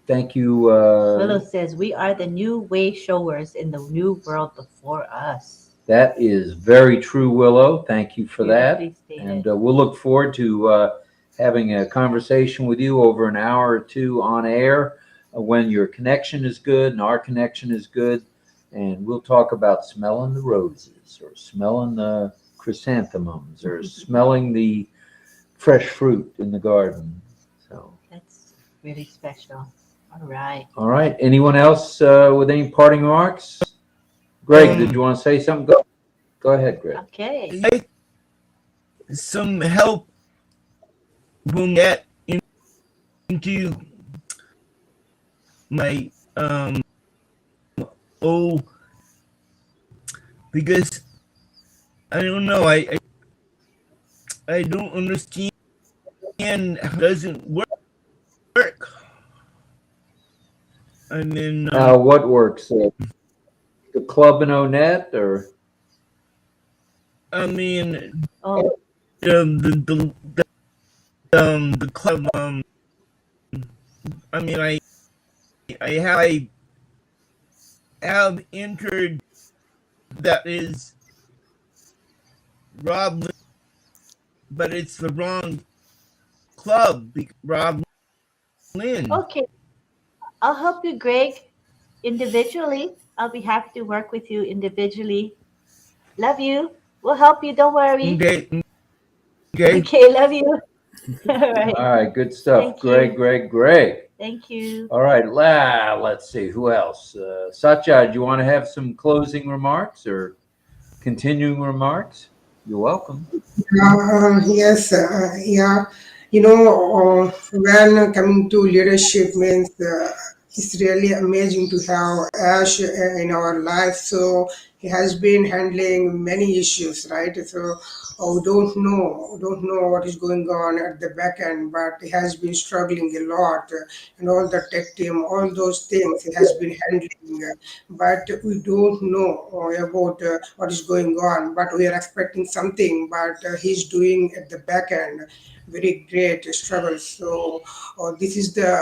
Thank you. Willow says, we are the new way showers in the new world before us. That is very true, Willow. Thank you for that. Beautifully And stated. we'll look forward to having a conversation with you over an hour or two on air when your connection is good and our connection is good. And we'll talk about smelling the roses or smelling the chrysanthemums or smelling the fresh fruit in the garden. So That's really special. All right. all right. Anyone else with any parting remarks? Greg, did you want to say something? Go ahead, Greg. Okay. Some help will get into my because I don't know, I don't understand how it doesn't work. I mean, What works? The club in Onet, or I mean, Oh, the club. I mean, I have entered that is RobLynn, but it's the wrong club. RobLynn. okay. I'll help you, Greg, individually. I'll be happy to work with you individually. Love you. We'll help you. Don't worry. Okay. Okay, love you. All right. all right, good stuff. Thank Greg, you. Greg. Thank you. All right, let's see who else. Satya, do you want to have some closing remarks or continuing remarks? You're welcome. Yes, yeah. When coming to leadership means it's really amazing to have Ash in our life. So he has been handling many issues, right? So who don't know what is going on at the back end, but he has been struggling a lot, and all the tech team, all those things he has been handling, but we don't know about what is going on. But we are expecting something, but he's doing at the back end very great struggle. So this is the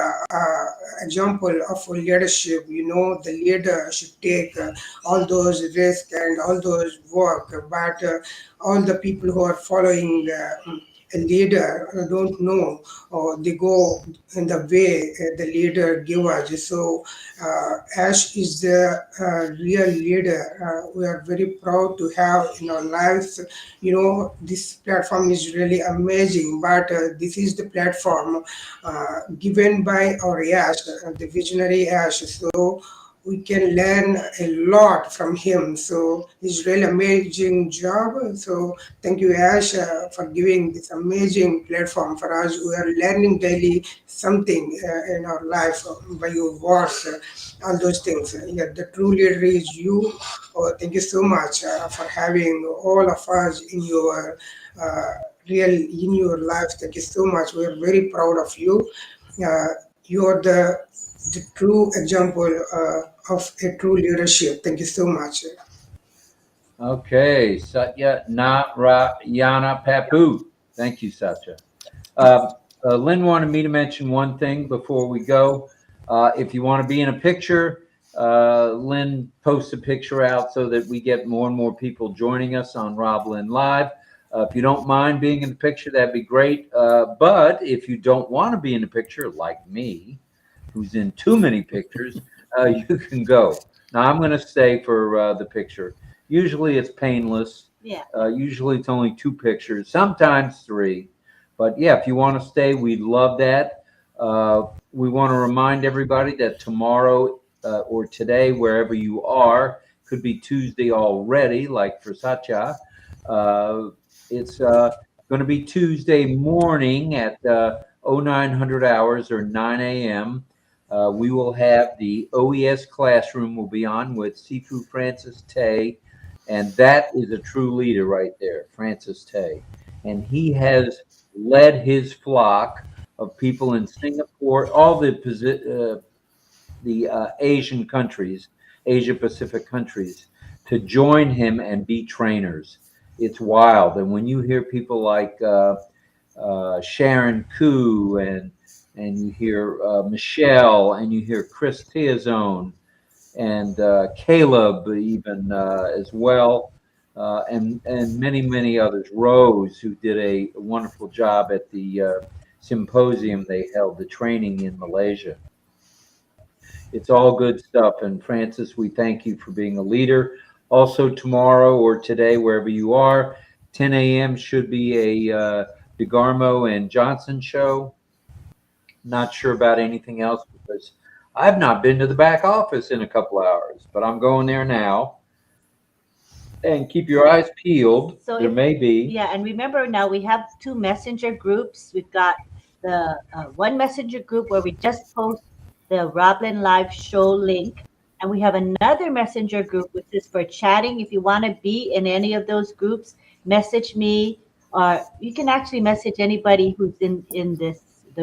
example of leadership. The leader should take all those risks and all those work, but all the people who are following a leader don't know, or they go in the way the leader give us. So Ash is the real leader. We are very proud to have in our lives. This platform is really amazing, but this is the platform given by our Ash, the visionary Ash. So we can learn a lot from him. So it's really amazing job. So thank you, Ash, for giving this amazing platform for us. We are learning daily something in our life by your words, all those things. Yeah, the true leader is you. Thank you so much for having all of us in your uh, in your life. Thank you so much. We are very proud of you. Uh, you are the true example of a true leadership. Thank you so much. Okay, Satya Narayana Papu. Thank you, Satya. Uh, Lynn wanted me to mention one thing before we go. If you want to be in a picture, Lynn posts a picture out so that we get more and more people joining us on RobLynn Live. If you don't mind being in the picture, that'd be great. But if you don't want to be in the picture, like me, who's in too many pictures, you can go. Now, I'm going to stay for the picture. Usually it's painless. Yeah. Usually it's only 2 pictures, sometimes 3. But yeah, if you want to stay, we'd love that. We want to remind everybody that tomorrow or today, wherever you are, could be Tuesday already, like for Satya. It's going to be Tuesday morning at 0900 hours or 9 a.m. We will have the OES classroom will be on with Sifu Francis Tay, and that is a true leader right there, Francis Tay. And he has led his flock of people in Singapore, all the Asian countries, Asia Pacific countries, to join him and be trainers. It's wild. And when you hear people like Sharon Koo and you hear Michelle and you hear Chris Tiazone and Caleb even as well, and many others. Rose, who did a wonderful job at the symposium they held, the training in Malaysia. It's all good stuff. And Francis, we thank you for being a leader. Also, tomorrow or today, wherever you are, 10 a.m. should be a DeGarmo and Johnson show. Not sure about anything else because I've not been to the back office in a couple hours, but I'm going there now. And keep your eyes peeled. So There may be. Yeah, and remember now we have 2 messenger groups. We've got the one messenger group where we just post the RobLynn Live show link, and we have another messenger group which is for chatting. If you want to be in any of those groups, message me, or you can actually message anybody who's in the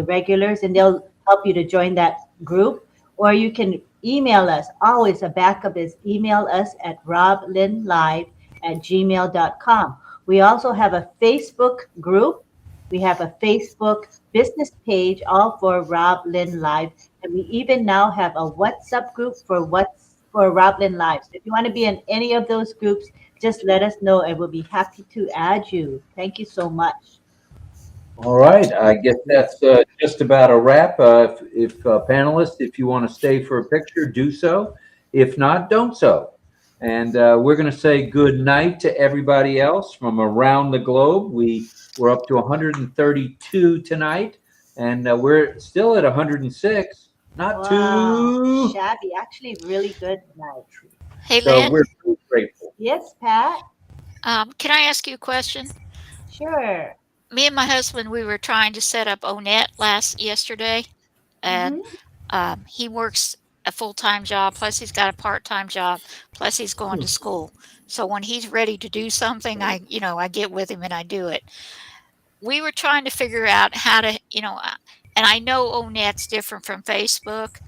regulars, and they'll help you to join that group. Or you can email us. Always a backup is email us at roblynnlive@gmail.com. We also have a Facebook group. We have a Facebook business page, all for RobLynn Live. And we even now have a WhatsApp group for RobLynn Live. So if you want to be in any of those groups, just let us know and we'll be happy to add you. Thank you so much. All right, I guess that's just about a wrap. If panelists, if you want to stay for a picture, do so. If not, don't so. And we're going to say good night to everybody else from around the globe. We're up to 132 tonight, and we're still at 106. Not Wow, too shabby. Actually, really good tonight. Hey, So Lynn, we're so grateful. Yes, Pat? can I ask you a question? Sure. Me and my husband, we were trying to set up Onet yesterday, and he works a full-time job, plus he's got a part-time job, plus he's going to school. So when he's ready to do something, I get with him and I do it. We were trying to figure out how to, and I know ONET's different from Facebook,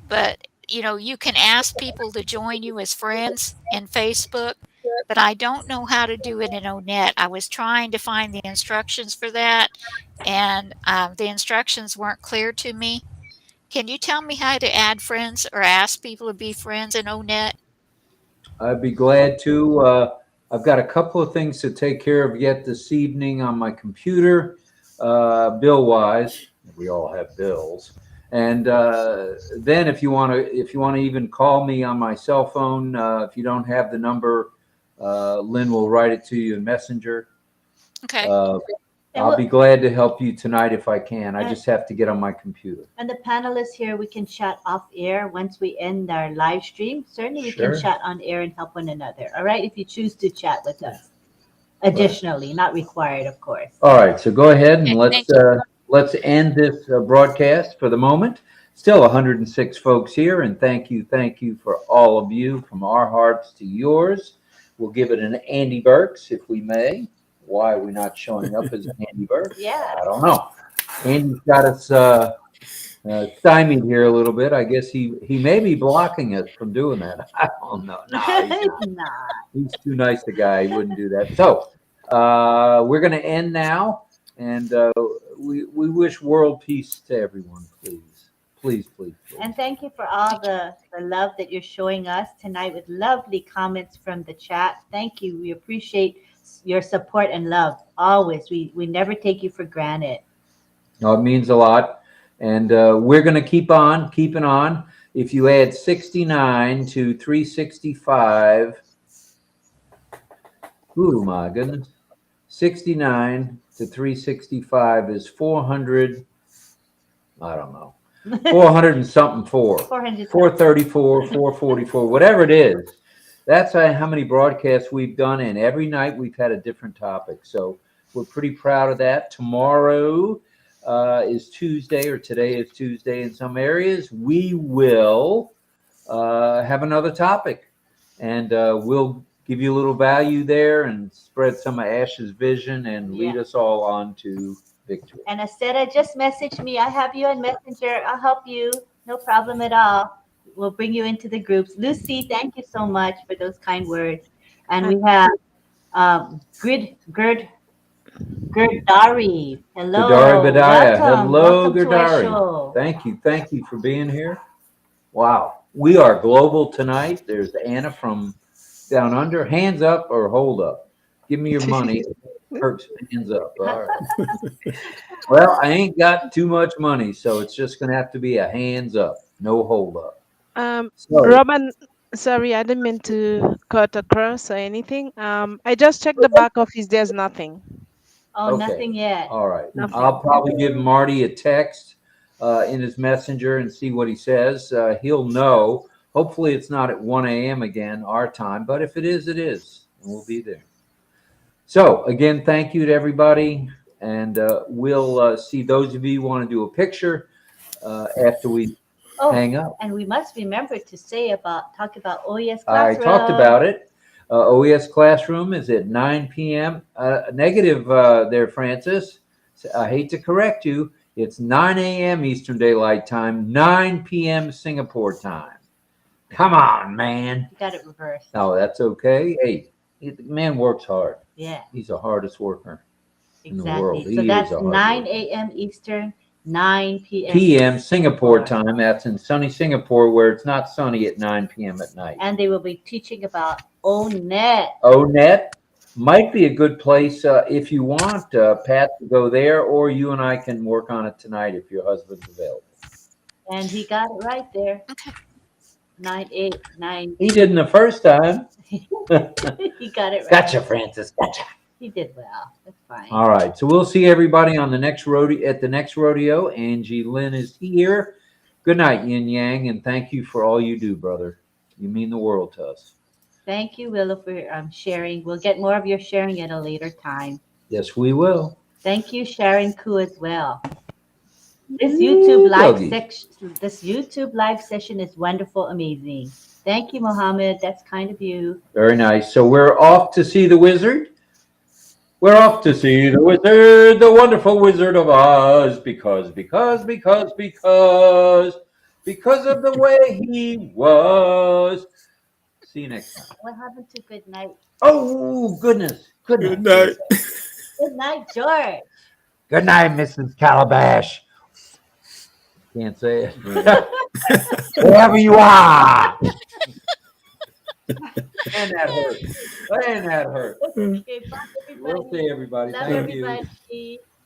but you can ask people to join you as friends in Facebook, but I don't know how to do it in ONET. I was trying to find the instructions for that, and the instructions weren't clear to me. Can you tell me how to add friends or ask people to be friends in ONET? I'd be glad to. I've got a couple of things to take care of yet this evening on my computer, bill-wise. We all have bills. And then if you want to even call me on my cell phone, if you don't have the number, Lynn will write it to you in Messenger. Okay. I'll be glad to help you tonight if I can. I just have to get on my computer. And the panelists here, we can chat off air once we end our live stream. Certainly we can chat on air and help one another. All right, if you choose to chat with us. Additionally, not required, of course. All right, so go ahead and let's end this broadcast for the moment. Still 106 folks here, and thank you for all of you, from our hearts to yours. We'll give it an Andy Burks, if we may. Why are we not showing up as Andy Burks? Yeah. I don't know. Andy's got us stymied here a little bit. I guess he may be blocking us from doing that. I don't know. No, he's not. He's too nice a guy. He wouldn't do that. So we're going to end now, and we wish world peace to everyone, please. Please. And thank you for all the love that you're showing us tonight with lovely comments from the chat. Thank you. We appreciate your support and love always. We never take you for granted. No, it means a lot. And we're going to keep on keeping on. If you add 69 to 365, ooh, my goodness. 69 to 365 is 400, I don't know. 400 and something 434, 444, whatever it is. That's how many broadcasts we've done, and every night we've had a different topic. So we're pretty proud of that. Tomorrow is Tuesday, or today is Tuesday in some areas. We will have another topic, and we'll give you a little value there and spread some of Ash's vision and lead us all on to victory. And Astera just messaged me. I have you on Messenger. I'll help you. No problem at all. We'll bring you into the groups. Lucy, thank you so much for those kind words. And we have Gurdari. Hello. Gurdari Badaya. Hello, Welcome Gurdari. Thank you for being here. Wow. We are global tonight. There's Anna from down under. Hands up or hold up. Give me your money. Perks, hands up. All right. Well, I ain't got too much money, so it's just going to have to be a hands up, no hold up. Roman, sorry, I didn't mean to cut across or anything. I just checked the back office. There's nothing. Oh, okay. Nothing yet. All right. Nothing. I'll probably give Marty a text in his messenger and see what he says. He'll know. Hopefully it's not at 1 a.m. again, our time. But if it is, it is. And we'll be there. So, again, thank you to everybody. And we'll see those of you who want to do a picture after we hang up. And we must remember to talk about OES Classroom. I talked about it. OES Classroom is at 9 p.m. Negative there, Francis. I hate to correct you. It's 9 a.m. Eastern Daylight Time, 9 p.m. Singapore time. Come on, man. You got it reversed. No, that's okay. Hey, the man works hard. Yeah. He's the hardest worker in the Exactly. world. So that's 9 a.m. Eastern, 9 p.m. p.m. Singapore time. That's in sunny Singapore, where it's not sunny at 9 p.m. at night. And they will be teaching about ONET. ONET might be a good place if you want, Pat, to go there, or you and I can work on it tonight if your husband's available. And he got it right there. Okay. 989. He didn't the first time. He got it right. Gotcha, Francis. Gotcha. He did well. That's fine. All right. So we'll see everybody on the next rodeo. At the next rodeo, Angie Lynn is here. Good night, Yin Yang, and thank you for all you do, brother. You mean the world to us. Thank you, Willow, for sharing. We'll get more of your sharing at a later time. Yes, we will. Thank you, Sharon Koo, as well. This YouTube live session is wonderful, amazing. Thank you, Mohammed. That's kind of you. Very nice. So we're off to see the wizard. We're off to see the wizard, the wonderful Wizard of Oz, because of the way he was. See you next time. What happened to good night? Oh, goodness. Good Good night. night. Good night, George. Good night, Mrs. Calabash. Can't say it. Wherever you are. And that hurt. And that hurt. Okay, bye, everybody. We'll see everybody. Love Thank you. everybody.